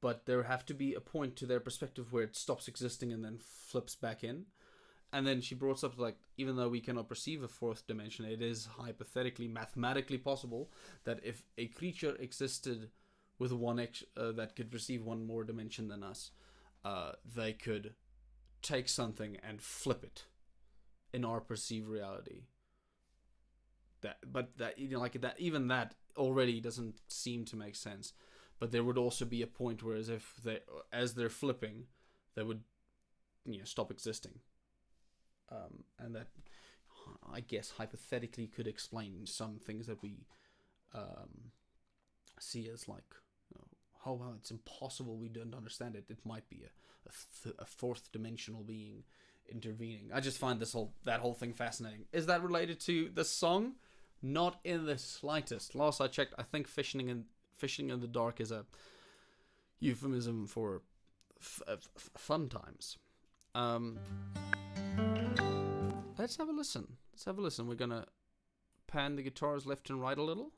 but there have to be a point to their perspective where it stops existing and then flips back in. And then she brought up, like, even though we cannot perceive a 4th dimension, it is hypothetically, mathematically possible that if a creature existed with that could perceive one more dimension than us, they could take something and flip it in our perceived reality. But that, you know, like that, even that already doesn't seem to make sense. but there would also be a point where as they're flipping, they would, stop existing. And that, I guess, hypothetically could explain some things that we see as like, oh well, it's impossible, we don't understand it. It might be a fourth dimensional being intervening. I just find that whole thing fascinating. Is that related to the song? Not in the slightest. Last I checked, I think fishing in the dark is a euphemism for fun times. Let's have a listen. We're gonna pan the guitars left and right a little,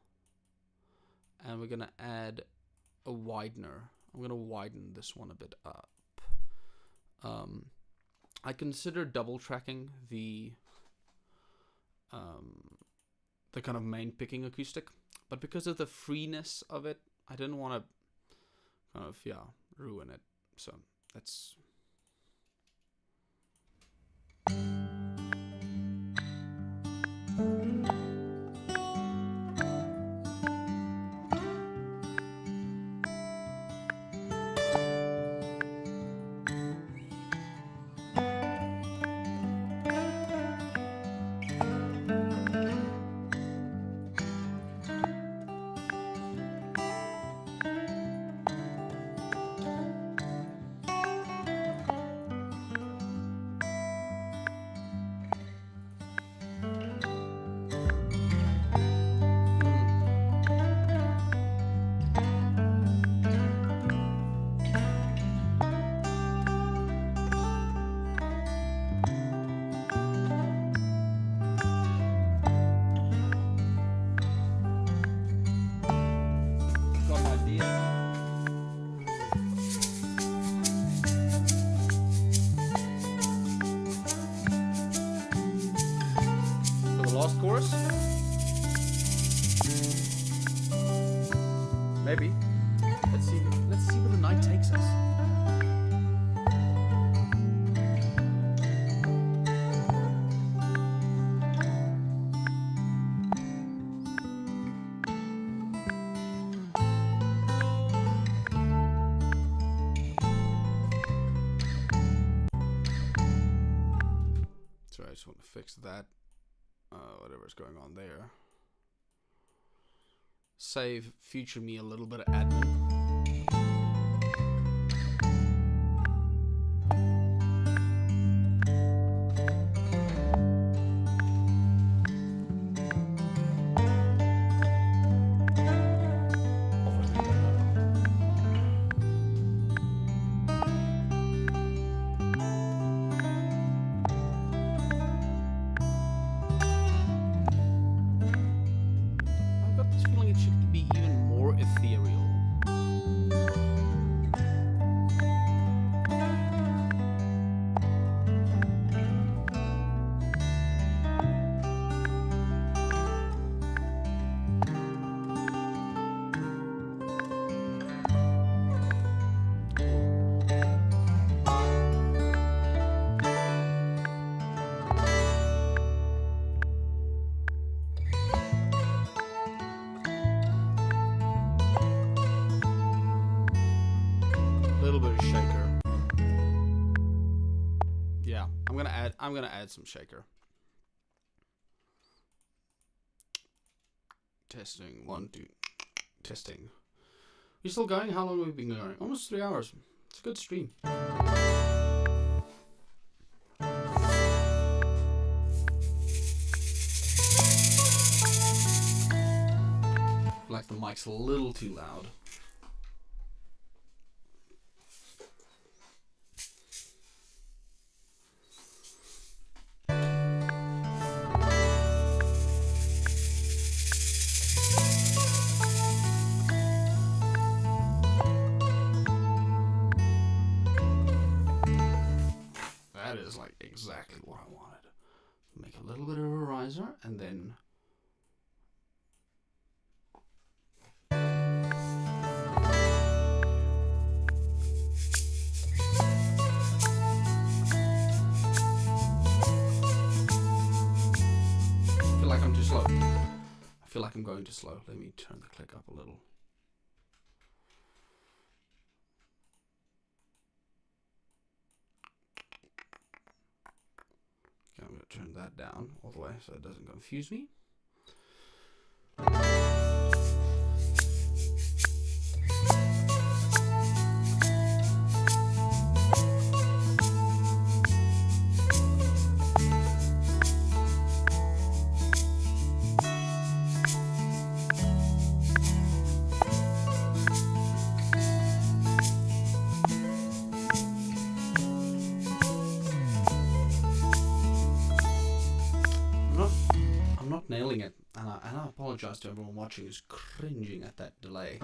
and we're gonna add a widener. I'm gonna widen this one a bit up. I consider double tracking the kind of main picking acoustic, but because of the freeness of it, I didn't want to kind of ruin it. So let's. Chorus? Maybe. Let's see where the night takes us. So I just want to fix that. Whatever's going on there. Save future me a little bit of admin. I'm gonna add some shaker. Testing 1, 2. Testing. You still going? How long have we been going? Almost 3 hours. It's a good stream. Like the mic's a little too loud. Exactly what I wanted. Make a little bit of a riser and then I feel like I'm too slow. I feel like I'm going too slow. Let me turn the click up a little. turn that down all the way so it doesn't confuse me. I'm not nailing it, and I apologize to everyone watching who's cringing at that delay.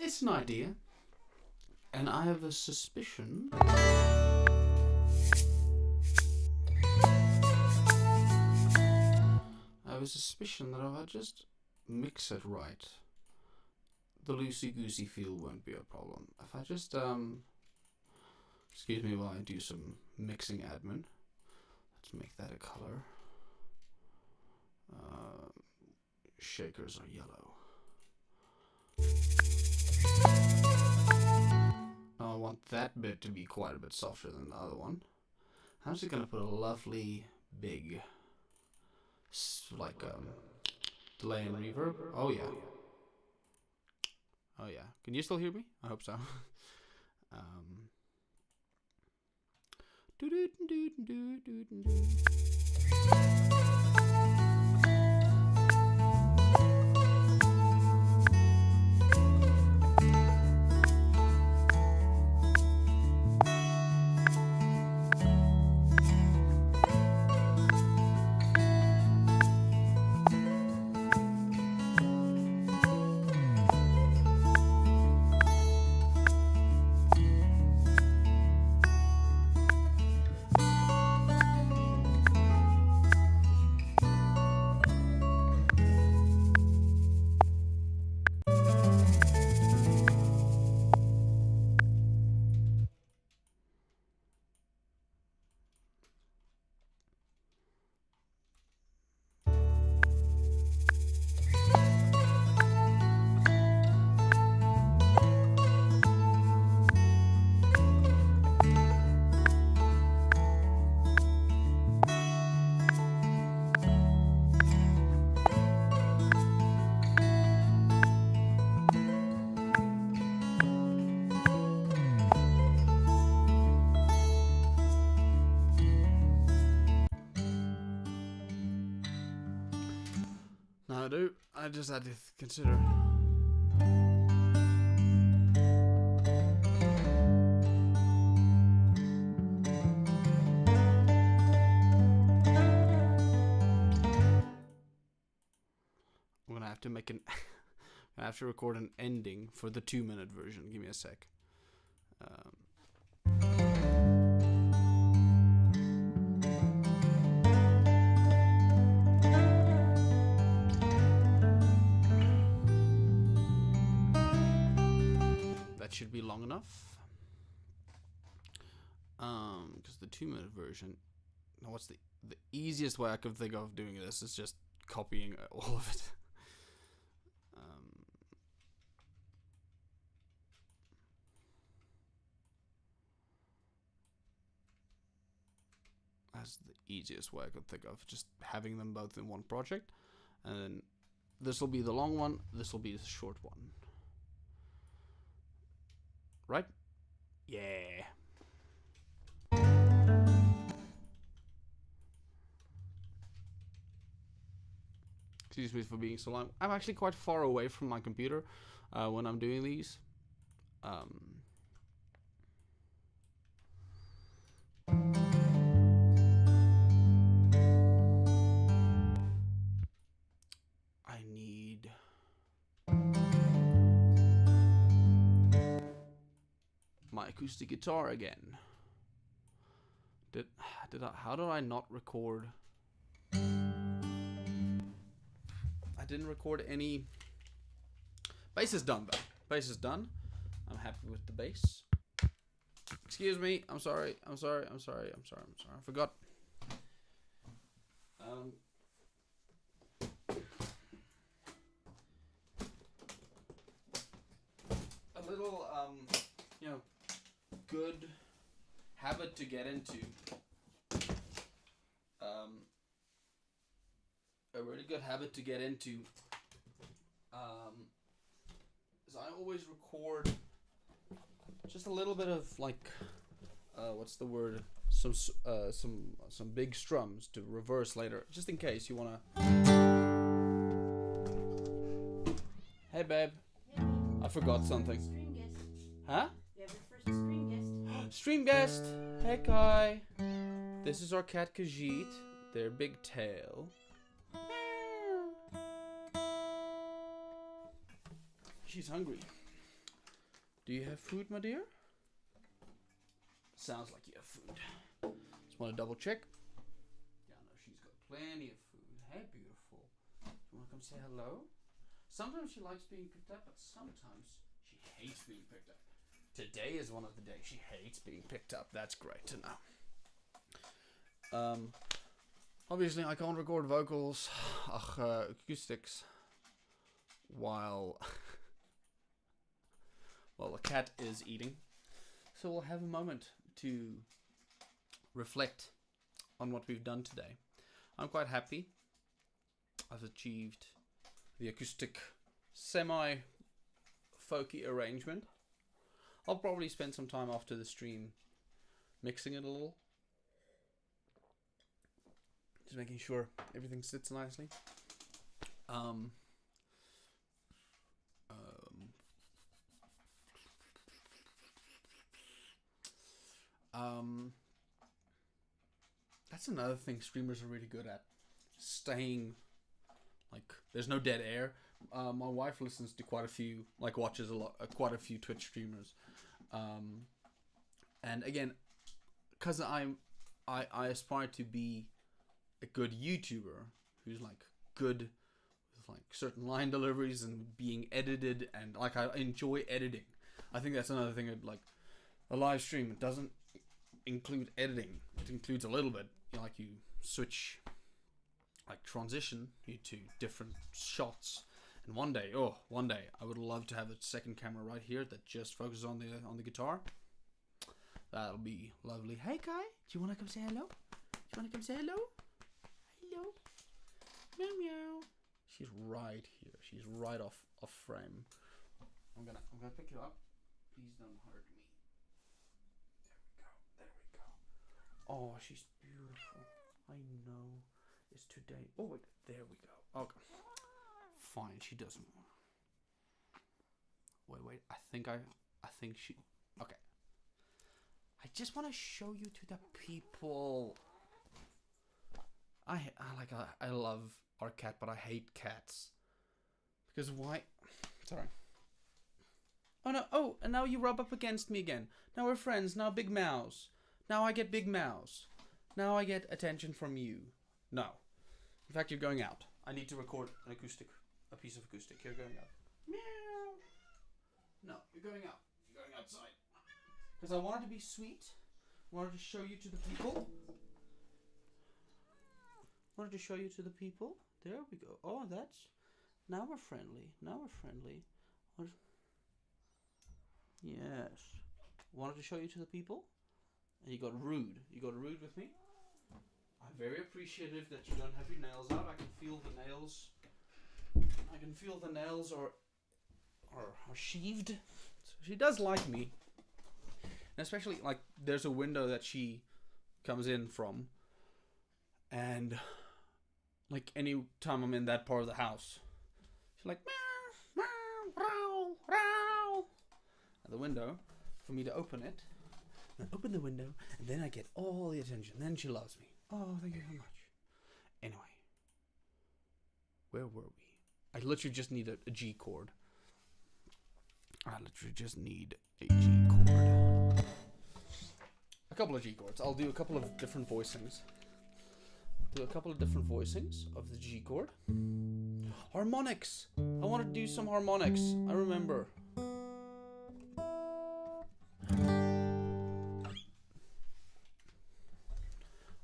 It's an idea, and I have a suspicion. I have a suspicion that if I just mix it right, the loosey-goosey feel won't be a problem. If I just, excuse me while I do some mixing admin. Let's make that a color. Shakers are yellow. Now I want that bit to be quite a bit softer than the other one. I'm just gonna put a lovely big, delay and reverb. Oh yeah. Oh yeah. Can you still hear me? I hope so. I just had to consider. I'm gonna have to make an. I have to record an ending for the 2-minute version. Give me a sec. That should be long enough. Because the 2-minute version. Now, what's the easiest way I can think of doing this is just copying all of it. That's the easiest way I could think of, just having them both in one project, and then this will be the long one, this will be the short one, right? Yeah. Excuse me for being so long. I'm actually quite far away from my computer. when I'm doing these. I need my acoustic guitar again. How did I not record? I didn't record any. Bass is done though. Bass is done. I'm happy with the bass. Excuse me. I'm sorry. I forgot. A little good habit to get into. A really good habit to get into. Is I always record just a little bit of like, what's the word? Some big strums to reverse later, just in case you wanna. Hey babe, I forgot something. Stream guest. Huh? You have your first stream guest. Stream guest. Hey Kai. This is our cat Khajiit. Their big tail. She's hungry. Do you have food, my dear? Sounds like you have food. Just want to double check. Yeah, no, she's got plenty of food. Hey, beautiful. You want to come say hello? Sometimes she likes being picked up, but sometimes she hates being picked up. Today is one of the days she hates being picked up. That's great to know. Obviously, I can't record vocals, acoustics, while the cat is eating. So we'll have a moment to reflect on what we've done today. I'm quite happy. I've achieved the acoustic semi-folky arrangement. I'll probably spend some time after the stream mixing it a little. Just making sure everything sits nicely. That's another thing streamers are really good at. Staying, like, there's no dead air. My wife listens to quite a few, like, watches quite a few Twitch streamers. And again, because I aspire to be a good YouTuber who's like good with like certain line deliveries and being edited, and like I enjoy editing. I think that's another thing. Like a live stream, it doesn't include editing. It includes a little bit. You know, like you switch, like transition to different shots. And one day I would love to have a second camera right here that just focuses on the guitar. That'll be lovely. Hey Kai, do you want to come say hello? Hello. Meow meow. She's right here. She's right off frame. I'm gonna pick you up. Please don't hurt me. There we go. Oh, she's beautiful. I know. It's today. Oh wait, there we go. Okay. Fine, she doesn't. Wait. I think she. Okay. I just want to show you to the people. I love our cat, but I hate cats. Because why? Sorry. Oh no! Oh, and now you rub up against me again. Now we're friends. Now Big Mouse. Now I get Big Mouse. Now I get attention from you. No. In fact, you're going out. I need to record a piece of acoustic. You're going out. Meow. No, you're going out. You're going outside. Because I wanted to be sweet. Wanted to show you to the people. There we go. Oh, that's... Now we're friendly. Yes. Wanted to show you to the people. And you got rude. With me. I'm very appreciative that you don't have your nails out. I can feel the nails are sheathed. So she does like me. And especially, like, there's a window that she comes in from. And, like, any time I'm in that part of the house, she's like, meow, meow, growl. the window for me to open it. I open the window, and then I get all the attention. Then she loves me. Oh, thank you so much. Anyway, where were we? I literally just need a G chord. I literally just need a G chord. A couple of G chords. I'll do a couple of different voicings. Do a couple of different voicings of the G chord. Harmonics. I want to do some harmonics. I remember.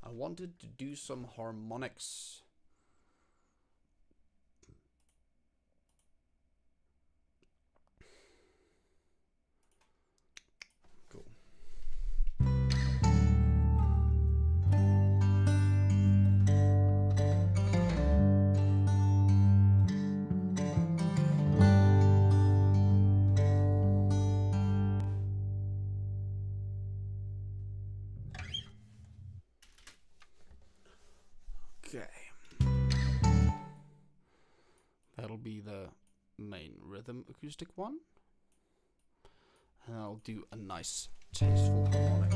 I wanted to do some harmonics. Cool. Okay. That'll be the main rhythm acoustic one. And I'll do a nice, tasteful harmonic.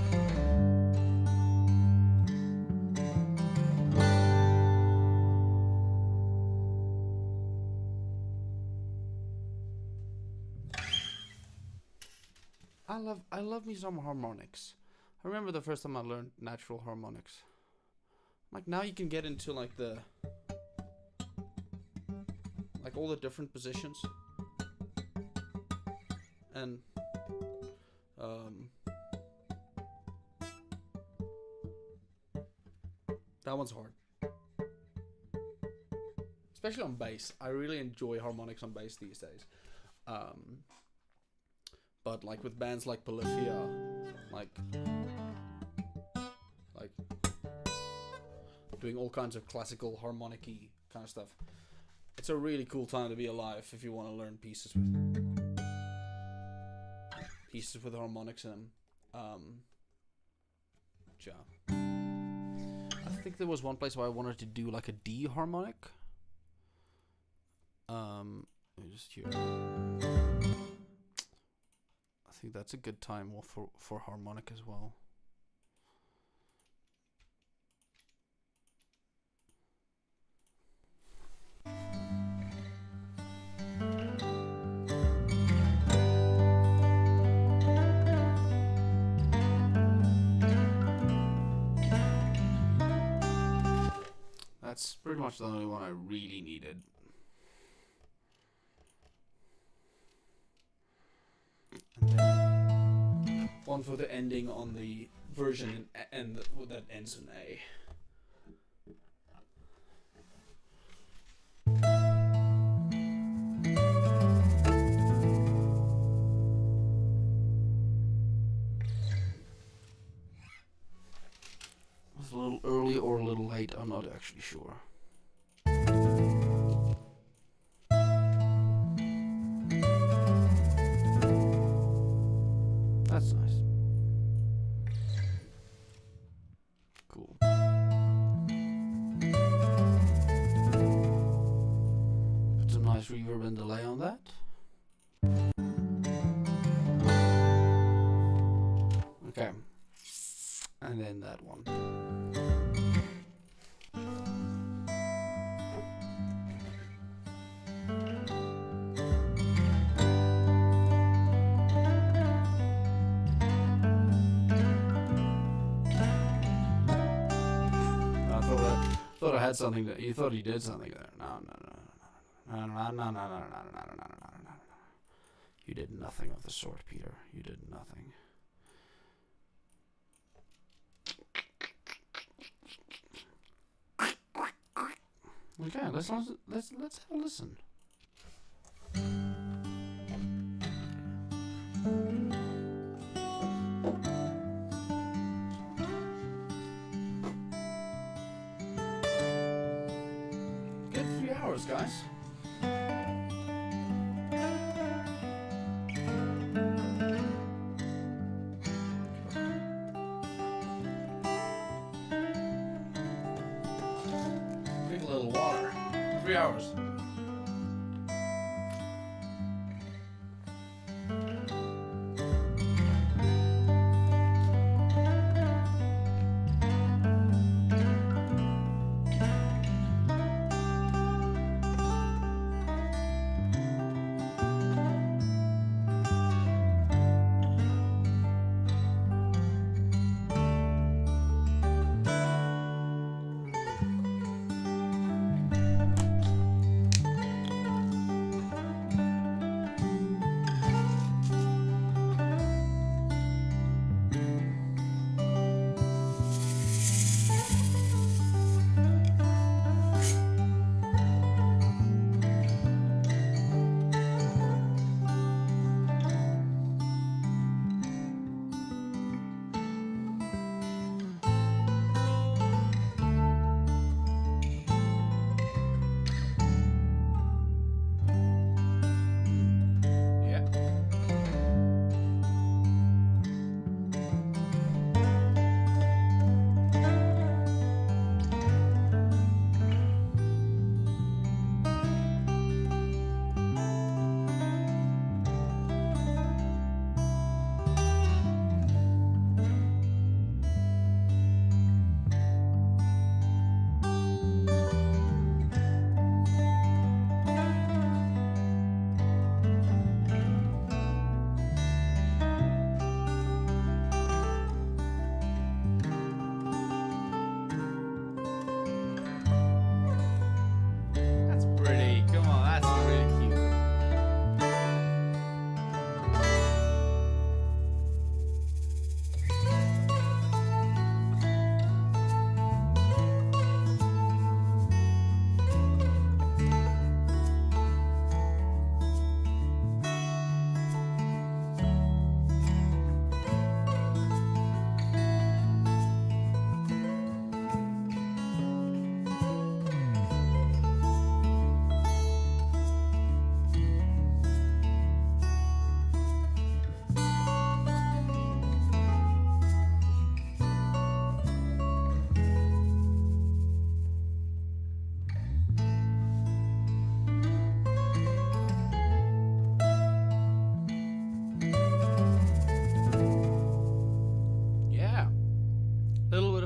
I love me some harmonics. I remember the first time I learned natural harmonics. Like now you can get into like all the different positions. And that one's hard. Especially on bass. I really enjoy harmonics on bass these days. But like with bands like Polyphia, like doing all kinds of classical harmonic-y kind of stuff. It's a really cool time to be alive if you want to learn pieces with harmonics in them. Yeah. I think there was one place where I wanted to do like a D harmonic. Let me just hear. I think that's a good time for harmonic as well. That's pretty much the only one I really needed. And then one for the ending on the version and that ends in A. It's a little early or a little late, I'm not actually sure. That's nice. Cool. Put some nice reverb and delay on that. Okay. And then that one. Thought I had something that you thought he did something there. No. You did nothing of the sort, Peter. You did nothing. Okay, let's have a listen. Good 3 hours, guys. Drink a little water. 3 hours.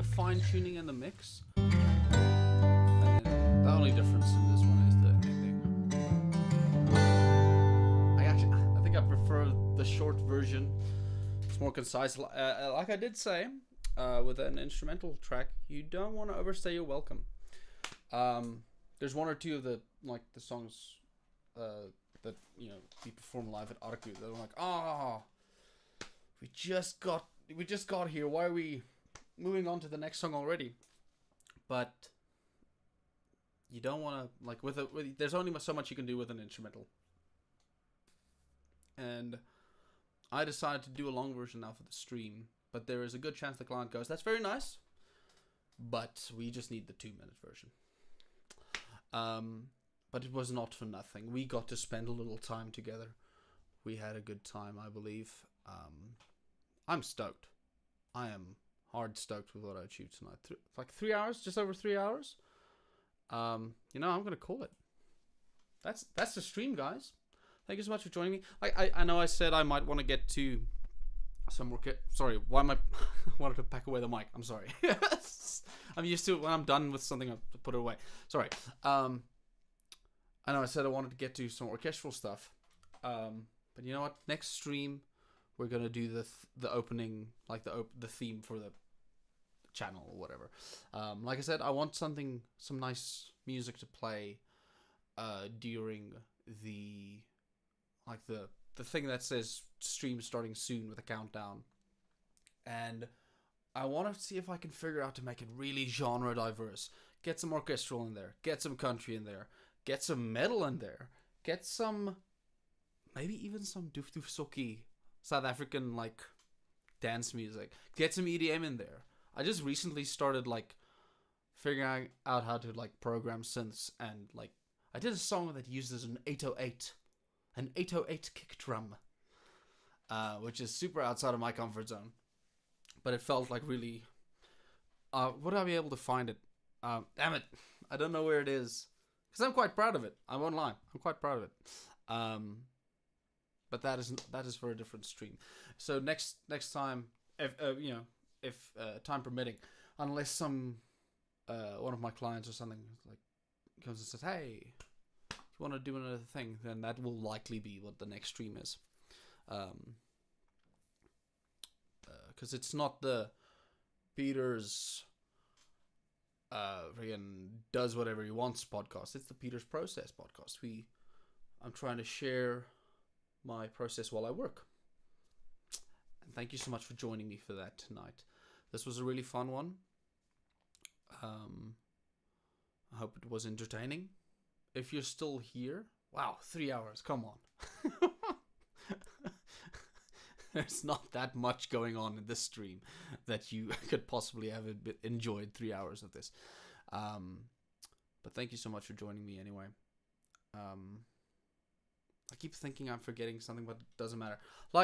of fine tuning in the mix. And the only difference in this one is the ending. I think I prefer the short version. It's more concise. Like I did say, with an instrumental track, you don't want to overstay your welcome. There's one or two of the songs that we perform live at Arku that I'm like, we just got here. Why are we moving on to the next song already? But you don't want to there's only so much you can do with an instrumental. And I decided to do a long version now for the stream, but there is a good chance the client goes, that's very nice, but we just need the 2-minute version. But it was not for nothing. We got to spend a little time together. We had a good time, I believe. I'm stoked. I am hard stoked with what I achieved tonight. 3 hours, just over 3 hours. I'm gonna call it. That's the stream, guys. Thank you so much for joining me. I know I said I might want to get to some more. Sorry, why am I wanted to pack away the mic? I'm sorry. I'm used to it when I'm done with something, I put it away. Sorry. I know I said I wanted to get to some orchestral stuff. But you know what? Next stream, we're gonna do the opening, the theme for the channel or whatever. Like I said, I want some nice music to play during the thing that says stream starting soon with a countdown. And I want to see if I can figure out to make it really genre diverse. Get some orchestral in there, get some country in there, get some metal in there, get some, maybe even some Duf Duf Soki, South African dance music, get some EDM in there. I just recently started figuring out how to program synths, and I did a song that uses an 808 kick drum, which is super outside of my comfort zone, but it felt really. Would I be able to find it? Damn it, I don't know where it is, because I'm quite proud of it. I won't lie, I'm quite proud of it. But that is for a different stream. So next time, if time permitting, unless some one of my clients or something comes and says, hey, you want to do another thing, then that will likely be what the next stream is. Because it's not the Peter's friggin' does whatever he wants podcast. It's the Peter's Process podcast. I'm trying to share my process while I work. And thank you so much for joining me for that tonight. This was a really fun one. I hope it was entertaining. If you're still here, wow, 3 hours, come on. There's not that much going on in this stream that you could possibly have enjoyed 3 hours of this. But thank you so much for joining me anyway. I keep thinking I'm forgetting something, but it doesn't matter.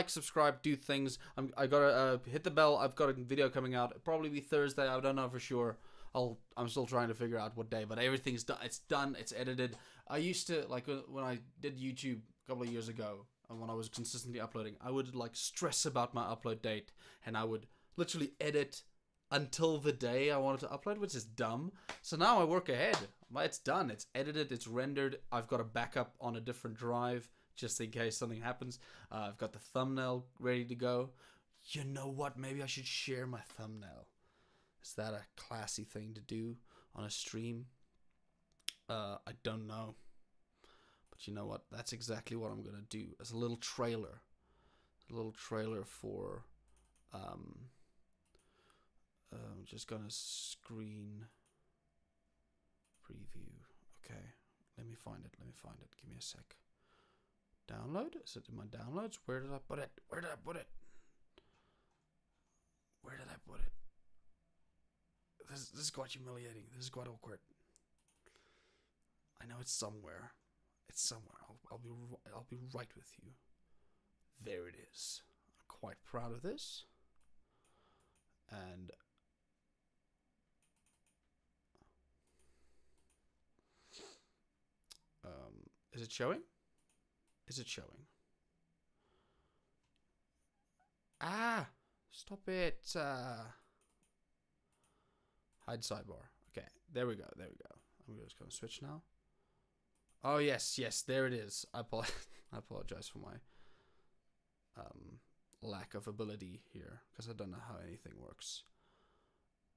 Subscribe, do things. I gotta hit the bell. I've got a video coming out. It'll probably be Thursday. I don't know for sure. I'm still trying to figure out what day, but everything's done. It's done. It's edited. I used to when I did YouTube a couple of years ago, and when I was consistently uploading, I would stress about my upload date, and I would literally edit until the day I wanted to upload, which is dumb. So now I work ahead. It's done. It's edited. It's rendered. I've got a backup on a different drive just in case something happens. I've got the thumbnail ready to go. You know what? Maybe I should share my thumbnail. Is that a classy thing to do on a stream? I don't know. But you know what? That's exactly what I'm going to do. As a little trailer. A little trailer for... I'm just going to screen preview. Okay. Let me find it. Give me a sec. Download? Is it in my downloads? Where did I put it? Where did I put it? This is quite humiliating. This is quite awkward. I know it's somewhere. I'll be right with you. There it is. I'm quite proud of this. And is it showing? Ah, stop it. Hide sidebar. Okay, there we go. There we go. I'm just gonna switch now. Oh yes, there it is. I apologize for my lack of ability here because I don't know how anything works.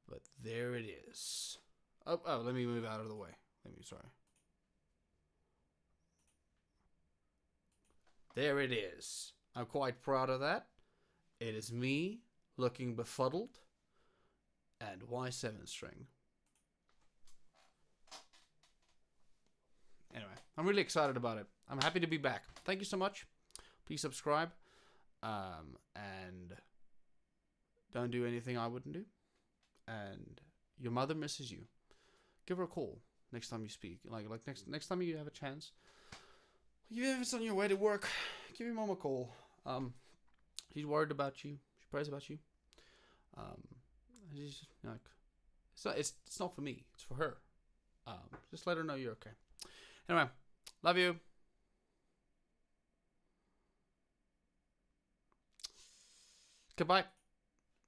But there it is. Oh, let me move out of the way. Sorry. There it is. I'm quite proud of that. It is me looking befuddled and Y7 string. Anyway, I'm really excited about it. I'm happy to be back. Thank you so much. Please subscribe. And don't do anything I wouldn't do. And your mother misses you. Give her a call next time you speak. Like next time you have a chance. Even if it's on your way to work, give your mom a call. She's worried about you. She prays about you. She's like, it's not for me. It's for her. Just let her know you're okay. Anyway, love you. Goodbye.